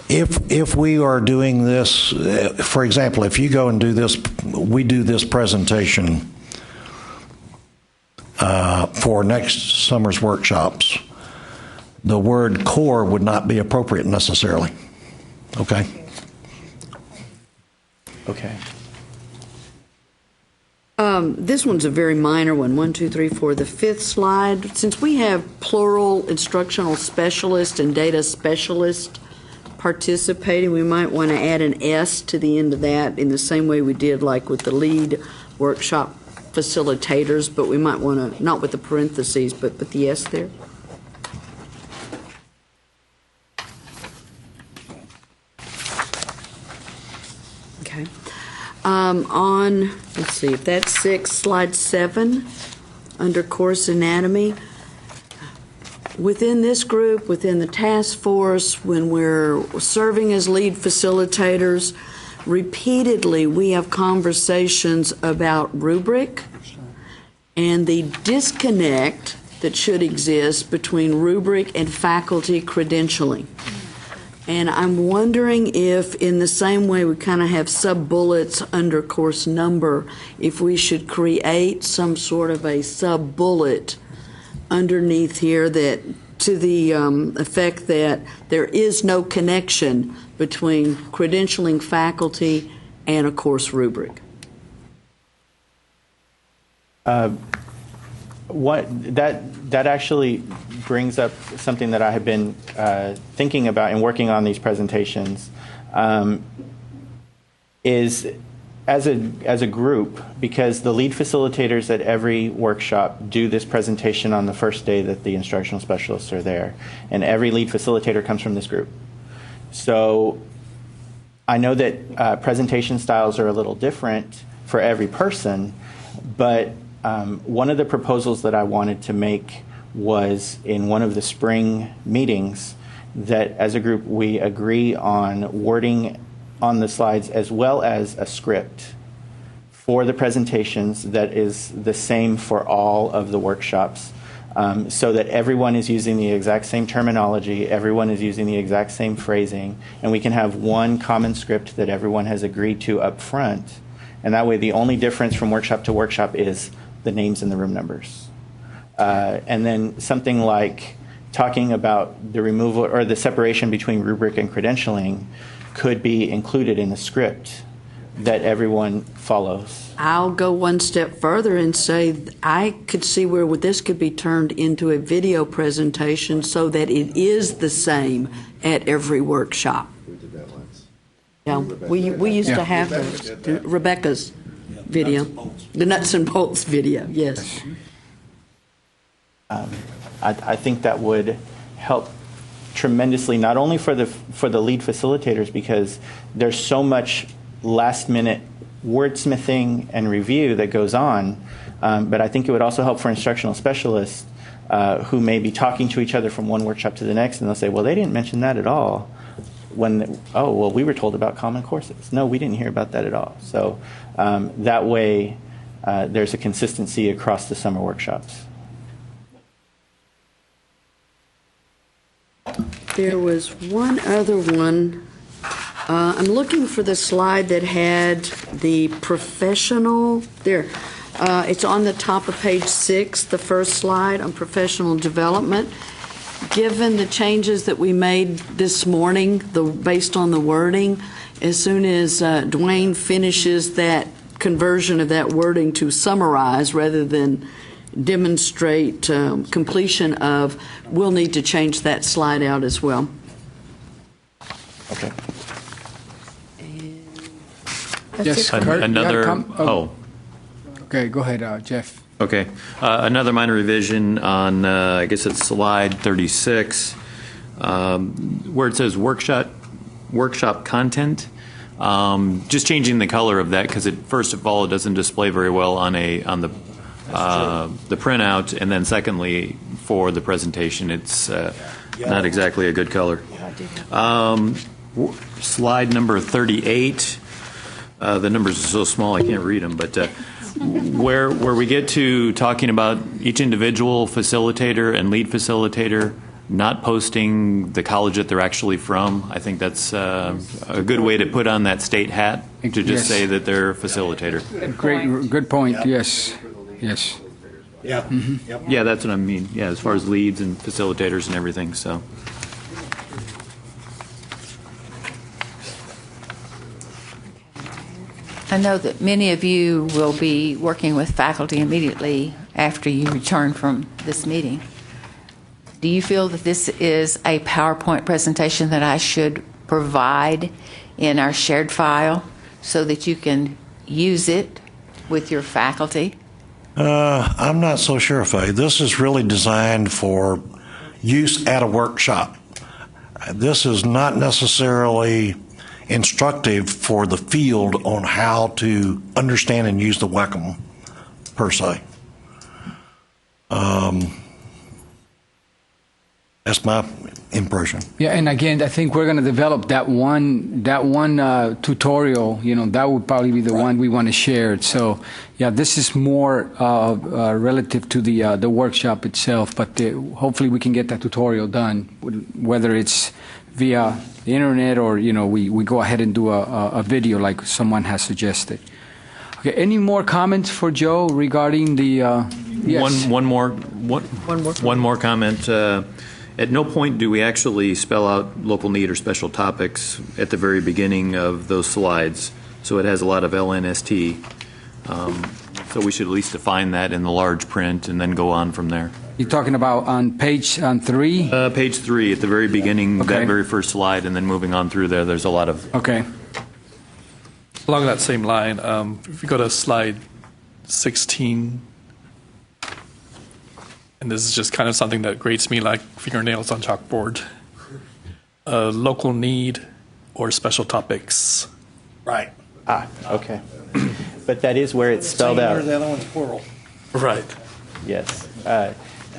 Speaker 1: If we are doing this, for example, if you go and do this, we do this presentation for next summer's workshops, the word core would not be appropriate necessarily. Okay?
Speaker 14: Okay.
Speaker 12: This one's a very minor one. 1, 2, 3, 4. The 5th slide. Since we have plural instructional specialist and data specialist participating, we might want to add an S to the end of that in the same way we did like with the lead workshop facilitators, but we might want to, not with the parentheses, but put the S there. Okay. Let's see, if that's 6, slide 7, under course anatomy. Within this group, within the task force, when we're serving as lead facilitators, repeatedly we have conversations about rubric and the disconnect that should exist between rubric and faculty credentialing. And I'm wondering if, in the same way we kind of have sub-bullets under course number, if we should create some sort of a sub-bullet underneath here that to the effect that there is no connection between credentialing faculty and a course rubric.
Speaker 14: That actually brings up something that I have been thinking about and working on these presentations. Is as a group, because the lead facilitators at every workshop do this presentation on the first day that the instructional specialists are there, and every lead facilitator comes from this group. So I know that presentation styles are a little different for every person, but one of the proposals that I wanted to make was in one of the spring meetings that as a group we agree on wording on the slides as well as a script for the presentations that is the same for all of the workshops, so that everyone is using the exact same terminology, everyone is using the exact same phrasing, and we can have one common script that everyone has agreed to up front. And that way the only difference from workshop to workshop is the names and the room numbers. And then something like talking about the removal or the separation between rubric and credentialing could be included in the script that everyone follows.
Speaker 12: I'll go one step further and say I could see where this could be turned into a video presentation so that it is the same at every workshop.
Speaker 10: We did that once.
Speaker 12: Yeah, we used to have those. Rebecca's video, the nuts and bolts video, yes.
Speaker 14: I think that would help tremendously, not only for the lead facilitators, because there's so much last minute wordsmithing and review that goes on, but I think it would also help for instructional specialists who may be talking to each other from one workshop to the next, and they'll say, well, they didn't mention that at all. We were told about common courses. No, we didn't hear about that at all. So that way there's a consistency across the summer workshops.
Speaker 12: There was one other one. I'm looking for the slide that had the professional. There. It's on the top of page 6, the first slide on professional development. Given the changes that we made this morning, based on the wording, as soon as Dwayne finishes that conversion of that wording to summarize rather than demonstrate completion of, we'll need to change that slide out as well.
Speaker 14: Okay.
Speaker 2: Yes, Kurt, Okay, go ahead, Jeff.
Speaker 16: Okay. Another minor revision on, I guess it's slide 36, where it says workshop content. Just changing the color of that, because first of all, it doesn't display very well on the printout, and then secondly, for the presentation, it's not exactly a good color. Slide number 38. The numbers are so small I can't read them, but where we get to talking about each individual facilitator and lead facilitator not posting the college that they're actually from, I think that's a good way to put on that state hat, to just say that they're a facilitator.
Speaker 2: Good point. Yes.
Speaker 1: Yeah.
Speaker 2: Mm-hmm.
Speaker 1: Yep.
Speaker 16: Yeah, that's what I mean. Yeah, as far as leads and facilitators and everything. So.
Speaker 11: I know that many of you will be working with faculty immediately after you return from this meeting. Do you feel that this is a PowerPoint presentation that I should provide in our shared file so that you can use it with your faculty?
Speaker 1: I'm not so sure, Faye. This is really designed for use at a workshop. This is not necessarily instructive for the field on how to understand and use the Wecm per se. That's my impression.
Speaker 2: Yeah, and again, I think we're going to develop that one tutorial. That would probably be the one we want to share. So, yeah, this is more relative to the workshop itself. But hopefully, we can get that tutorial done, whether it's via the internet or we go ahead and do a video like someone has suggested. Okay. Any more comments for Joe regarding the? Yes.
Speaker 16: One more comment. At no point do we actually spell out local need or special topics at the very beginning of those slides. So it has a lot of LNST. So we should at least define that in the large print and then go on from there.
Speaker 2: You're talking about on page 3?
Speaker 16: Page 3 at the very beginning,
Speaker 2: okay.
Speaker 16: That very first slide, and then moving on through there, there's a lot of...
Speaker 2: Okay.
Speaker 9: Along that same line, if you go to slide 16, and this is just kind of something that grates me like fingernails on chalkboard. Local need or special topics.
Speaker 1: Right.
Speaker 14: Okay. But that is where it's spelled out.
Speaker 1: The other one's plural.
Speaker 9: Right.
Speaker 14: Yes.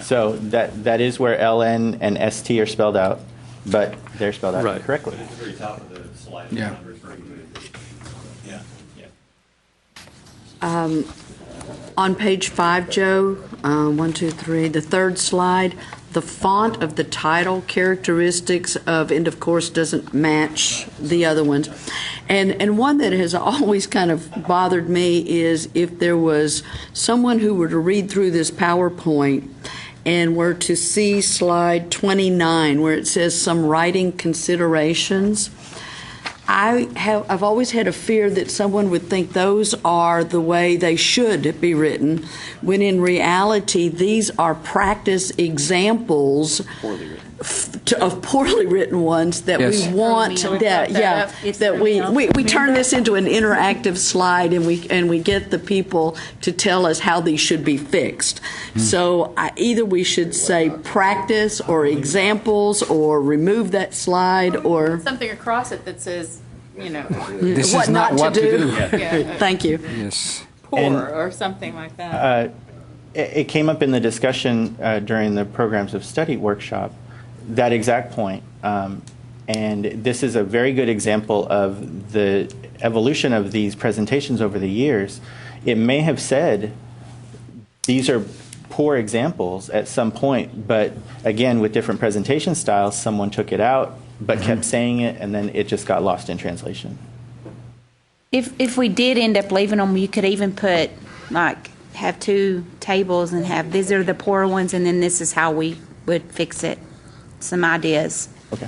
Speaker 14: So that is where LN and ST are spelled out, but they're spelled out correctly.
Speaker 16: At the very top of the slide.
Speaker 2: Yeah.
Speaker 12: On page 5, Joe, 1, 2, 3, the third slide, the font of the title characteristics of end of course doesn't match the other ones. And one that has always kind of bothered me is if there was someone who were to read through this PowerPoint and were to see slide 29 where it says some writing considerations. I've always had a fear that someone would think those are the way they should be written, when in reality these are practice examples of poorly written ones that
Speaker 2: Yes.
Speaker 12: we want we turn this into an interactive slide, and we get the people to tell us how these should be fixed. So either we should say practice or examples, or remove that slide, or
Speaker 11: Something across it that says,
Speaker 2: This
Speaker 12: what
Speaker 2: is not what to do.
Speaker 12: Thank you.
Speaker 2: Yes.
Speaker 11: poor or something like that.
Speaker 14: It came up in the discussion during the Programs of Study workshop, that exact point. And this is a very good example of the evolution of these presentations over the years. It may have said these are poor examples at some point, but again, with different presentation styles, someone took it out but kept saying it, and then it just got lost in translation.
Speaker 3: If we did end up leaving them, you could even put, like, have two tables and have, these are the poor ones, and then this is how we would fix it. Some ideas.
Speaker 14: Okay.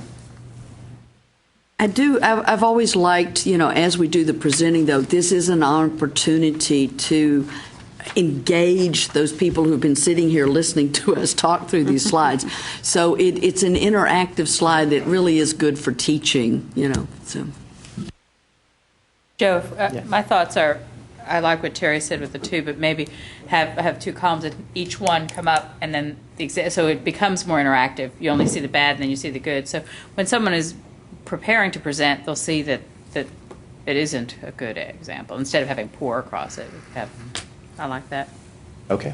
Speaker 12: I've always liked, as we do the presenting, though, this is an opportunity to engage those people who've been sitting here listening to us talk through these slides. So it's an interactive slide that really is good for teaching, so.
Speaker 4: Joe, my thoughts are, I like what Terry said with the two, but maybe have two columns and each one come up, and then so it becomes more interactive. You only see the bad and then you see the good. So when someone is preparing to present, they'll see that it isn't a good example. Instead of having poor across it, I like that.
Speaker 14: Okay.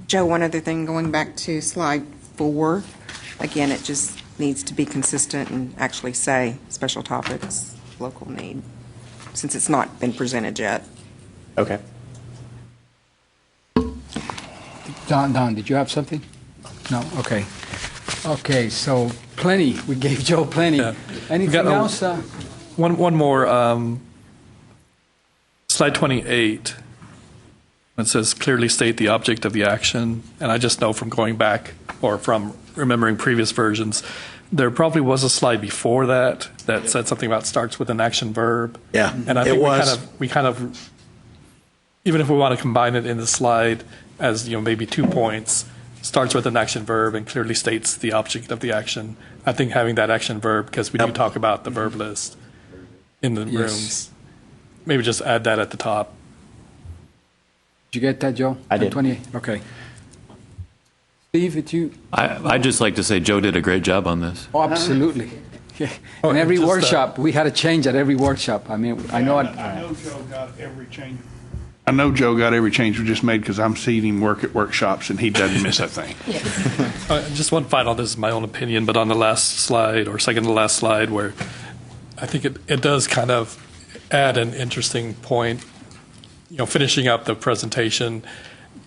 Speaker 15: Joe, one other thing, going back to slide 4, again, it just needs to be consistent and actually say special topics, local need, since it's not been presented yet.
Speaker 14: Okay.
Speaker 2: Don, did you have something? No? Okay. Okay, so plenty. We gave Joe plenty.
Speaker 9: Yeah.
Speaker 2: Anything else?
Speaker 9: One more. Slide 28. It says clearly state the object of the action. And I just know from going back or from remembering previous versions, there probably was a slide before that said something about starts with an action verb.
Speaker 1: Yeah,
Speaker 9: and I think we kind of, even if we want to combine it in the slide as maybe 2 points, starts with an action verb and clearly states the object of the action. I think having that action verb, because we do talk about the verb list in the rooms, maybe just add that at the top.
Speaker 2: Did you get that, Joe?
Speaker 14: I did.
Speaker 2: 28. Okay. Steve, it's you.
Speaker 16: I'd just like to say Joe did a great job on this.
Speaker 2: Oh, absolutely. Yeah. In every workshop, we had a change at every workshop. I mean, I know
Speaker 13: Joe got every change. I know Joe got every change we just made because I'm seeing him work at workshops and he doesn't miss a thing.
Speaker 9: Just one final, this is my own opinion, but on the last slide or second to last slide where I think it does kind of add an interesting point, finishing up the presentation,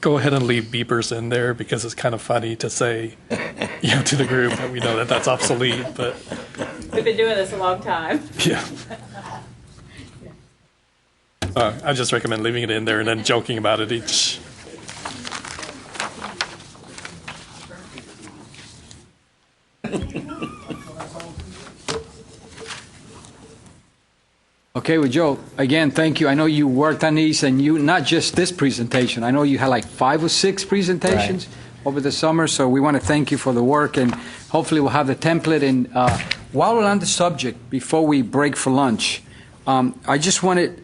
Speaker 9: go ahead and leave beepers in there because it's kind of funny to say, to the group that we know that that's obsolete, but.
Speaker 4: We've been doing this a long time.
Speaker 9: Yeah. I just recommend leaving it in there and then joking about it each.
Speaker 2: Okay, well, Joe, again, thank you. I know you worked on these, and not just this presentation. I know you had like 5 or 6 presentations over the summer, so we want to thank you for the work, and hopefully we'll have the template. And while we're on the subject, before we break for lunch, I just want to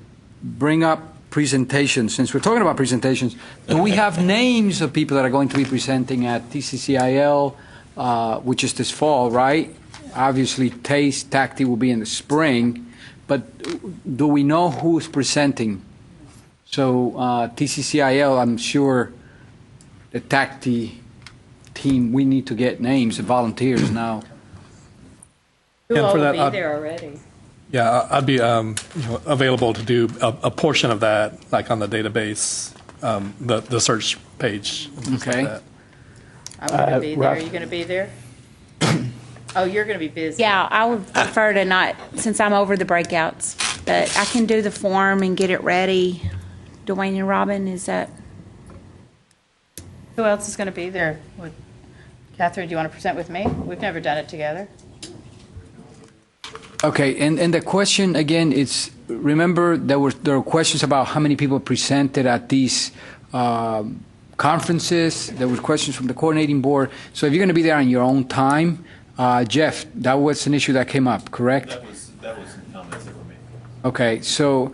Speaker 2: bring up presentations. Since we're talking about presentations, do we have names of people that are going to be presenting at TCCIL, which is this fall, right? Obviously, TACTI will be in the spring. But do we know who's presenting? So TCCIL, I'm sure the TACTI team, we need to get names of volunteers now.
Speaker 4: Who all will be there already?
Speaker 9: Yeah, I'd be available to do a portion of that, like on the database, the search page.
Speaker 2: Okay.
Speaker 9: Like that.
Speaker 4: I'm going to be there. Are you going to be there? Oh, you're going to be busy.
Speaker 3: Yeah, I would prefer to not, since I'm over the breakouts, but I can do the form and get it ready. Dwayne and Robin, is that?
Speaker 4: Who else is going to be there? Catherine, do you want to present with me? We've never done it together.
Speaker 2: Okay, and the question again is, remember there were questions about how many people presented at these conferences. There were questions from the coordinating board. So if you're going to be there on your own time, Jeff, that was an issue that came up, correct?
Speaker 16: That was comments that were made.
Speaker 2: Okay, so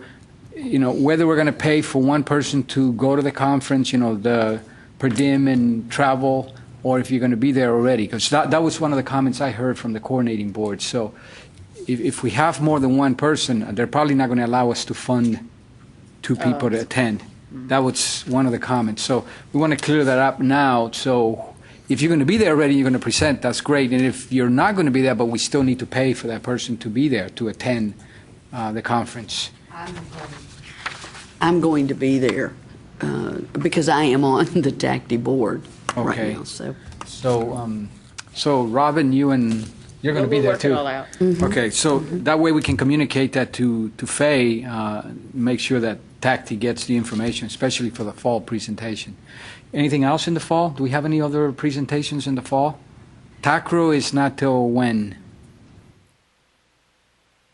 Speaker 2: whether we're going to pay for one person to go to the conference, the per diem and travel, or if you're going to be there already, because that was one of the comments I heard from the coordinating board. So if we have more than one person, they're probably not going to allow us to fund two people to attend. That was one of the comments. So we want to clear that up now. So if you're going to be there already, you're going to present, that's great. And if you're not going to be there, but we still need to pay for that person to be there, to attend the conference.
Speaker 12: I'm going to be there because I am on the TACTI board
Speaker 2: Okay.
Speaker 12: right now.
Speaker 2: So Robin, you're going to be there too.
Speaker 4: We'll work it all out.
Speaker 12: Mm-hmm.
Speaker 2: Okay, so that way we can communicate that to Faye, make sure that TACTI gets the information, especially for the fall presentation. Anything else in the fall? Do we have any other presentations in the fall? TACRO is not till when?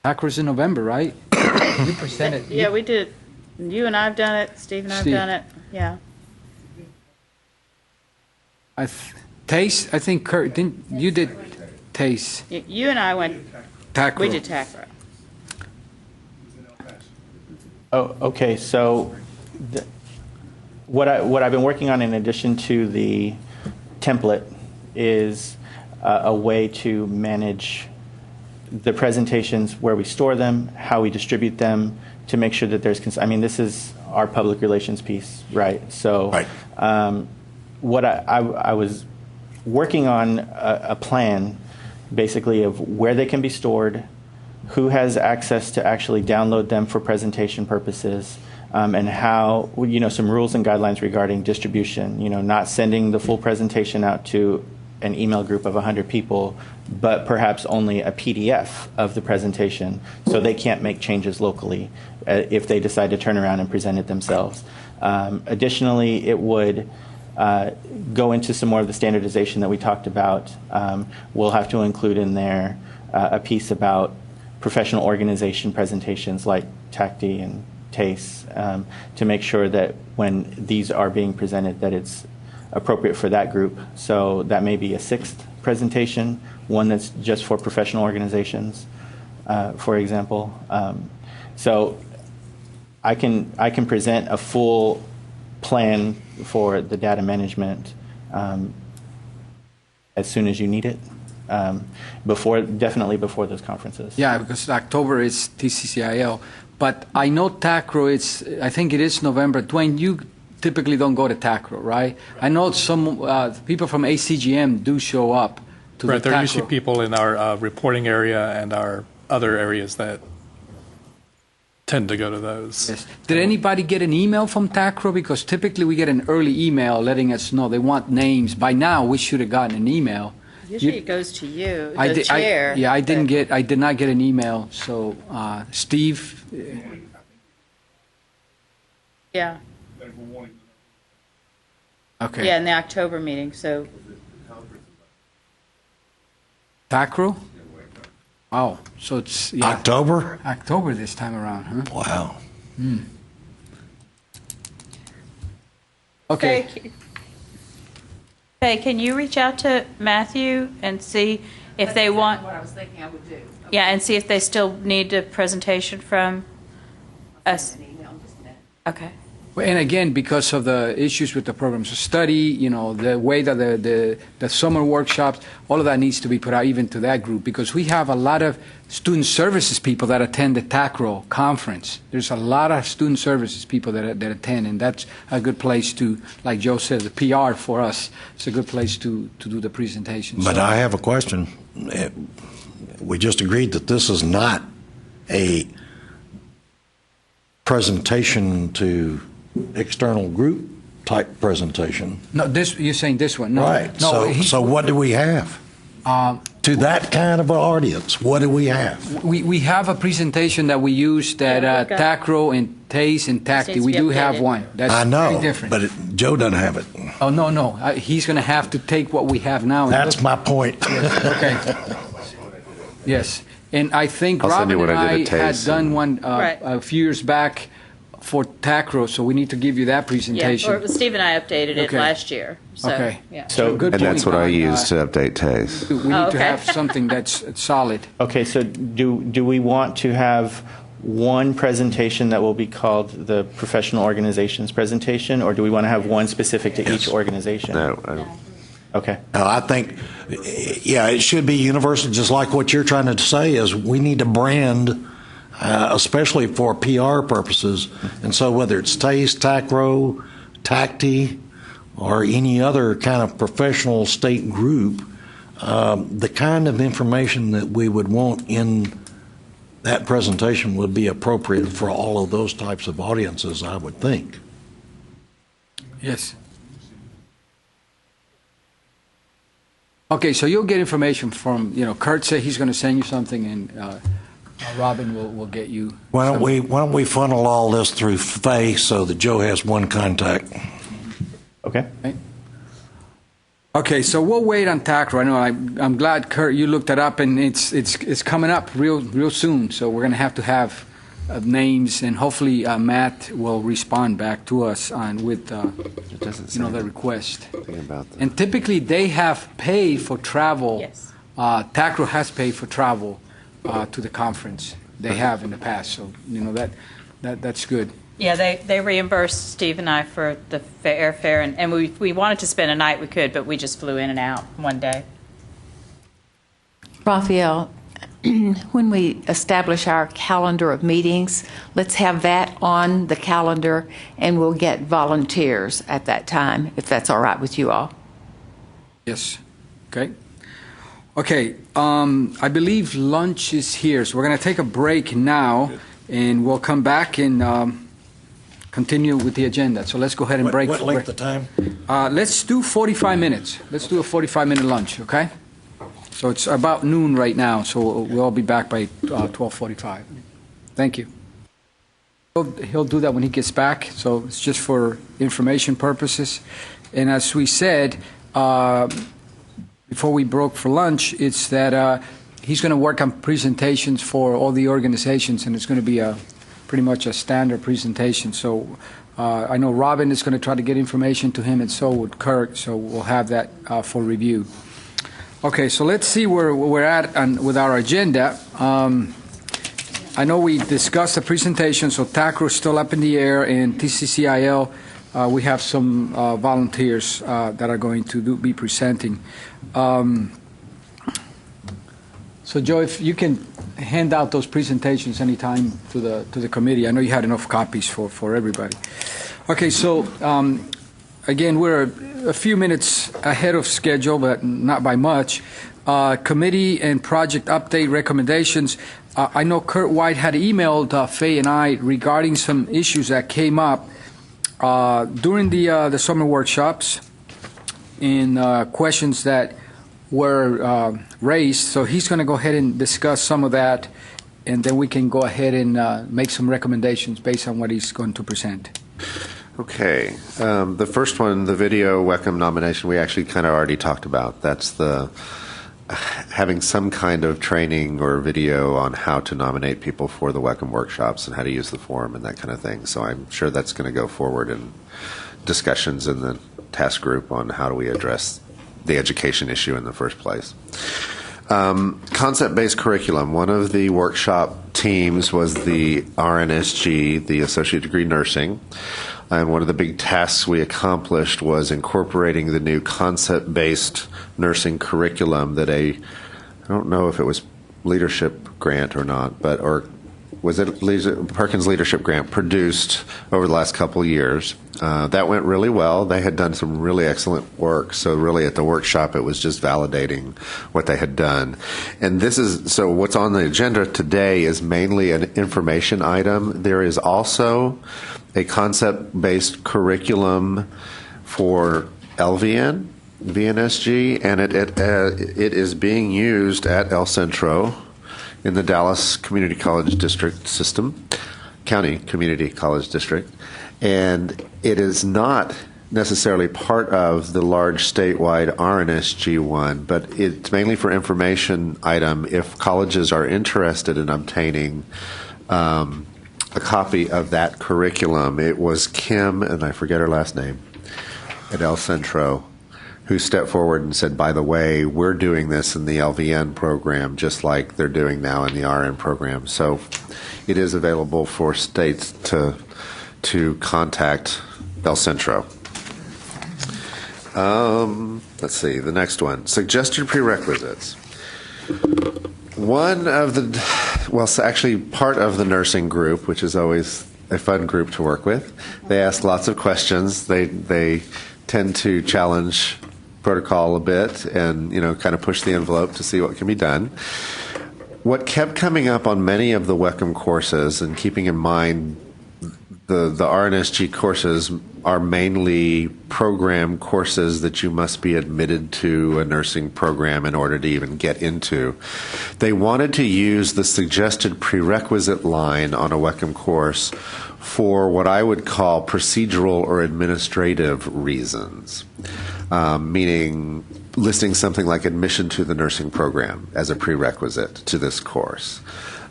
Speaker 2: TACRO is in November, right? You presented.
Speaker 4: Yeah, we did. You and I have done it. Steve and I have
Speaker 2: Steve.
Speaker 4: done it. Yeah.
Speaker 2: TACE, I think Kurt, you did TACE.
Speaker 4: You and I went.
Speaker 2: TACRO.
Speaker 4: We did TACRO.
Speaker 14: Oh, okay. So, what I've been working on in addition to the template is a way to manage the presentations, where we store them, how we distribute them, to make sure that there's. This is our public relations piece, right? So,
Speaker 1: Right.
Speaker 14: What I was working on a plan, basically, of where they can be stored, who has access to actually download them for presentation purposes, and how, some rules and guidelines regarding distribution, not sending the full presentation out to an email group of 100 people, but perhaps only a PDF of the presentation, so they can't make changes locally if they decide to turn around and present it themselves. Additionally, it would go into some more of the standardization that we talked about. We'll have to include in there a piece about professional organization presentations like TACTI and TACE, to make sure that when these are being presented, that it's appropriate for that group. So that may be a sixth presentation, one that's just for professional organizations, for example. So I can present a full plan for the data management as soon as you need it. Definitely before those conferences.
Speaker 2: Yeah, because October is TCCIL. But I know TACRO, I think it is November. Dwayne, you typically don't go to TACRO, right? I know some people from ACGM do show up to
Speaker 9: Right,
Speaker 2: the
Speaker 9: there are
Speaker 2: TACRO.
Speaker 9: usually people in our reporting area and our other areas that tend to go to those.
Speaker 2: Yes. Did anybody get an email from TACRO? Because typically we get an early email letting us know they want names. By now, we should have gotten an email.
Speaker 4: Usually it goes to you,
Speaker 2: I
Speaker 4: the
Speaker 2: did,
Speaker 4: chair.
Speaker 2: I did not get an email. So, Steve.
Speaker 4: Yeah.
Speaker 2: Okay.
Speaker 4: Yeah, in the October meeting. So
Speaker 2: TACRO? Oh, so it's
Speaker 1: October?
Speaker 2: October this time around, huh?
Speaker 1: Wow.
Speaker 2: Okay.
Speaker 4: Hey, can you reach out to Matthew and see if they want?
Speaker 11: What I was thinking I would do.
Speaker 4: Yeah, and see if they still need a presentation from us. Okay.
Speaker 2: And again, because of the issues with the programs of study, the way that the summer workshops, all of that needs to be put out even to that group, because we have a lot of student services people that attend the TACRO conference. There's a lot of student services people that attend, and that's a good place to, like Joe said, the PR for us. It's a good place to do the presentation.
Speaker 1: But
Speaker 2: So-
Speaker 1: I have a question. We just agreed that this is not a presentation to external group type presentation.
Speaker 2: No, you're saying this one? No,
Speaker 1: Right.
Speaker 2: No,
Speaker 1: So what do we have? To that kind of audience, what do we have?
Speaker 2: We have a presentation that we used at
Speaker 4: Yeah, we've got-
Speaker 2: TACRO and TACE and TACTI.
Speaker 4: needs
Speaker 2: We
Speaker 4: to be
Speaker 2: do have
Speaker 4: updated.
Speaker 2: one. That's
Speaker 1: I know,
Speaker 2: very different.
Speaker 1: but Joe doesn't have it.
Speaker 2: Oh, no. He's going to have to take what we have now. And
Speaker 1: That's my point.
Speaker 2: Okay. Yes. And I think
Speaker 10: I'll send
Speaker 2: Robin
Speaker 10: you what
Speaker 2: and
Speaker 10: I
Speaker 2: I
Speaker 10: did at
Speaker 2: had
Speaker 10: TASE
Speaker 2: done one
Speaker 4: Right.
Speaker 2: a few years back for TACRO, so we need to give you that
Speaker 4: Yeah,
Speaker 2: presentation.
Speaker 4: or Steve and I updated it
Speaker 2: Okay.
Speaker 4: last year. So,
Speaker 2: Okay.
Speaker 4: yeah.
Speaker 14: So,
Speaker 2: Good
Speaker 10: And that's
Speaker 2: point,
Speaker 10: what I
Speaker 2: Don.
Speaker 10: use to update TASE.
Speaker 2: We need
Speaker 4: Oh,
Speaker 2: to
Speaker 4: okay.
Speaker 2: have something that's solid.
Speaker 14: okay, so do we want to have one presentation that will be called the professional organizations presentation, or do we want to have one specific to each organization?
Speaker 10: No, I don't.
Speaker 14: Okay.
Speaker 1: I think, yeah, it should be universal, just like what you're trying to say is we need to brand, especially for PR purposes. And so whether it's TASE, TACRO, TACTI, or any other kind of professional state group, the kind of information that we would want in that presentation would be appropriate for all of those types of audiences, I would think.
Speaker 2: Yes. Okay, so you'll get information from, Kurt said he's going to send you something, and Robin will get you.
Speaker 1: Why don't we funnel all this through Faye so that Joe has one contact?
Speaker 14: Okay.
Speaker 2: Okay, so we'll wait on TACRO. I know I'm glad, Kurt, you looked it up, and it's coming up real soon. So we're going to have names, and hopefully Matt will respond back to us with the request. And typically they have paid for travel.
Speaker 4: Yes.
Speaker 2: TACRO has paid for travel to the conference. They have in the past, so that's good.
Speaker 4: Yeah, they reimbursed Steve and I for the airfare, and we wanted to spend a night, we could, but we just flew in and out one day.
Speaker 11: Raphael, when we establish our calendar of meetings, let's have that on the calendar, and we'll get volunteers at that time, if that's all right with you all.
Speaker 2: Yes. Okay. Okay. I believe lunch is here, so we're going to take a break now, and we'll come back and continue with the agenda. So let's go ahead and break.
Speaker 1: What length of time?
Speaker 2: Let's do 45 minutes. Let's do a 45-minute lunch, okay? So it's about noon right now, so we'll all be back by 12:45. Thank you. He'll do that when he gets back, so it's just for information purposes. And as we said, before we broke for lunch, it's that he's going to work on presentations for all the organizations, and it's going to be pretty much a standard presentation. So I know Robin is going to try to get information to him, and so would Kirk, so we'll have that for review. Okay, so let's see where we're at with our agenda. I know we discussed the presentation, so TACRO is still up in the air, and TCCIL, we have some volunteers that are going to be presenting. So Joe, if you can hand out those presentations anytime to the committee. I know you had enough copies for everybody. Okay, so again, we're a few minutes ahead of schedule, but not by much. Committee and project update recommendations. I know Kurt White had emailed Faye and I regarding some issues that came up during the summer workshops and questions that were raised. So he's going to go ahead and discuss some of that, and then we can go ahead and make some recommendations based on what he's going to present.
Speaker 10: Okay. The first one, the video Wecm nomination, we actually kind of already talked about. That's the having some kind of training or video on how to nominate people for the Wecm workshops and how to use the form and that kind of thing. So I'm sure that's going to go forward in discussions in the task group on how do we address the education issue in the first place. Concept-based curriculum. One of the workshop teams was the RNSG, the Associate Degree Nursing. And one of the big tasks we accomplished was incorporating the new concept-based nursing curriculum that I don't know if it was leadership grant or not, or was it Perkins Leadership Grant produced over the last couple of years. That went really well. They had done some really excellent work. So really at the workshop, it was just validating what they had done. And so what's on the agenda today is mainly an information item. There is also a concept-based curriculum for LVN, VNSG, and it is being used at El Centro in the Dallas Community College District system, County Community College District. And it is not necessarily part of the large statewide RNSG one, but it's mainly for information item if colleges are interested in obtaining a copy of that curriculum. It was Kim, and I forget her last name, at El Centro, who stepped forward and said, by the way, we're doing this in the LVN program just like they're doing now in the RN program. So it is available for states to contact El Centro. Let's see, the next one. Suggested prerequisites. One of the, well, actually part of the nursing group, which is always a fun group to work with, they ask lots of questions. They tend to challenge protocol a bit and, kind of push the envelope to see what can be done. What kept coming up on many of the Wecm courses, and keeping in mind the RNSG courses are mainly program courses that you must be admitted to a nursing program in order to even get into. They wanted to use the suggested prerequisite line on a Wecm course for what I would call procedural or administrative reasons, meaning listing something like admission to the nursing program as a prerequisite to this course,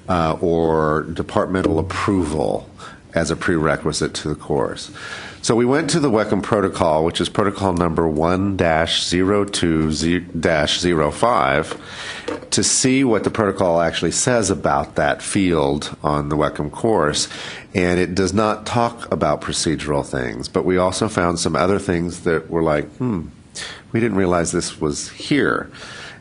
Speaker 10: or departmental approval as a prerequisite to the course. So we went to the Wecm protocol, which is protocol number 1-02-05, to see what the protocol actually says about that field on the Wecm course. And it does not talk about procedural things, but we also found some other things that were like, we didn't realize this was here.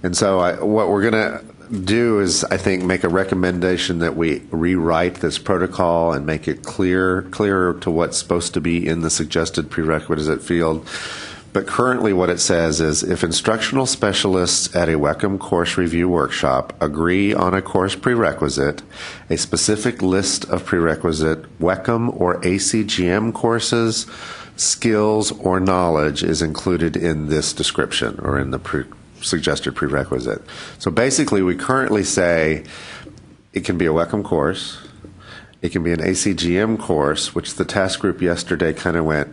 Speaker 10: And so what we're going to do is, I think, make a recommendation that we rewrite this protocol and make it clearer to what's supposed to be in the suggested prerequisite field. But currently what it says is, if instructional specialists at a Wecm course review workshop agree on a course prerequisite, a specific list of prerequisite Wecm or ACGM courses, skills, or knowledge is included in this description or in the suggested prerequisite. So basically, we currently say it can be a Wecm course, it can be an ACGM course, which the task group yesterday kind of went,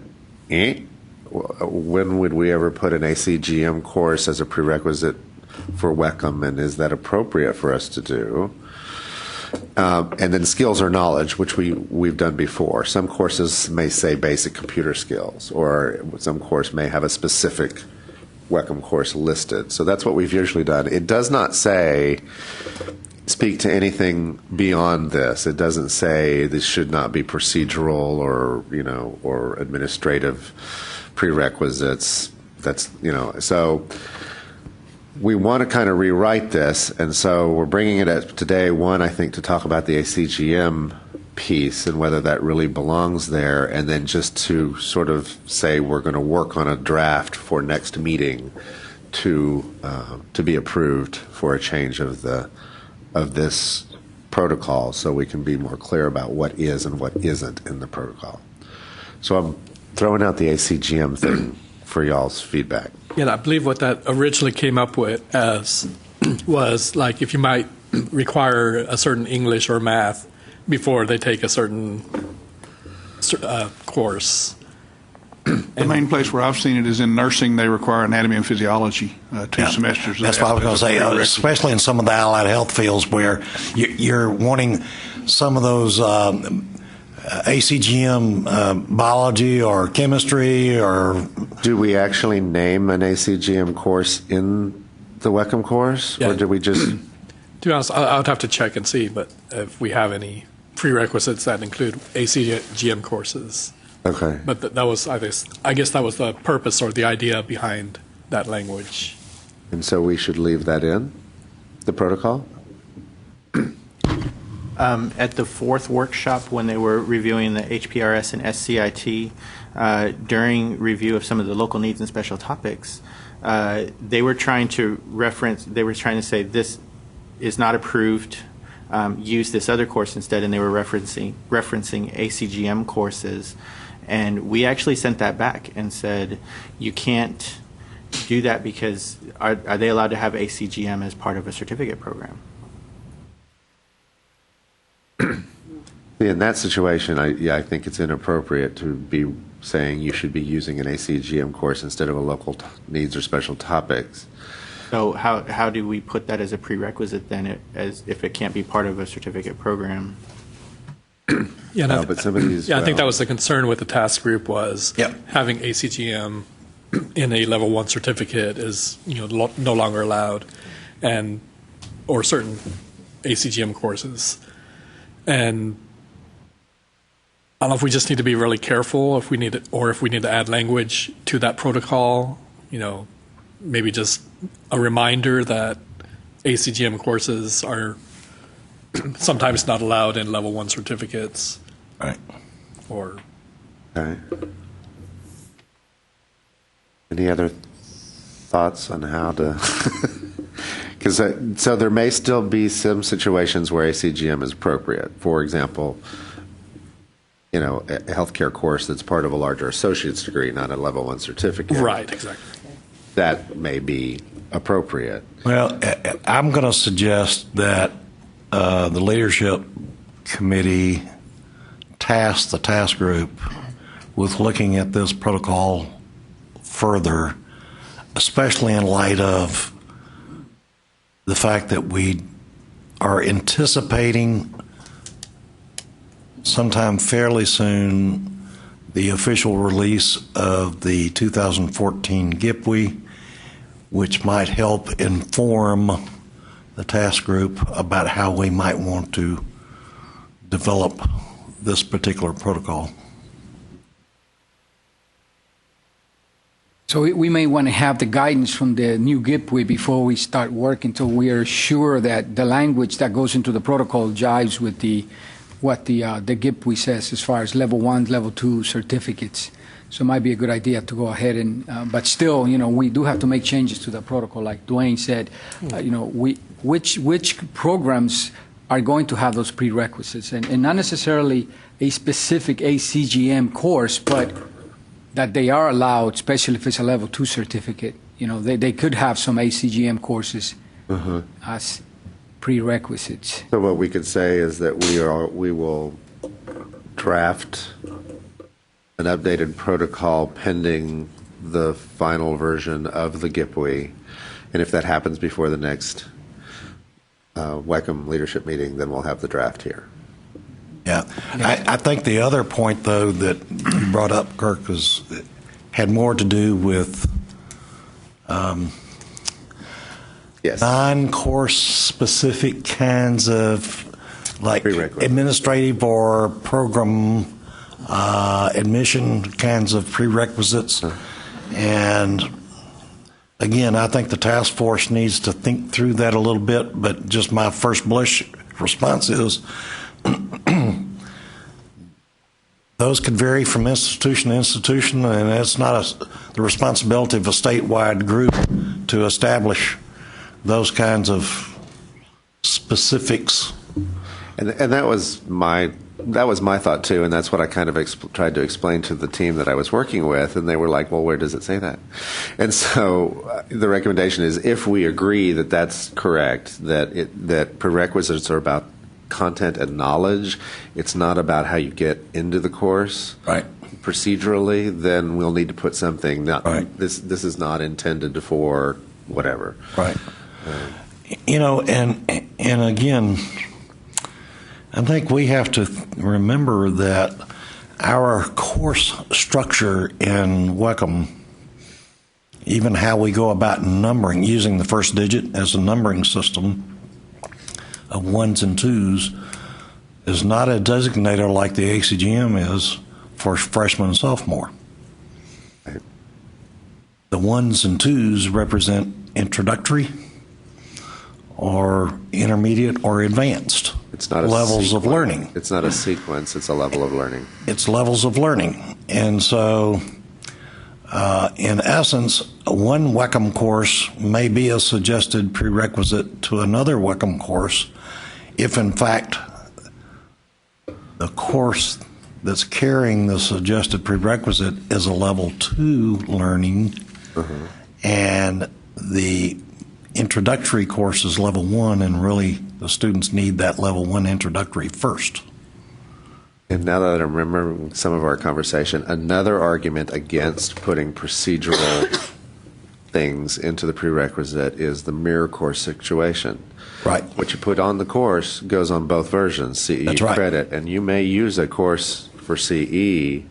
Speaker 10: when would we ever put an ACGM course as a prerequisite for Wecm, and is that appropriate for us to do? And then skills or knowledge, which we've done before. Some courses may say basic computer skills, or some course may have a specific Wecm course listed. So that's what we've usually done. It does not speak to anything beyond this. It doesn't say this should not be procedural or administrative prerequisites. So we want to kind of rewrite this, and so we're bringing it up today, one, I think, to talk about the ACGM piece and whether that really belongs there, and then just to sort of say we're going to work on a draft for next meeting to be approved for a change of this protocol, so we can be more clear about what is and what isn't in the protocol. So I'm throwing out the ACGM thing for y'all's feedback.
Speaker 9: Yeah, I believe what that originally came up with as was like if you might require a certain English or math before they take a certain course.
Speaker 13: The main place where I've seen it is in nursing. They require anatomy and physiology, 2 semesters.
Speaker 1: That's what I was going to say, especially in some of the allied health fields where you're wanting some of those ACGM biology or chemistry or...
Speaker 10: Do we actually name an ACGM course in the Wecm course?
Speaker 9: Yeah.
Speaker 10: Or do we just...
Speaker 9: To be honest, I would have to check and see, but if we have any prerequisites that include ACGM courses.
Speaker 10: Okay.
Speaker 9: But that was, I guess that was the purpose or the idea behind that language.
Speaker 10: And so we should leave that in the protocol?
Speaker 14: At the 4th workshop, when they were reviewing the HPRS and SCIT, during review of some of the local needs and special topics, they were trying to say this is not approved, use this other course instead, and they were referencing ACGM courses. And we actually sent that back and said, you can't do that because are they allowed to have ACGM as part of a certificate program?
Speaker 10: In that situation, I think it's inappropriate to be saying you should be using an ACGM course instead of a local needs or special topics.
Speaker 14: So how do we put that as a prerequisite then, as if it can't be part of a certificate program?
Speaker 9: Yeah,
Speaker 10: No, but some of these,
Speaker 9: I think that was the concern with the task group was having ACGM in a level 1 certificate is no longer allowed, or certain ACGM courses. And I don't know if we just need to be really careful if we need to add language to that protocol, maybe just a reminder that ACGM courses are sometimes not allowed in level 1 certificates.
Speaker 1: Right.
Speaker 10: All right. Any other thoughts on how to? Because so there may still be some situations where ACGM is appropriate. For example, a healthcare course that's part of a larger associate's degree, not a level 1 certificate.
Speaker 9: Right, exactly.
Speaker 10: That may be appropriate.
Speaker 1: Well, I'm going to suggest that the leadership committee task the task group with looking at this protocol further, especially in light of the fact that we are anticipating sometime fairly soon the official release of the 2014 GIPWE, which might help inform the task group about how we might want to develop this particular protocol.
Speaker 2: So we may want to have the guidance from the new GIPWE before we start work until we are sure that the language that goes into the protocol jives with what the GIPWE says as far as level 1, level 2 certificates. So it might be a good idea to go ahead and, but still, we do have to make changes to the protocol. Like Dwayne said, which programs are going to have those prerequisites, and not necessarily a specific ACGM course, but that they are allowed, especially if it's a level 2 certificate. They could have some ACGM courses as prerequisites.
Speaker 10: So what we could say is that we will draft an updated protocol pending the final version of the GIPWE, and if that happens before the next Wecm leadership meeting, then we'll have the draft here.
Speaker 1: Yeah. I think the other point, though, that you brought up, Kirk, had more to do with non-course specific kinds of administrative or program admission kinds of prerequisites. And again, I think the task force needs to think through that a little bit, but just my first blush response is those could vary from institution to institution, and it's not the responsibility of a statewide group to establish those kinds of specifics.
Speaker 10: And that was my thought too, and that's what I kind of tried to explain to the team that I was working with, and they were like, "Well, where does it say that?" And so the recommendation is, if we agree that that's correct, that prerequisites are about content and knowledge, it's not about how you get into the course.
Speaker 1: Right.
Speaker 10: Procedurally, then we'll need to put something. This is not intended for whatever.
Speaker 1: Right. And again, I think we have to remember that our course structure in Wecm, even how we go about numbering, using the first digit as a numbering system of 1s and 2s, is not a designator like the ACGM is for freshman and sophomore. The 1s and 2s represent introductory or intermediate or advanced.
Speaker 10: It's not
Speaker 1: levels of learning.
Speaker 10: It's not a sequence, it's a level of learning.
Speaker 1: It's levels of learning. And so, in essence, one Wecm course may be a suggested prerequisite to another Wecm course if, in fact, the course that's carrying the suggested prerequisite is a level 2 learning, and the introductory course is level 1, and really the students need that level 1 introductory first.
Speaker 10: And now that I'm remembering some of our conversation, another argument against putting procedural things into the prerequisite is the mirror course situation.
Speaker 1: Right.
Speaker 10: What you put on the course goes on both versions, CE
Speaker 1: That's right.
Speaker 10: credit, and you may use a course for CE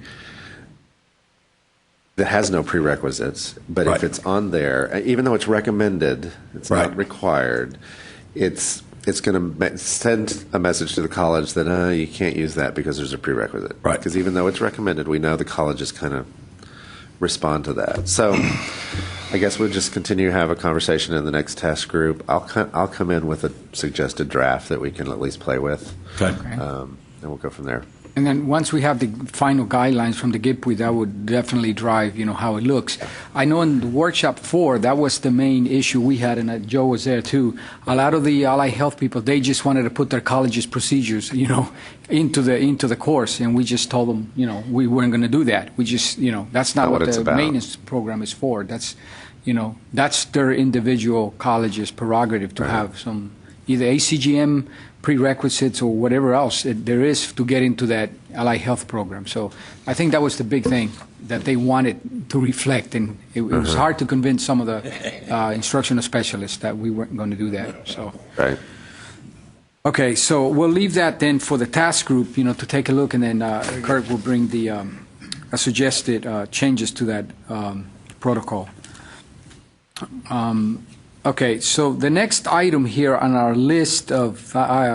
Speaker 10: that has no prerequisites, but
Speaker 1: Right.
Speaker 10: if it's on there, even though it's recommended, it's
Speaker 1: Right.
Speaker 10: not required, it's going to send a message to the college that you can't use that because there's a prerequisite.
Speaker 1: Right.
Speaker 10: Because even though it's recommended, we know the colleges kind of respond to that. So I guess we'll just continue to have a conversation in the next task group. I'll come in with a suggested draft that we can at least play with.
Speaker 1: Okay.
Speaker 10: And we'll go from there.
Speaker 2: And then once we have the final guidelines from the GIPWI, that would definitely drive, how it looks. I know in the workshop 4, that was the main issue we had, and Joe was there too. A lot of the allied health people, they just wanted to put their college's procedures, into the course, and we just told them, we weren't going to do that. We just, that's not what
Speaker 10: it's
Speaker 2: the
Speaker 10: about.
Speaker 2: maintenance program is for. That's, that's their individual college's prerogative to have some either ACGM prerequisites or whatever else there is to get into that allied health program. So I think that was the big thing that they wanted to reflect, and it was hard to convince some of the instructional specialists that we weren't going to do that. So.
Speaker 10: Right.
Speaker 2: Okay, so we'll leave that then for the task group, to take a look, and then Kirk will bring the suggested changes to that protocol. Okay, so the next item here on our list of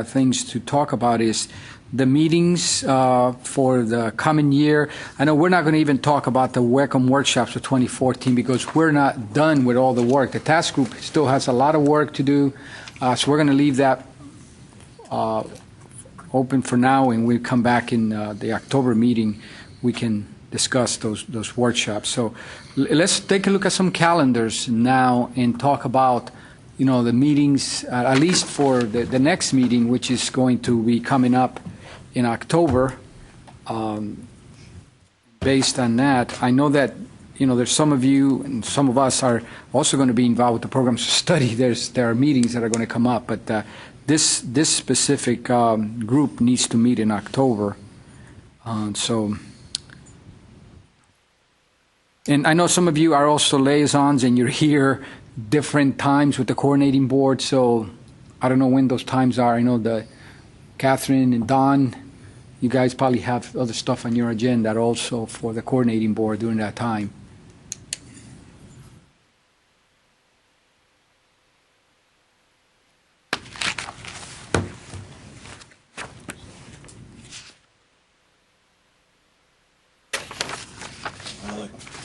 Speaker 2: things to talk about is the meetings for the coming year. I know we're not going to even talk about the Wecm workshops for 2014 because we're not done with all the work. The task group still has a lot of work to do, so we're going to leave that open for now, and we'll come back in the October meeting. We can discuss those workshops. So let's take a look at some calendars now and talk about, the meetings, at least for the next meeting, which is going to be coming up in October. Based on that, I know that, there's some of you and some of us are also going to be involved with the programs of study. There are meetings that are going to come up, but this specific group needs to meet in October. And I know some of you are also liaisons, and you're here different times with the coordinating board, so I don't know when those times are. I know that Catherine and Don, you guys probably have other stuff on your agenda also for the coordinating board during that time.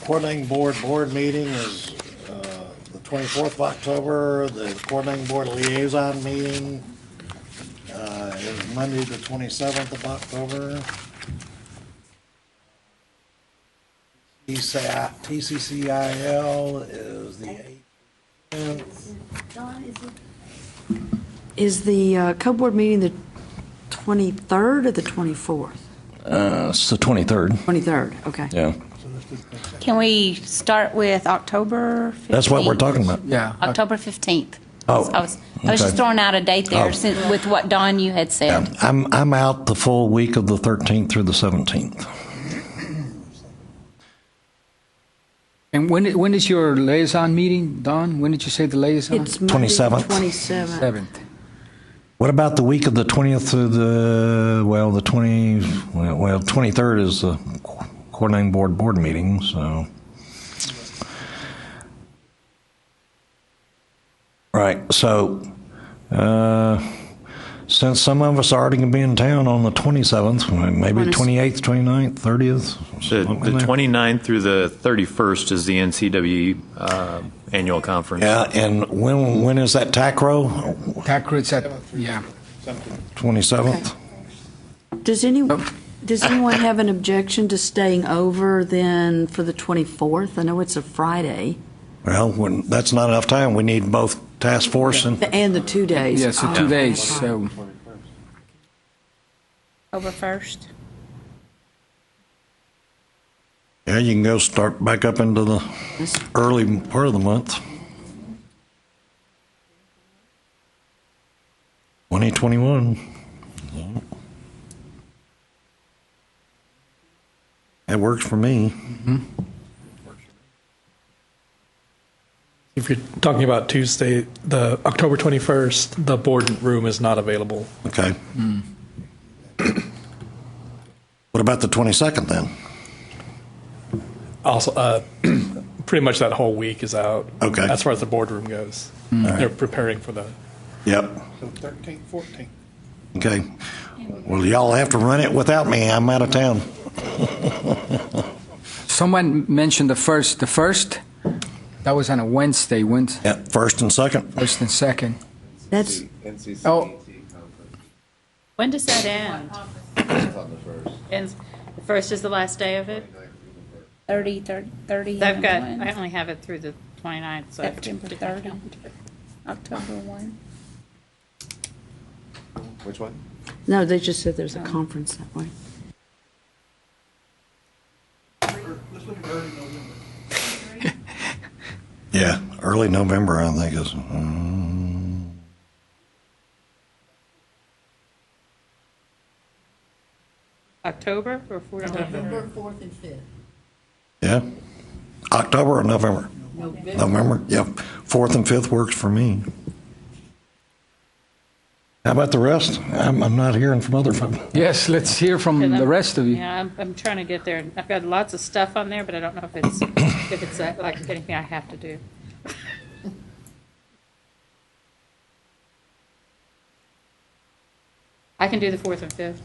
Speaker 1: Coordinating board meeting is the 24th of October. The coordinating board liaison meeting is Monday, the 27th of October. TCCIL is the 18th.
Speaker 12: Is the co-board meeting the 23rd or the 24th?
Speaker 17: It's the 23rd.
Speaker 12: 23rd, okay.
Speaker 17: Yeah.
Speaker 3: Can we start with October 15th?
Speaker 1: That's what we're talking about.
Speaker 2: Yeah.
Speaker 3: October 15th.
Speaker 1: Oh,
Speaker 3: I was just throwing out a date there with what, Don, you had said.
Speaker 1: Yeah, I'm out the full week of the 13th through the 17th.
Speaker 2: And when is your liaison meeting, Don? When did you say the liaison?
Speaker 12: It's Monday,
Speaker 1: 27th.
Speaker 12: 27th.
Speaker 2: 7th.
Speaker 1: What about the week of the 20th through the 23rd is the coordinating board meeting, so. Right, so since some of us are already going to be in town on the 27th, maybe 28th, 29th, 30th.
Speaker 16: The 29th through the 31st is the NCWE annual conference.
Speaker 1: Yeah, and when is that TACRO?
Speaker 2: TACRO's at, yeah.
Speaker 1: 27th?
Speaker 12: Does anyone have an objection to staying over then for the 24th? I know it's a Friday.
Speaker 1: Well, that's not enough time. We need both task force and
Speaker 12: the 2 days.
Speaker 2: Yes, so 2 days. So.
Speaker 3: October 1st.
Speaker 1: yeah, you can go start back up into the early part of the month. 2021. That works for me.
Speaker 9: If you're talking about Tuesday, the October 21st, the board room is not available.
Speaker 1: Okay. What about the 22nd then?
Speaker 9: Also, pretty much that whole week is out.
Speaker 1: Okay.
Speaker 9: As far as the boardroom goes. They're preparing for the.
Speaker 1: Yep.
Speaker 13: So 13th, 14th.
Speaker 1: Okay. Well, y'all have to run it without me. I'm out of town.
Speaker 2: Someone mentioned the first. The first? That was on a Wednesday.
Speaker 1: Yeah, first and second.
Speaker 2: First and second.
Speaker 12: That's
Speaker 2: Oh,
Speaker 4: When does that end? Ends, the first is the last day of it?
Speaker 3: 30.
Speaker 4: I've got, I only have it through the 29th, so I have to
Speaker 3: September
Speaker 4: put it
Speaker 3: 30,
Speaker 4: down.
Speaker 3: October 1.
Speaker 10: Which one?
Speaker 12: no. They just said there's a conference that way.
Speaker 1: Yeah, early November, I think is.
Speaker 4: October or November?
Speaker 12: 4th and 5th.
Speaker 1: Yeah. October or November? November. Yep. 4th and 5th works for me. How about the rest? I'm not hearing from other folks.
Speaker 2: yes, let's hear from the rest of you.
Speaker 4: Yeah, I'm trying to get there. I've got lots of stuff on there, but I don't know if it's, like anything I have to do. I can do the 4th and 5th.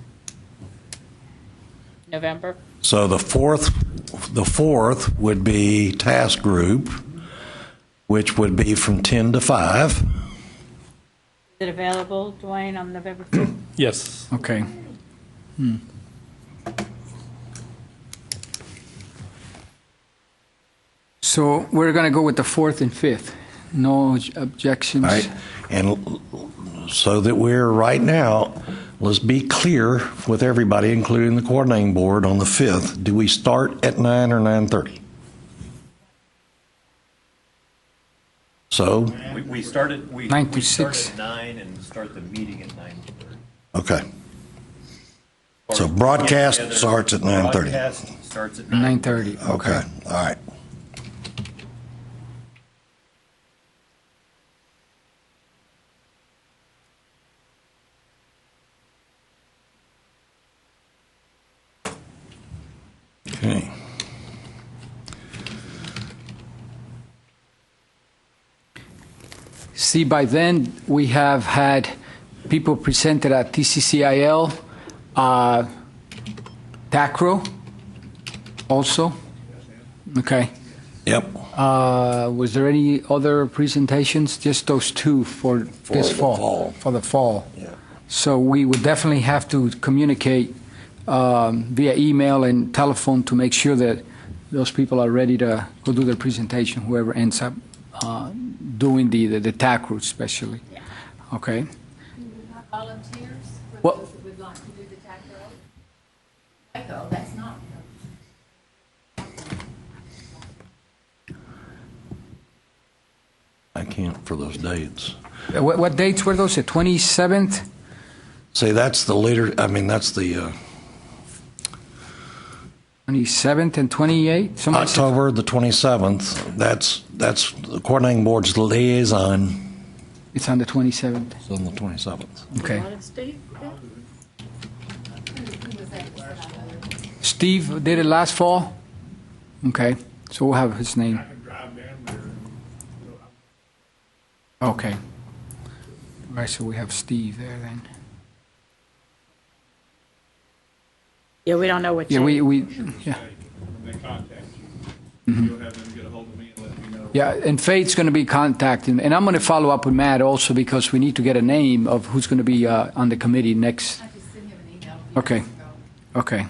Speaker 4: November.
Speaker 1: So the fourth would be task group, which would be from 10 to 5.
Speaker 4: Is it available, Dwayne, on November 5th?
Speaker 9: Yes.
Speaker 2: Okay. So we're going to go with the 4th and 5th. No objections.
Speaker 1: All right. And so that we're right now, let's be clear with everybody, including the coordinating board, on the 5th. Do we start at 9 or 9:30? So,
Speaker 16: We started.
Speaker 2: 9 to 6.
Speaker 16: At 9 and start the meeting at 9:30.
Speaker 1: okay. So broadcast starts at 9:30.
Speaker 16: Broadcast starts at
Speaker 2: 9:30.
Speaker 1: Okay. All right. Okay.
Speaker 2: See, by then we have had people presented at TCCIL, TACRO also. Okay.
Speaker 1: Yep.
Speaker 2: Was there any other presentations? Just those two for this
Speaker 1: the
Speaker 2: fall?
Speaker 1: fall.
Speaker 2: For the fall.
Speaker 1: Yeah.
Speaker 2: So we would definitely have to communicate via email and telephone to make sure that those people are ready to go do their presentation, whoever ends up doing the TAC route especially.
Speaker 4: Yeah.
Speaker 2: Okay.
Speaker 11: Volunteers for
Speaker 2: Well-
Speaker 11: those that would like to do the TAC road? Echo, that's not.
Speaker 1: I can't for those dates.
Speaker 2: What dates were those? The 27th?
Speaker 1: See, that's the later, I mean, that's the
Speaker 2: 27th and 28th? Somebody said-
Speaker 1: October the 27th. That's the coordinating board's liaison.
Speaker 2: It's on the 27th.
Speaker 1: It's on the 27th.
Speaker 2: Okay. Steve did it last fall? Okay. So we'll have his name. Okay. All right, so we have Steve there then.
Speaker 4: Yeah, we don't know what.
Speaker 2: Yeah,
Speaker 4: day.
Speaker 2: we yeah.
Speaker 13: They contact you. You'll have them get a hold of me and let me know.
Speaker 2: Yeah, and Faith's going to be contacting, and I'm going to follow up with Matt also because we need to get a name of who's going to be on the committee next. Okay, okay.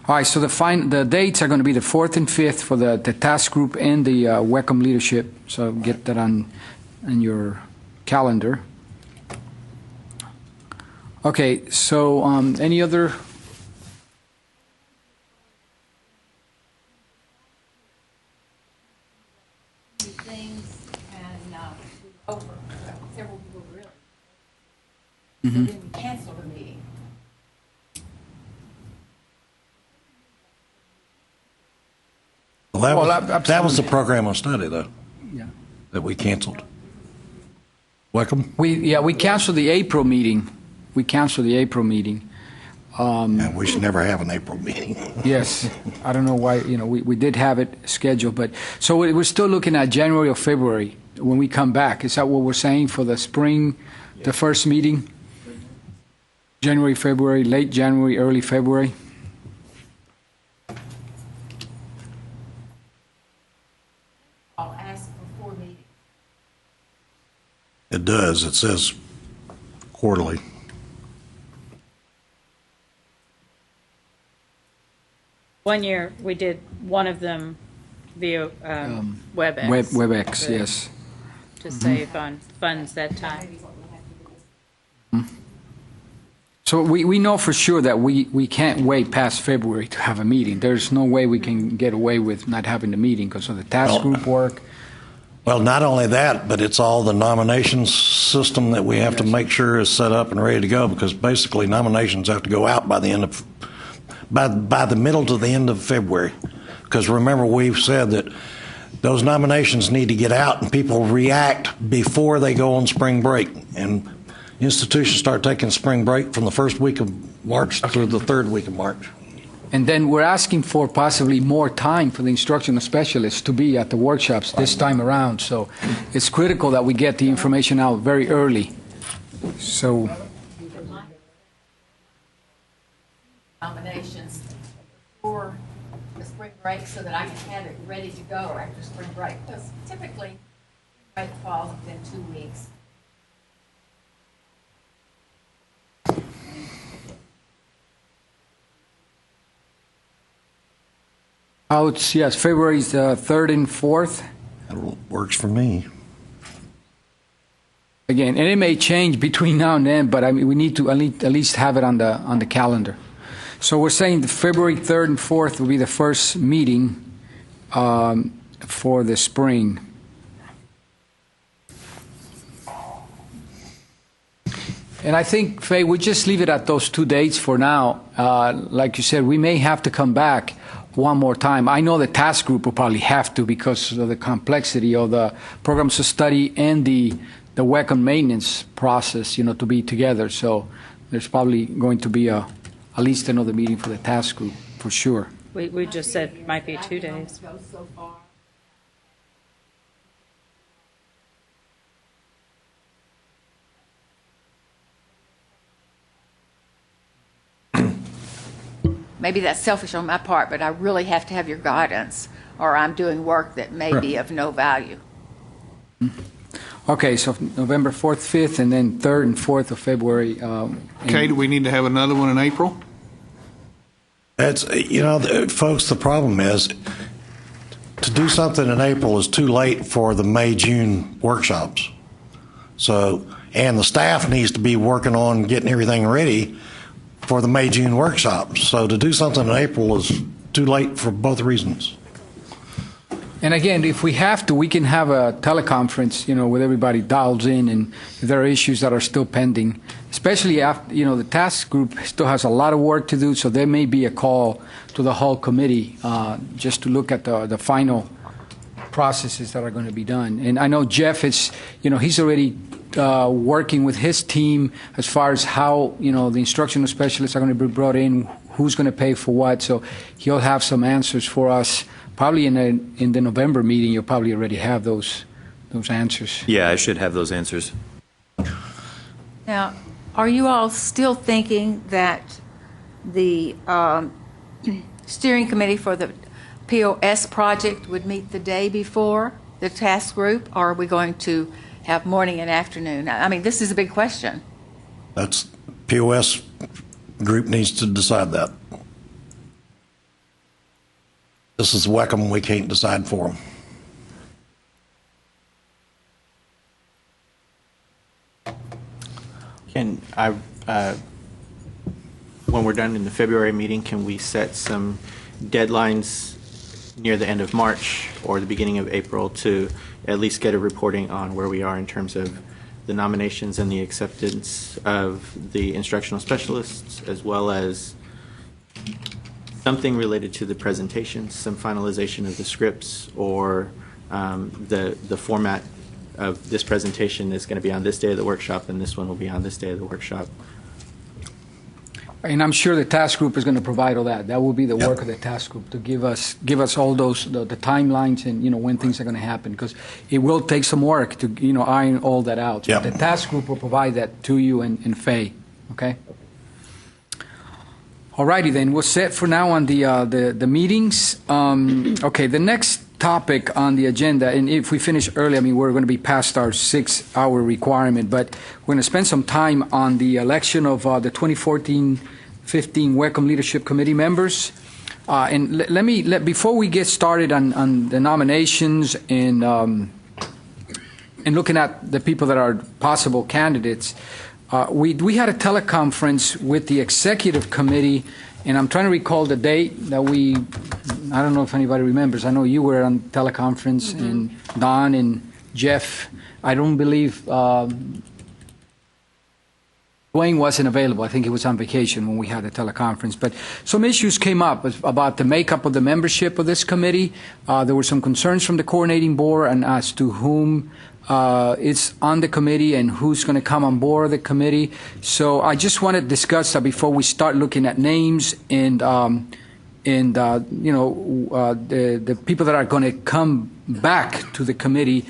Speaker 2: All right, so the dates are going to be the 4th and 5th for the task group and the Wecm leadership. So get that on your calendar. Okay, so any other?
Speaker 11: Things and over. Several people really.
Speaker 2: Mhm.
Speaker 11: Then we canceled a meeting.
Speaker 1: that
Speaker 2: Well,
Speaker 1: was that was the
Speaker 2: absolutely.
Speaker 1: program of study, though,
Speaker 2: Yeah.
Speaker 1: that we canceled. Welcome.
Speaker 2: We canceled the April meeting. We canceled the April meeting.
Speaker 1: And we should never have an April meeting.
Speaker 2: Yes, I don't know why, we did have it scheduled, but, so we're still looking at January or February when we come back. Is that what we're saying for the spring, the first meeting? January, February, late January, early February?
Speaker 11: I'll ask before meeting.
Speaker 1: It does. It says quarterly.
Speaker 4: One year, we did one of them via WebEx.
Speaker 2: WebEx,
Speaker 4: to-
Speaker 2: yes.
Speaker 4: To save on funds that time.
Speaker 2: So we know for sure that we can't wait past February to have a meeting. There's no way we can get away with not having the meeting because of the task group work.
Speaker 1: Well, not only that, but it's all the nominations system that we have to make sure is set up and ready to go, because basically nominations have to go out by the end of by the middle to the end of February. Because remember, we've said that those nominations need to get out and people react before they go on spring break. And institutions start taking spring break from the first week of March through the third week of March.
Speaker 2: And then we're asking for possibly more time for the instructional specialists to be at the workshops this time around. So it's critical that we get the information out very early. So
Speaker 11: Nominations for the spring break so that I can have it ready to go after spring break. Because typically, break falls within 2 weeks.
Speaker 2: yes, February's 3rd and 4th.
Speaker 1: That works for me.
Speaker 2: Again, and it may change between now and then, but I mean, we need to at least have it on the calendar. So we're saying the February 3rd and 4th will be the first meeting for the spring. And I think, Faye, we just leave it at those 2 dates for now. Like you said, we may have to come back one more time. I know the task group will probably have to because of the complexity of the programs of study and the Wecm maintenance process, to be together. So there's probably going to be at least another meeting for the task group, for sure.
Speaker 4: We just said it might be 2 days.
Speaker 11: Maybe that's selfish on my part, but I really have to have your guidance, or I'm doing work that may be of no value.
Speaker 2: Okay, so November 4th, 5th, and then 3rd and 4th of February.
Speaker 13: Okay, do we need to have another one in April?
Speaker 1: That's, folks, the problem is to do something in April is too late for the May, June workshops. So, and the staff needs to be working on getting everything ready for the May, June workshops. So to do something in April is too late for both reasons.
Speaker 2: And again, if we have to, we can have a teleconference, with everybody dialed in, and if there are issues that are still pending, especially after, the task group still has a lot of work to do, so there may be a call to the whole committee just to look at the final processes that are going to be done. And I know Jeff is, he's already working with his team as far as how, the instructional specialists are going to be brought in, who's going to pay for what, so he'll have some answers for us. Probably in the November meeting, you'll probably already have those answers.
Speaker 16: Yeah, I should have those answers.
Speaker 11: Now, are you all still thinking that the steering committee for the POS project would meet the day before the task group, or are we going to have morning and afternoon? I mean, this is a big question.
Speaker 1: That's POS group needs to decide that. This is Wecm, we can't decide for them.
Speaker 14: Can I, when we're done in the February meeting, can we set some deadlines near the end of March or the beginning of April to at least get a reporting on where we are in terms of the nominations and the acceptance of the instructional specialists, as well as Something related to the presentations, some finalization of the scripts, or the format of this presentation is going to be on this day of the workshop, and this one will be on this day of the workshop.
Speaker 2: And I'm sure the task group is going to provide all that. That will be the work of the task group to give us all those the timelines and when things are going to happen, because it will take some work to iron all that out. So the task group will provide that to you and Faye. Okay. All righty then. We're set for now on the meetings. Okay. The next topic on the agenda, and if we finish early, I mean we're going to be past our 6-hour requirement, but we're going to spend some time on the election of the 2014-15 Wecm Leadership Committee members. And before we get started on the nominations and looking at the people that are possible candidates, we had a teleconference with the executive committee, and I'm trying to recall the date that I don't know if anybody remembers. I know you were on teleconference, and Don and Jeff. I don't believe Dwayne wasn't available. I think he was on vacation when we had the teleconference. But some issues came up about the makeup of the membership of this committee. There were some concerns from the coordinating board and as to whom is on the committee and who's going to come on board the committee. So I just want to discuss that before we start looking at names and the people that are going to come back to the committee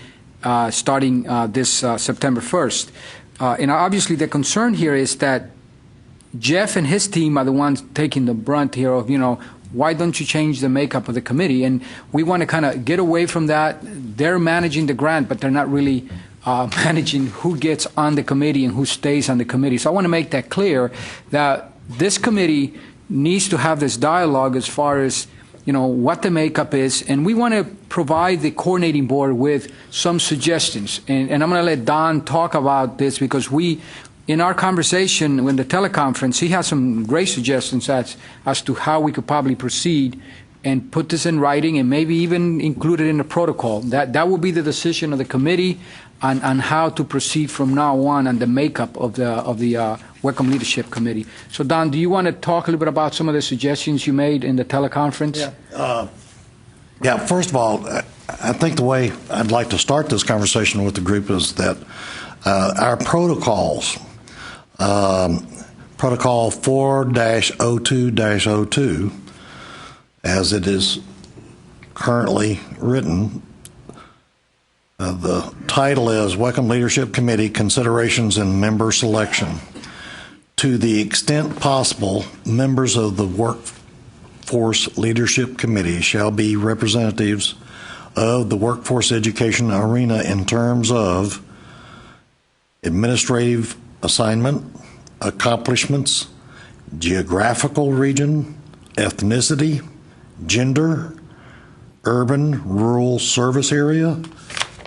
Speaker 2: starting this September 1st. And obviously the concern here is that Jeff and his team are the ones taking the brunt here of, why don't you change the makeup of the committee? And we want to kind of get away from that. They're managing the grant, but they're not really managing who gets on the committee and who stays on the committee. So I want to make that clear that this committee needs to have this dialogue as far as what the makeup is, and we want to provide the coordinating board with some suggestions. And I'm going to let Don talk about this, because in our conversation when the teleconference, he has some great suggestions as to how we could probably proceed and put this in writing and maybe even include it in the protocol. That will be the decision of the committee on how to proceed from now on the makeup of the Wecm Leadership Committee. So Don, do you want to talk a little bit about some of the suggestions you made in the teleconference?
Speaker 1: Yeah. First of all, I think the way I'd like to start this conversation with the group is that our protocols, Protocol 4-02-02, as it is currently written, the title is Wecm Leadership Committee Considerations and Member Selection. To the extent possible, members of the Workforce Leadership Committee shall be representatives of the workforce education arena in terms of administrative assignment, accomplishments, geographical region, ethnicity, gender, urban, rural service area,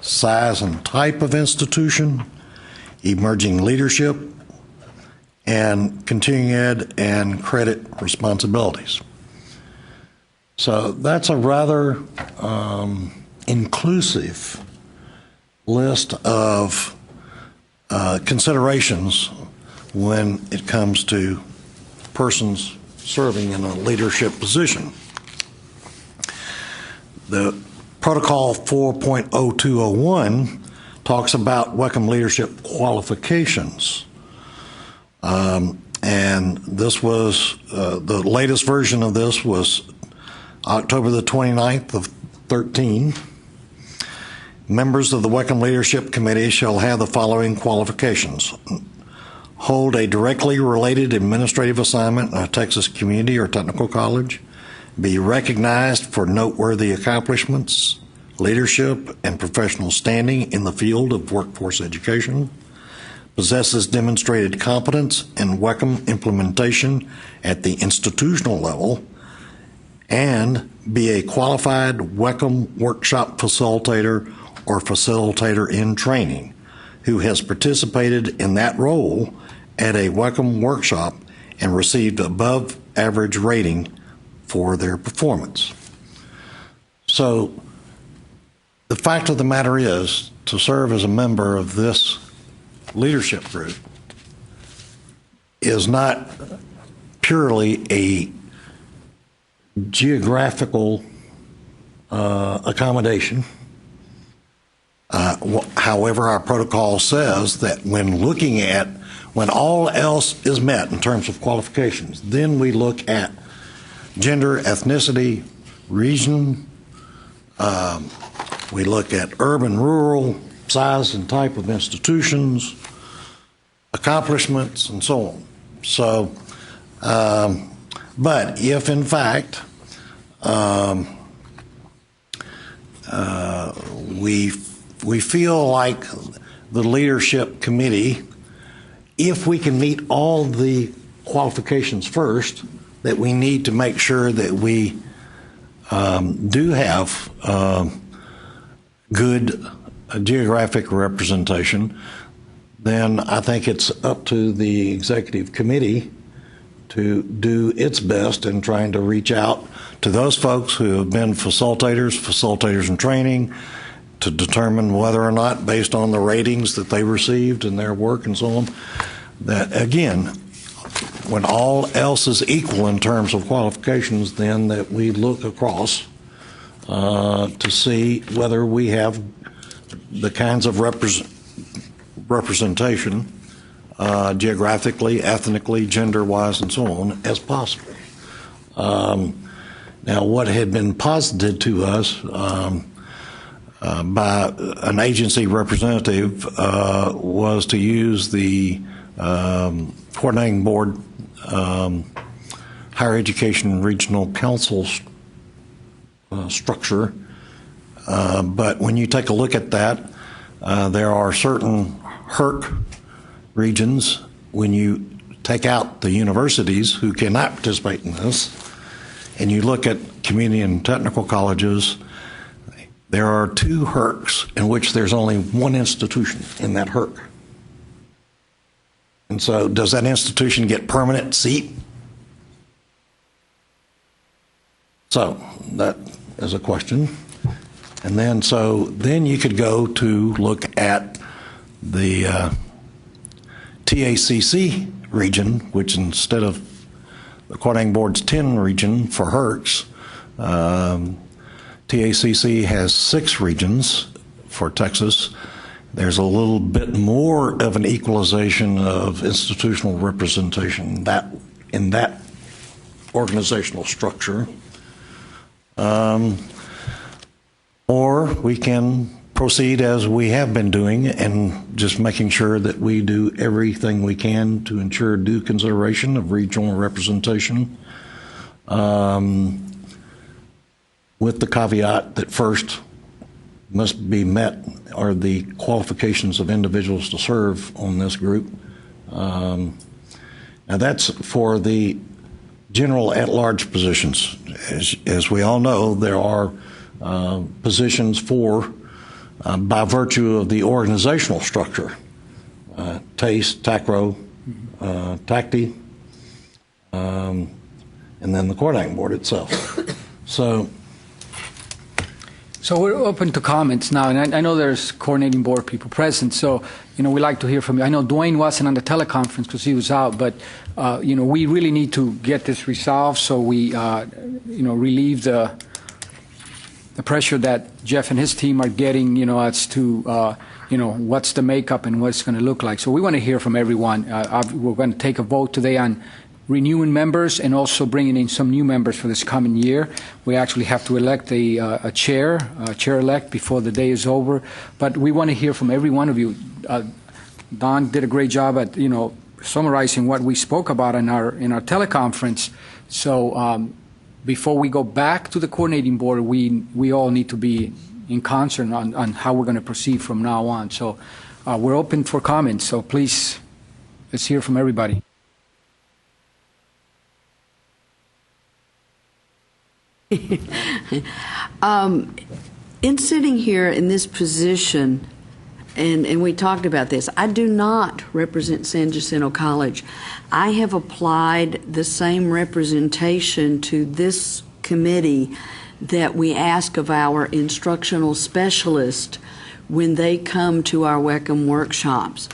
Speaker 1: size and type of institution, emerging leadership, and continuing ed and credit responsibilities. So that's a rather inclusive list of considerations when it comes to persons serving in a leadership position. The Protocol 4.0201 talks about Wecm leadership qualifications. And this was, the latest version of this was October the 29th of 13. Members of the Wecm Leadership Committee shall have the following qualifications: hold a directly related administrative assignment in a Texas community or technical college, be recognized for noteworthy accomplishments, leadership, and professional standing in the field of workforce education, possesses demonstrated competence in Wecm implementation at the institutional level, and be a qualified Wecm workshop facilitator or facilitator in training who has participated in that role at a Wecm workshop and received above average rating for their performance. So the fact of the matter is, to serve as a member of this leadership group is not purely a geographical accommodation. However, our protocol says that when all else is met in terms of qualifications, then we look at gender, ethnicity, region, we look at urban, rural, size and type of institutions, accomplishments, and so on. So, but if in fact we feel like the leadership committee, if we can meet all the qualifications first, that we need to make sure that we do have good geographic representation, then I think it's up to the executive committee to do its best in trying to reach out to those folks who have been facilitators in training, to determine whether or not, based on the ratings that they received in their work and so on, that again, when all else is equal in terms of qualifications, then that we look across to see whether we have the kinds of representation geographically, ethnically, gender-wise, and so on, as possible. Now, what had been posited to us by an agency representative was to use the coordinating board higher education regional council structure. But when you take a look at that, there are certain HERC regions, when you take out the universities who cannot participate in this, and you look at community and technical colleges, there are 2 HERCs in which there's only one institution in that HERC. And so does that institution get permanent seat? So that is a question. And then you could go to look at the TACC region, which instead of the coordinating board's 10 region for HERCs, TACC has 6 regions for Texas. There's a little bit more of an equalization of institutional representation in that organizational structure. Or we can proceed as we have been doing and just making sure that we do everything we can to ensure due consideration of regional representation, with the caveat that first must be met are the qualifications of individuals to serve on this group. Now that's for the general at-large positions. As we all know, there are positions for, by virtue of the organizational structure, TACE, TACRO, TACTI, and then the coordinating board itself.
Speaker 2: So we're open to comments now, and I know there's coordinating board people present, so, we like to hear from you. I know Dwayne wasn't on the teleconference because he was out, but, we really need to get this resolved so we, relieve the pressure that Jeff and his team are getting, as to, what's the makeup and what it's going to look like. So we want to hear from everyone. We're going to take a vote today on renewing members and also bringing in some new members for this coming year. We actually have to elect a chair-elect before the day is over. But we want to hear from every one of you. Don did a great job at, summarizing what we spoke about in our teleconference. So before we go back to the coordinating board, we all need to be in concert on how we're going to proceed from now on. So we're open for comments. So please, let's hear from everybody.
Speaker 12: In sitting here in this position, and we talked about this, I do not represent San Jacinto College. I have applied the same representation to this committee that we ask of our instructional specialists when they come to our Wecm workshops.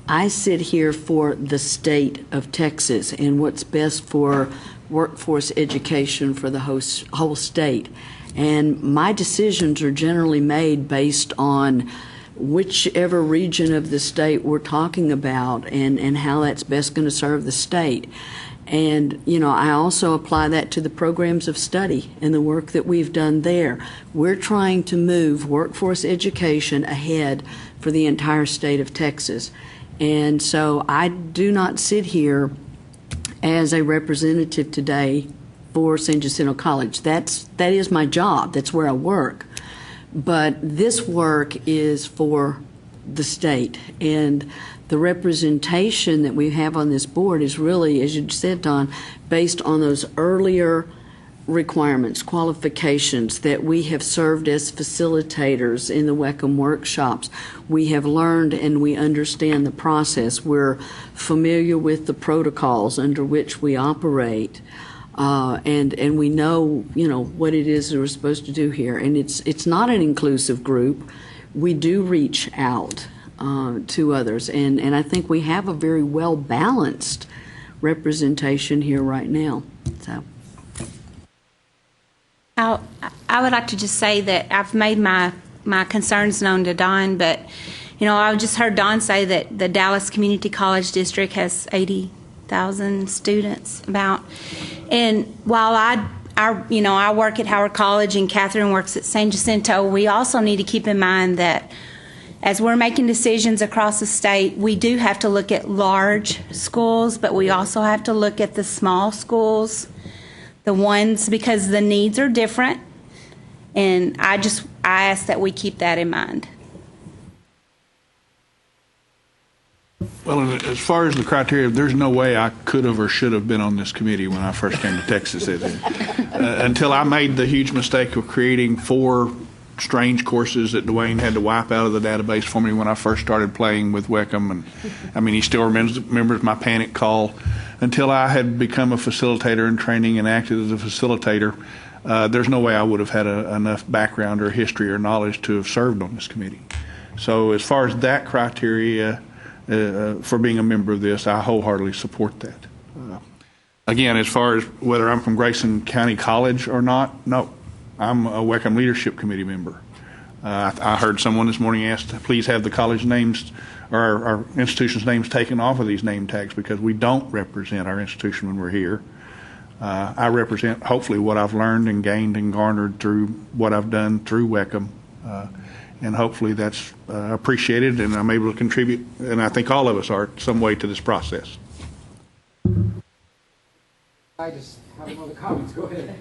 Speaker 12: I sit here for the state of Texas and what's best for workforce education for the whole state. And my decisions are generally made based on whichever region of the state we're talking about and how that's best going to serve the state. And, I also apply that to the programs of study and the work that we've done there. We're trying to move workforce education ahead for the entire state of Texas. And so I do not sit here as a representative today for San Jacinto College. That is my job. That's where I work. But this work is for the state. And the representation that we have on this board is really, as you said, Don, based on those earlier requirements, qualifications that we have served as facilitators in the Wecm workshops. We have learned and we understand the process. We're familiar with the protocols under which we operate. And we know, what it is that we're supposed to do here. And it's not an inclusive group. We do reach out to others. And I think we have a very well-balanced representation here right now. So
Speaker 3: I would like to just say that I've made my concerns known to Don, but, I just heard Don say that the Dallas Community College District has 80,000 students about. And while I work at Howard College and Catherine works at San Jacinto, we also need to keep in mind that as we're making decisions across the state, we do have to look at large schools, but we also have to look at the small schools, the ones, because the needs are different. And I ask that we keep that in mind.
Speaker 13: Well, as far as the criteria, there's no way I could have or should have been on this committee when I first came to Texas. Until I made the huge mistake of creating 4 strange courses that Dwayne had to wipe out of the database for me when I first started playing with Wecm. And he still remembers my panic call. Until I had become a facilitator in training and acted as a facilitator, there's no way I would have had enough background or history or knowledge to have served on this committee. So as far as that criteria for being a member of this, I wholeheartedly support that. Again, as far as whether I'm from Grayson County College or not, no. I'm a Wecm Leadership Committee member. I heard someone this morning ask to please have the college names or our institution's names taken off of these name tags because we don't represent our institution when we're here. I represent hopefully what I've learned and gained and garnered through what I've done through Wecm. And hopefully that's appreciated and I'm able to contribute, and I think all of us are, some way to this process.
Speaker 2: I just have no other comments. Go ahead.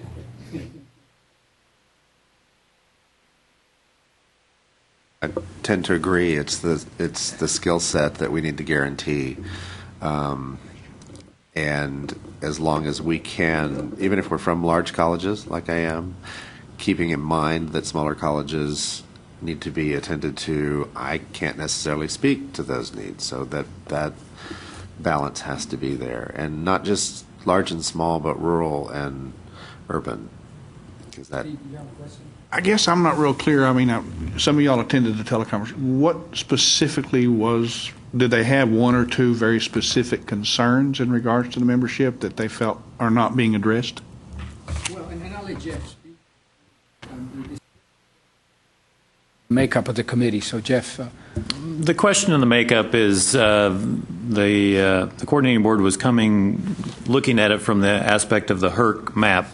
Speaker 10: I tend to agree. It's the skill set that we need to guarantee, and as long as we can, even if we're from large colleges like I am, keeping in mind that smaller colleges need to be attended to. I can't necessarily speak to those needs, so that balance has to be there, and not just large and small, but rural and urban. Is that?
Speaker 13: I guess I'm not real clear. Some of y'all attended the teleconference. What specifically did they have one or two very specific concerns in regards to the membership that they felt are not being addressed?
Speaker 2: Well, and I'll let Jeff speak. Makeup of the committee. So, Jeff.
Speaker 16: The question on the makeup is the coordinating board was looking at it from the aspect of the HERC map.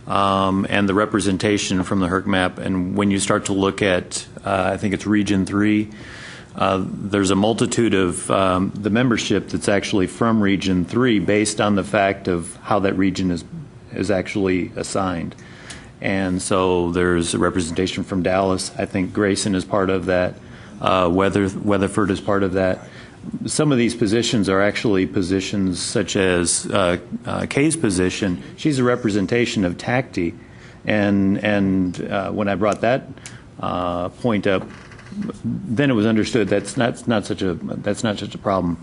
Speaker 16: And the representation from the HERC map. And when you start to look at, I think it's Region 3, there's a multitude of the membership that's actually from Region 3 based on the fact of how that region is actually assigned. And so there's a representation from Dallas. I think Grayson is part of that. Weatherford is part of that. Some of these positions are actually positions such as Kay's position. She's a representation of TACTI, and when I brought that point up, then it was understood that's not such a problem.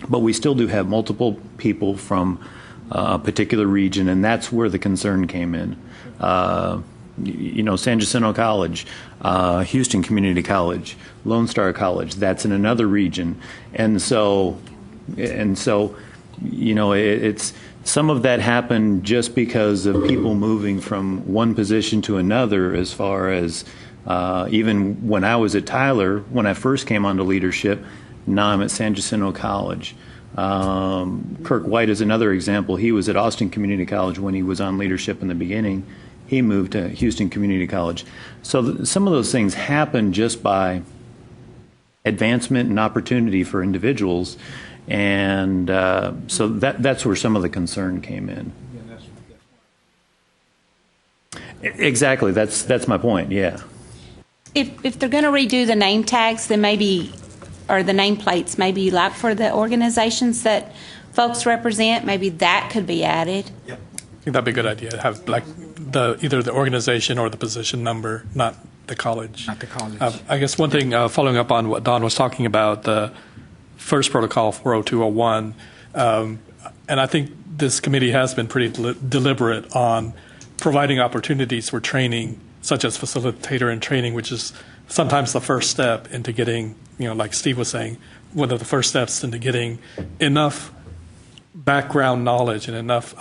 Speaker 16: But we still do have multiple people from a particular region, and that's where the concern came in. San Jacinto College, Houston Community College, Lone Star College, that's in another region. And so, it's Some of that happened just because of people moving from one position to another, as far as even when I was at Tyler, when I first came onto leadership, now I'm at San Jacinto College. Kirk White is another example. He was at Austin Community College when he was on leadership in the beginning. He moved to Houston Community College. So some of those things happen just by advancement and opportunity for individuals. And so that's where some of the concern came in. Exactly. That's my point. Yeah.
Speaker 3: If they're going to redo the name tags, then maybe, or the nameplates, maybe like for the organizations that folks represent, maybe that could be added.
Speaker 9: I think that'd be a good idea. Have like either the organization or the position number, not the college.
Speaker 2: Not the college.
Speaker 9: I guess one thing, following up on what Don was talking about, the first protocol 40201, and I think this committee has been pretty deliberate on providing opportunities for training, such as facilitator and training, which is sometimes the first step into getting, like Steve was saying, one of the first steps into getting enough background knowledge and enough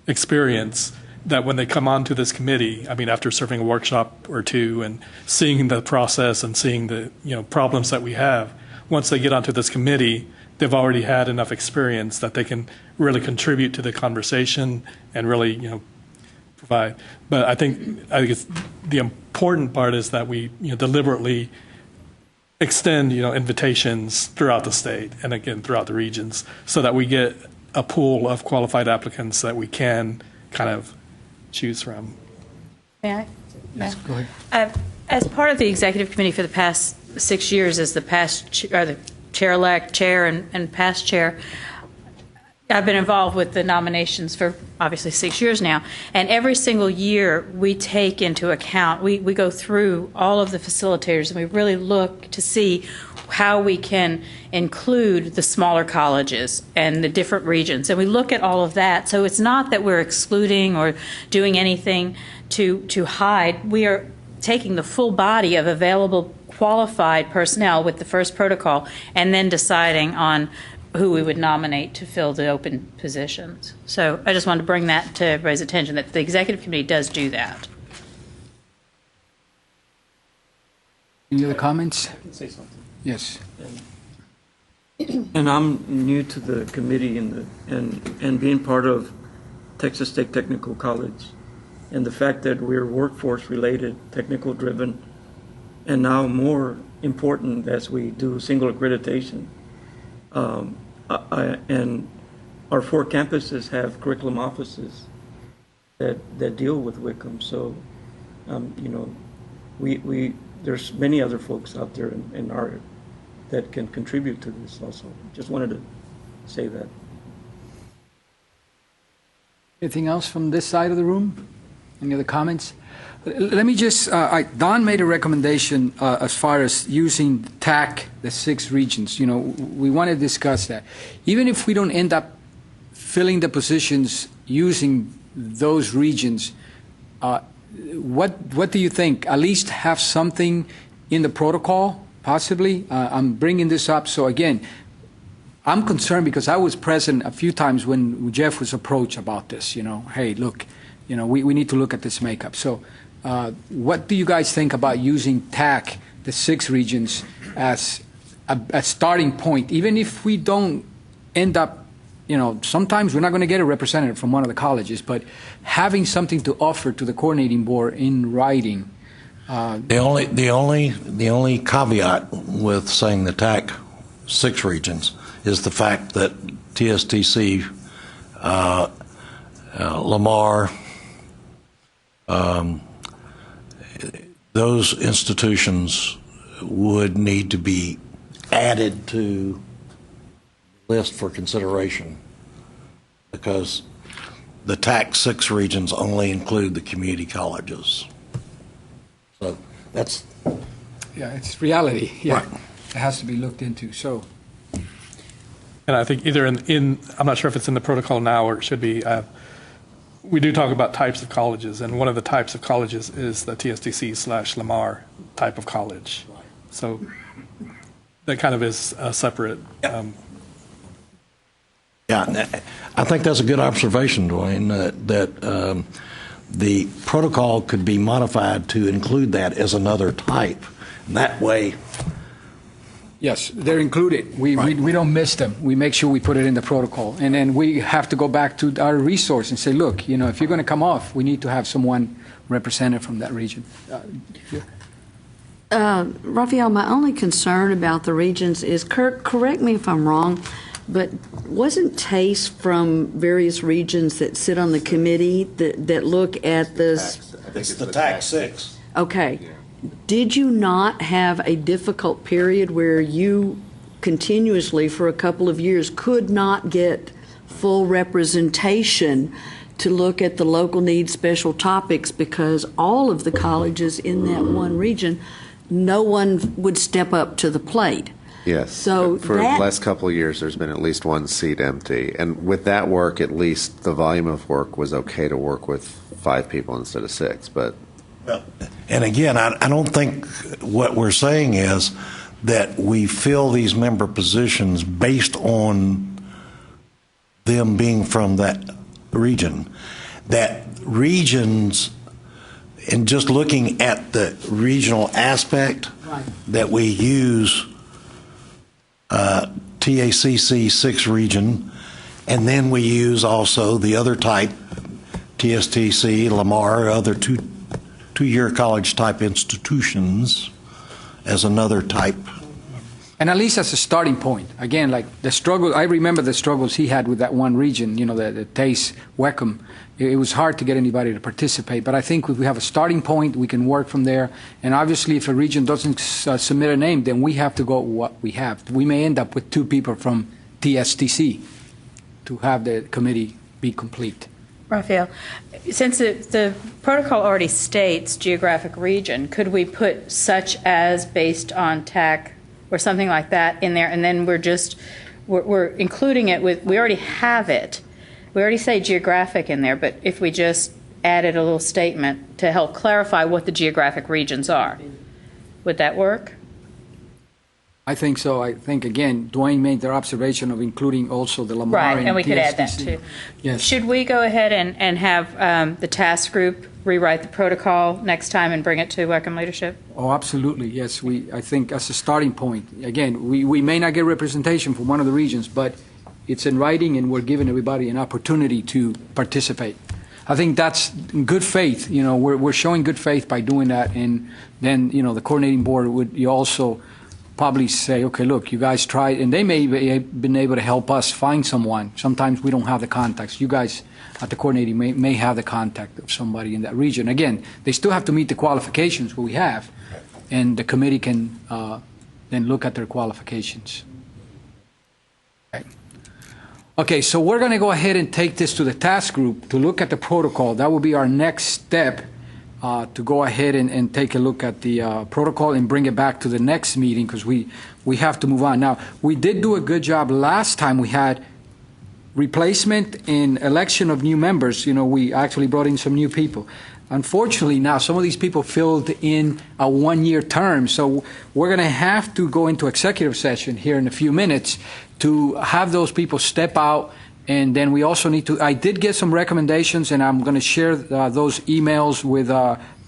Speaker 9: experience that when they come onto this committee, I mean, after serving a workshop or two and seeing the process and seeing the problems that we have, once they get onto this committee, they've already had enough experience that they can really contribute to the conversation and really provide. But I think it's, the important part is that we deliberately extend invitations throughout the state and again throughout the regions, so that we get a pool of qualified applicants that we can kind of choose from.
Speaker 4: May I?
Speaker 2: Yes, go ahead.
Speaker 4: As part of the executive committee for the past 6 years, as the the chair-elect, chair, and past chair, I've been involved with the nominations for obviously 6 years now, and every single year we take into account, we go through all of the facilitators and we really look to see how we can include the smaller colleges and the different regions, and we look at all of that. So it's not that we're excluding or doing anything to hide. We are taking the full body of available qualified personnel with the first protocol and then deciding on who we would nominate to fill the open positions. So I just wanted to bring that to everybody's attention, that the executive committee does do that.
Speaker 2: Any other comments?
Speaker 7: I can say something.
Speaker 2: Yes.
Speaker 7: And I'm new to the committee and being part of Texas State Technical College, and the fact that we're workforce related, technical driven, and now more important as we do single accreditation. And our 4 campuses have curriculum offices that deal with Wecm. So, there's many other folks out there in our that can contribute to this also. Just wanted to say that.
Speaker 2: Anything else from this side of the room? Any other comments? Let me just, Don made a recommendation as far as using TAC, the 6 regions. We want to discuss that. Even if we don't end up filling the positions using those regions, what do you think? At least have something in the protocol, possibly? I'm bringing this up. So again, I'm concerned because I was present a few times when Jeff was approached about this. Hey, look, we need to look at this makeup. So what do you guys think about using TAC, the 6 regions, as a starting point? Even if we don't end up, sometimes we're not going to get a representative from one of the colleges, but having something to offer to the coordinating board in writing.
Speaker 1: The only caveat with saying the TAC 6 regions is the fact that TSTC, Lamar, those institutions would need to be added to the list for consideration, because the TAC 6 regions only include the community colleges. So that's...
Speaker 2: Yeah, it's reality. Yeah.
Speaker 1: Right.
Speaker 2: It has to be looked into. So...
Speaker 9: And I think either I'm not sure if it's in the protocol now or it should be, we do talk about types of colleges, and one of the types of colleges is the TSTC/Lamar type of college. So that kind of is a separate.
Speaker 1: Yeah, Yeah, I think that's a good observation, Dwayne, that the protocol could be modified to include that as another type. And that way,
Speaker 2: Yes, they're included. We don't miss them. We make sure we put it in the protocol. And then we have to go back to our resource and say, look, if you're going to come off, we need to have someone represented from that region.
Speaker 12: Raphael, my only concern about the regions is, Kirk, correct me if I'm wrong, but wasn't TACE from various regions that sit on the committee that look at this?
Speaker 1: it's the TAC 6.
Speaker 12: Okay. Did you not have a difficult period where you continuously, for a couple of years, could not get full representation to look at the local needs special topics because all of the colleges in that one region, no one would step up to the plate?
Speaker 10: Yes.
Speaker 12: So
Speaker 10: for the last couple of years, there's been at least one seat empty. And with that work, at least the volume of work was okay to work with 5 people instead of 6. But
Speaker 1: and again, I don't think what we're saying is that we fill these member positions based on them being from that region. That regions, and just looking at the regional aspect, that we use TACC 6 region, and then we use also the other type, TSTC, Lamar, other two-year college type institutions as another type.
Speaker 2: And at least as a starting point. Again, like the struggle, I remember the struggles he had with that one region, the TACE, Wecm. It was hard to get anybody to participate. But I think if we have a starting point, we can work from there. And obviously, if a region doesn't submit a name, then we have to go what we have. We may end up with 2 people from TSTC to have the committee be complete.
Speaker 4: Raphael, since the protocol already states geographic region, could we put such as based on TAC or something like that in there, and then we're including it with, we already have it. We already say geographic in there, but if we just added a little statement to help clarify what the geographic regions are, would that work?
Speaker 2: I think so. I think, again, Dwayne made their observation of including also the Lamar
Speaker 4: Right, and we could add that
Speaker 2: TSTC.
Speaker 4: too.
Speaker 2: Yes.
Speaker 4: Should we go ahead and have the task group rewrite the protocol next time and bring it to Wecm leadership?
Speaker 2: Oh, absolutely, yes. I think as a starting point, again, we may not get representation from one of the regions, but it's in writing and we're giving everybody an opportunity to participate. I think that's good faith. We're showing good faith by doing that, and then, the coordinating board would also probably say, okay, look, you guys tried, and they may have been able to help us find someone. Sometimes we don't have the contacts. You guys at the coordinating may have the contact of somebody in that region. Again, they still have to meet the qualifications we have, and the committee can then look at their qualifications. Okay, so we're going to go ahead and take this to the task group to look at the protocol. That will be our next step. To go ahead and take a look at the protocol and bring it back to the next meeting, because we have to move on. Now, we did do a good job last time. We had replacement and election of new members. We actually brought in some new people. Unfortunately, now some of these people filled in a 1-year term, so we're going to have to go into executive session here in a few minutes to have those people step out. And then we also need to, I did get some recommendations, and I'm going to share those emails with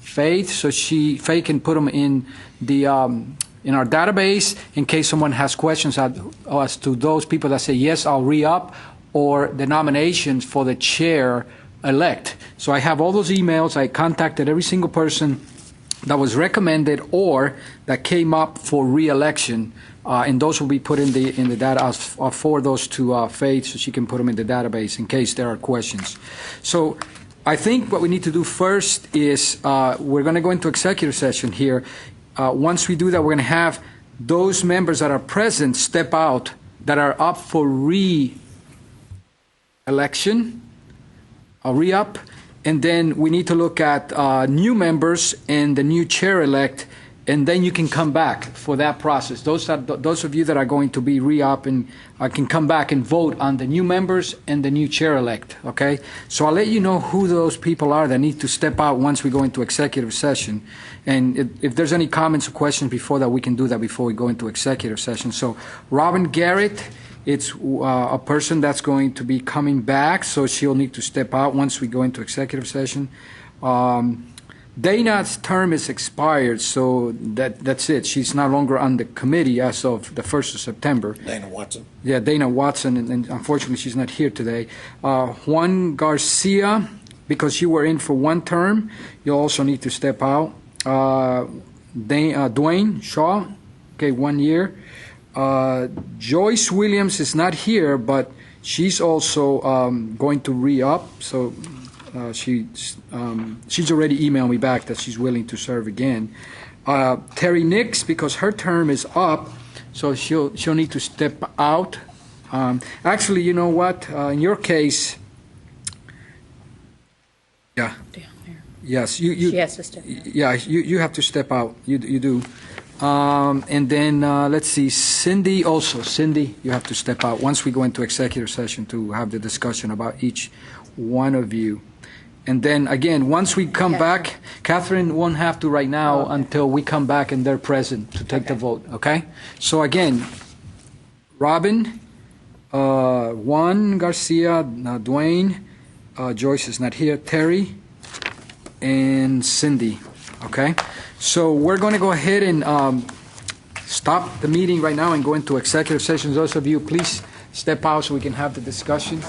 Speaker 2: Faith, so Faith can put them in in our database in case someone has questions as to those people that say, yes, I'll re-up, or the nominations for the chair-elect. So I have all those emails. I contacted every single person that was recommended or that came up for re-election. And those will be put in the data. I'll forward those to Faith so she can put them in the database in case there are questions. So I think what we need to do first is we're going to go into executive session here. Once we do that, we're going to have those members that are present step out that are up for re-election, re-up, and then we need to look at new members and the new chair-elect. And then you can come back for that process. Those of you that are going to be re-up and can come back and vote on the new members and the new chair-elect, okay? So I'll let you know who those people are that need to step out once we go into executive session. And if there's any comments or questions before that, we can do that before we go into executive session. So Robin Garrett It's a person that's going to be coming back, so she'll need to step out once we go into executive session. Dana's term is expired, so that's it. She's no longer on the committee as of the 1st of September.
Speaker 1: Dana Watson.
Speaker 2: Yeah, Dana Watson, and unfortunately she's not here today. Juan Garcia, because you were in for one term, you'll also need to step out. Dwayne Shaw, okay, 1 year. Joyce Williams is not here, but she's also going to re-up, so she's already emailed me back that she's willing to serve again. Terry Nix, because her term is up, so she'll need to step out. Actually, you know what? In your case, yeah. Yes, you.
Speaker 4: She has to step out.
Speaker 2: Yeah, you have to step out. You do. And then let's see, Cindy also. Cindy, you have to step out once we go into executive session to have the discussion about each one of you. And then again, once we come back, Catherine won't have to right now until we come back and they're present to take the vote. Okay. So again, Robin, Juan Garcia, Dwayne, Joyce is not here. Terry. And Cindy, okay? So we're going to go ahead and stop the meeting right now and go into executive session. Those of you, please step out so we can have the discussion.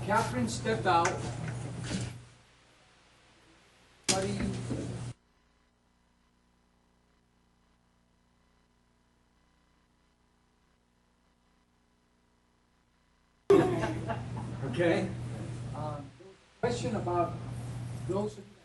Speaker 2: Catherine stepped out. What do you? Okay. Question about those of you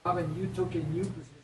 Speaker 2: and you took a new position.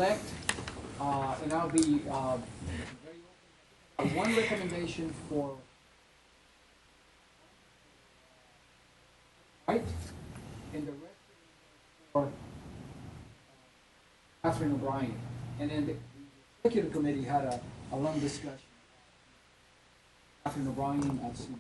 Speaker 2: Select, and I'll be very open. One recommendation for right, and the rest for Catherine O'Brien. And then the executive committee had a long discussion. Catherine O'Brien as you know.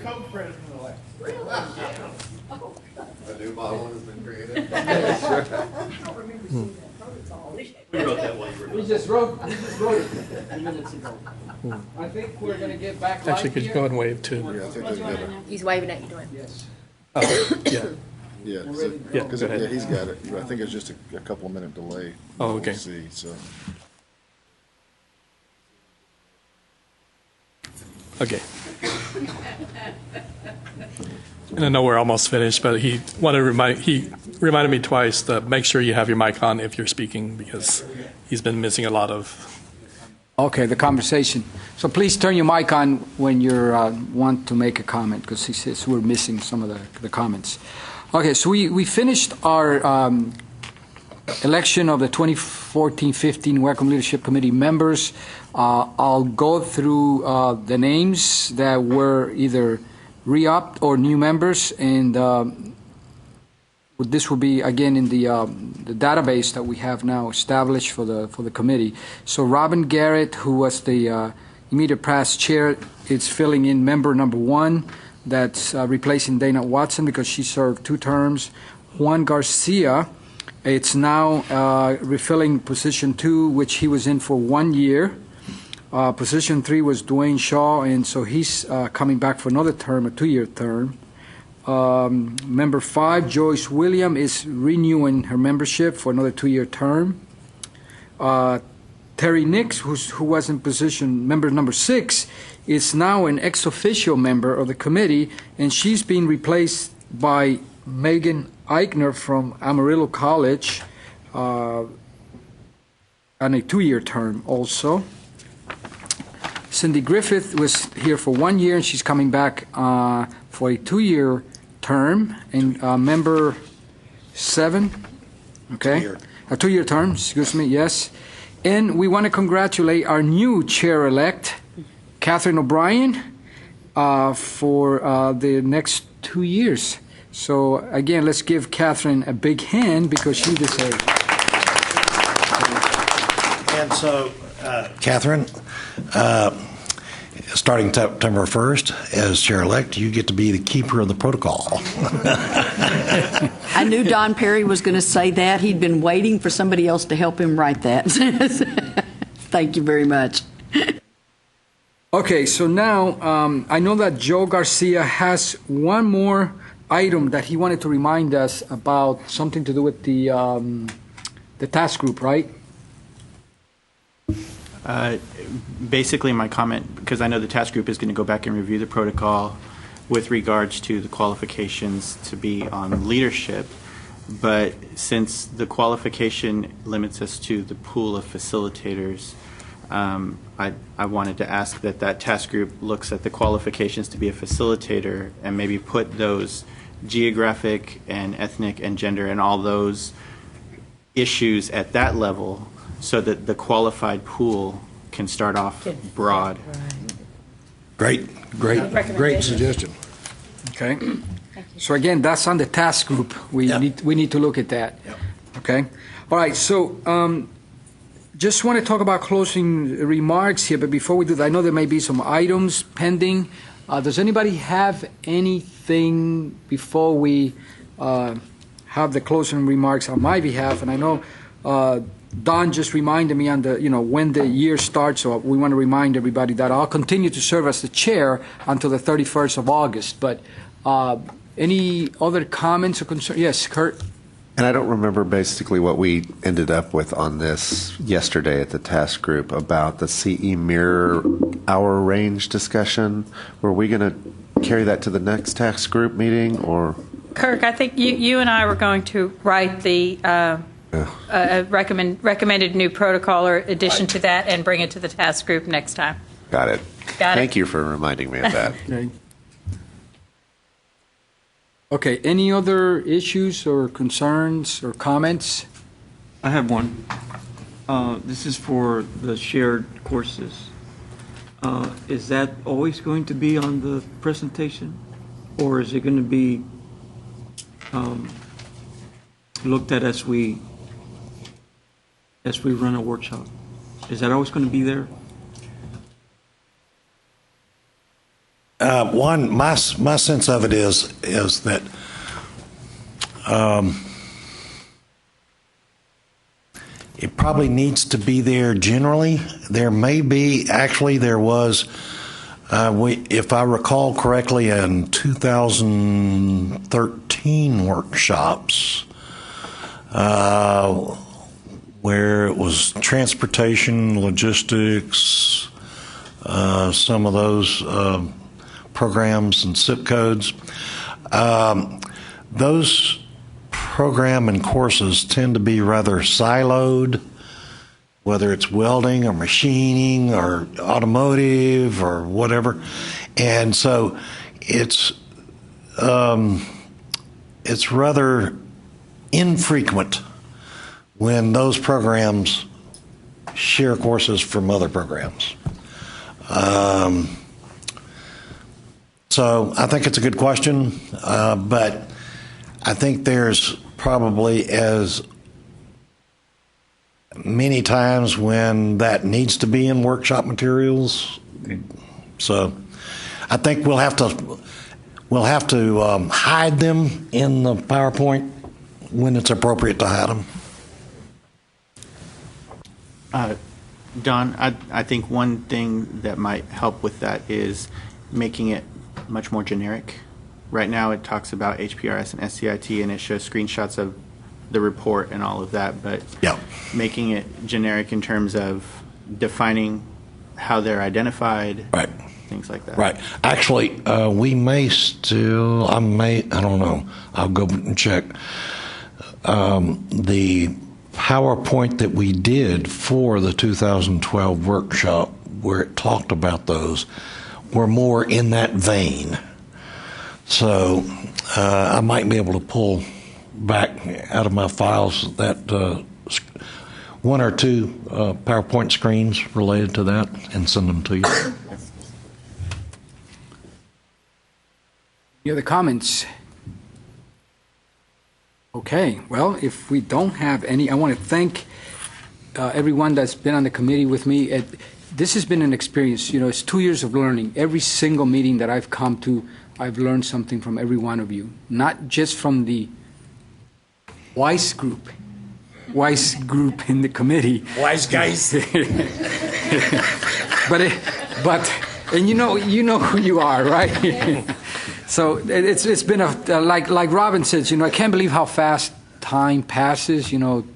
Speaker 5: co-president-elect. A new model has been created.
Speaker 2: We wrote that while you were. We just wrote it 2 minutes ago. I think we're going to get back live
Speaker 9: Actually, could you
Speaker 2: here.
Speaker 9: go and wave too?
Speaker 5: Yeah, I think they got it.
Speaker 8: He's waving at you, doing.
Speaker 2: Yes.
Speaker 9: Yeah.
Speaker 5: Yeah,
Speaker 9: Yeah,
Speaker 5: because
Speaker 9: go ahead.
Speaker 5: he's got it. I think it's just a couple of minute delay.
Speaker 9: Oh, okay.
Speaker 5: We'll see, so.
Speaker 9: Okay. And I know we're almost finished, but he reminded me twice to make sure you have your mic on if you're speaking, because he's been missing a lot of.
Speaker 2: Okay, the conversation. So please turn your mic on when you want to make a comment, because he says we're missing some of the comments. Okay, so we finished our election of the 2014-15 Wecm Leadership Committee members. I'll go through the names that were either re-upped or new members, and this will be again in the database that we have now established for the committee. So Robin Garrett, who was the immediate past chair, is filling in member number 1. That's replacing Dana Watson because she served 2 terms. Juan Garcia, it's now refilling position 2, which he was in for 1 year. Position 3 was Dwayne Shaw, and so he's coming back for another term, a 2-year term. Member 5, Joyce William, is renewing her membership for another 2-year term. Terry Nix, who was in position member number 6, is now an ex officio member of the committee, and she's being replaced by Megan Eichner from Amarillo College on a 2-year term also. Cindy Griffith was here for 1 year, and she's coming back for a 2-year term. And member 7, okay, a 2-year term, excuse me, yes. And we want to congratulate our new chair-elect, Catherine O'Brien, for the next 2 years. So again, let's give Catherine a big hand because she deserves it.
Speaker 1: And so, Catherine, starting September 1st, as chair-elect, you get to be the keeper of the protocol.
Speaker 12: I knew Don Perry was going to say that. He'd been waiting for somebody else to help him write that. Thank you very much.
Speaker 2: Okay, so now I know that Joe Garcia has one more item that he wanted to remind us about, something to do with the task group, right?
Speaker 14: Basically, my comment, because I know the task group is going to go back and review the protocol with regards to the qualifications to be on leadership, but since the qualification limits us to the pool of facilitators, I wanted to ask that task group looks at the qualifications to be a facilitator and maybe put those geographic and ethnic and gender and all those issues at that level so that the qualified pool can start off broad.
Speaker 1: Great suggestion.
Speaker 2: Okay. So again, that's on the task group. We need to look at that.
Speaker 1: Yep.
Speaker 2: Okay. All right. So just want to talk about closing remarks here, but before we do that, I know there may be some items pending. Does anybody have anything before we have the closing remarks on my behalf? And I know Don just reminded me on the, when the year starts, so we want to remind everybody that I'll continue to serve as the chair until the 31st of August. But any other comments or concerns? Yes, Kurt?
Speaker 10: And I don't remember basically what we ended up with on this yesterday at the task group about the CE mirror hour range discussion. Were we going to carry that to the next task group meeting, or?
Speaker 4: Kirk, I think you and I were going to write the recommended new protocol or addition to that and bring it to the task group next time.
Speaker 10: Got it.
Speaker 4: Got it.
Speaker 10: Thank you for reminding me of that.
Speaker 2: Okay, any other issues or concerns or comments?
Speaker 7: I have one. This is for the shared courses. Is that always going to be on the presentation? Or is it going to be looked at as we run a workshop? Is that always going to be there?
Speaker 1: my sense of it is that it probably needs to be there generally. There may be, actually, there was, if I recall correctly, in 2013 workshops, where it was transportation, logistics, some of those programs and zip codes. Those program and courses tend to be rather siloed, whether it's welding or machining or automotive or whatever. And so it's rather infrequent when those programs share courses from other programs. So I think it's a good question, but I think there's probably as many times when that needs to be in workshop materials. So I think we'll have to hide them in the PowerPoint when it's appropriate to hide them.
Speaker 14: Don, I think one thing that might help with that is making it much more generic. Right now it talks about HPRS and SCIT and it shows screenshots of the report and all of that, but making it generic in terms of defining how they're identified,
Speaker 1: right,
Speaker 14: things like that.
Speaker 1: Right. Actually, we may still, I don't know, I'll go and check. The PowerPoint that we did for the 2012 workshop where it talked about those were more in that vein. So I might be able to pull back out of my files that one or two PowerPoint screens related to that and send them to you.
Speaker 2: Any other comments? Okay, well, if we don't have any, I want to thank everyone that's been on the committee with me. This has been an experience. You know, it's 2 years of learning. Every single meeting that I've come to, I've learned something from every one of you, not just from the wise group in the committee. Wise guys. but and you know who you are, right? So it's been like Robin says, you know, I can't believe how fast time passes. You know,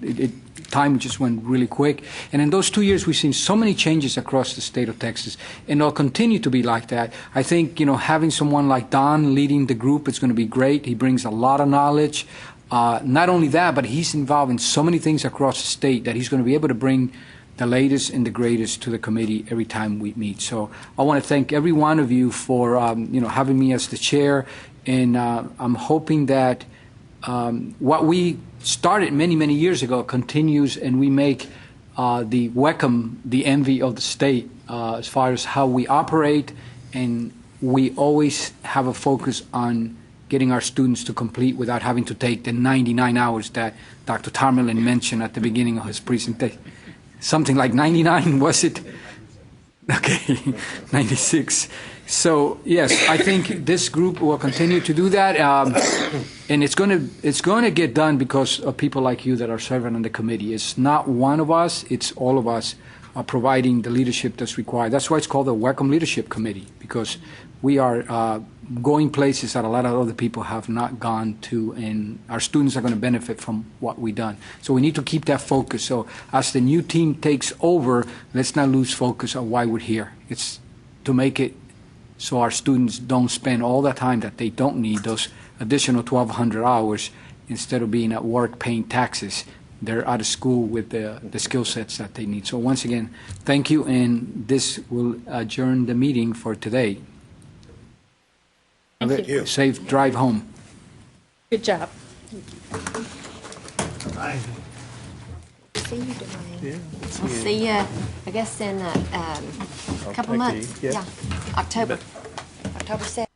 Speaker 2: time just went really quick. And in those 2 years, we've seen so many changes across the state of Texas, and it'll continue to be like that. I think, you know, having someone like Don leading the group is going to be great. He brings a lot of knowledge. Not only that, but he's involved in so many things across the state that he's going to be able to bring the latest and the greatest to the committee every time we meet. So I want to thank every one of you for you know, having me as the chair, and I'm hoping that what we started many years ago continues, and we make the Wecm the envy of the state as far as how we operate, and we always have a focus on getting our students to complete without having to take the 99 hours that Dr. Tarmelin mentioned at the beginning of his presentation. Something like 99, was it? Okay, 96. So yes, I think this group will continue to do that, and it's going to get done because of people like you that are serving on the committee. It's not one of us; it's all of us providing the leadership that's required. That's why it's called the Wecm Leadership Committee, because we are going places that a lot of other people have not gone to, and our students are going to benefit from what we've done. So we need to keep that focus. So as the new team takes over, let's not lose focus on why we're here. It's to make it so our students don't spend all the time that they don't need, those additional 1,200 hours, instead of being at work paying taxes. They're out of school with the skill sets that they need. So once again, thank you, and this will adjourn the meeting for today.
Speaker 18: Thank you.
Speaker 2: Safe drive home.
Speaker 18: Good job.
Speaker 8: See you, Dwayne. We'll see you, I guess, in a couple months. Yeah, October 7th.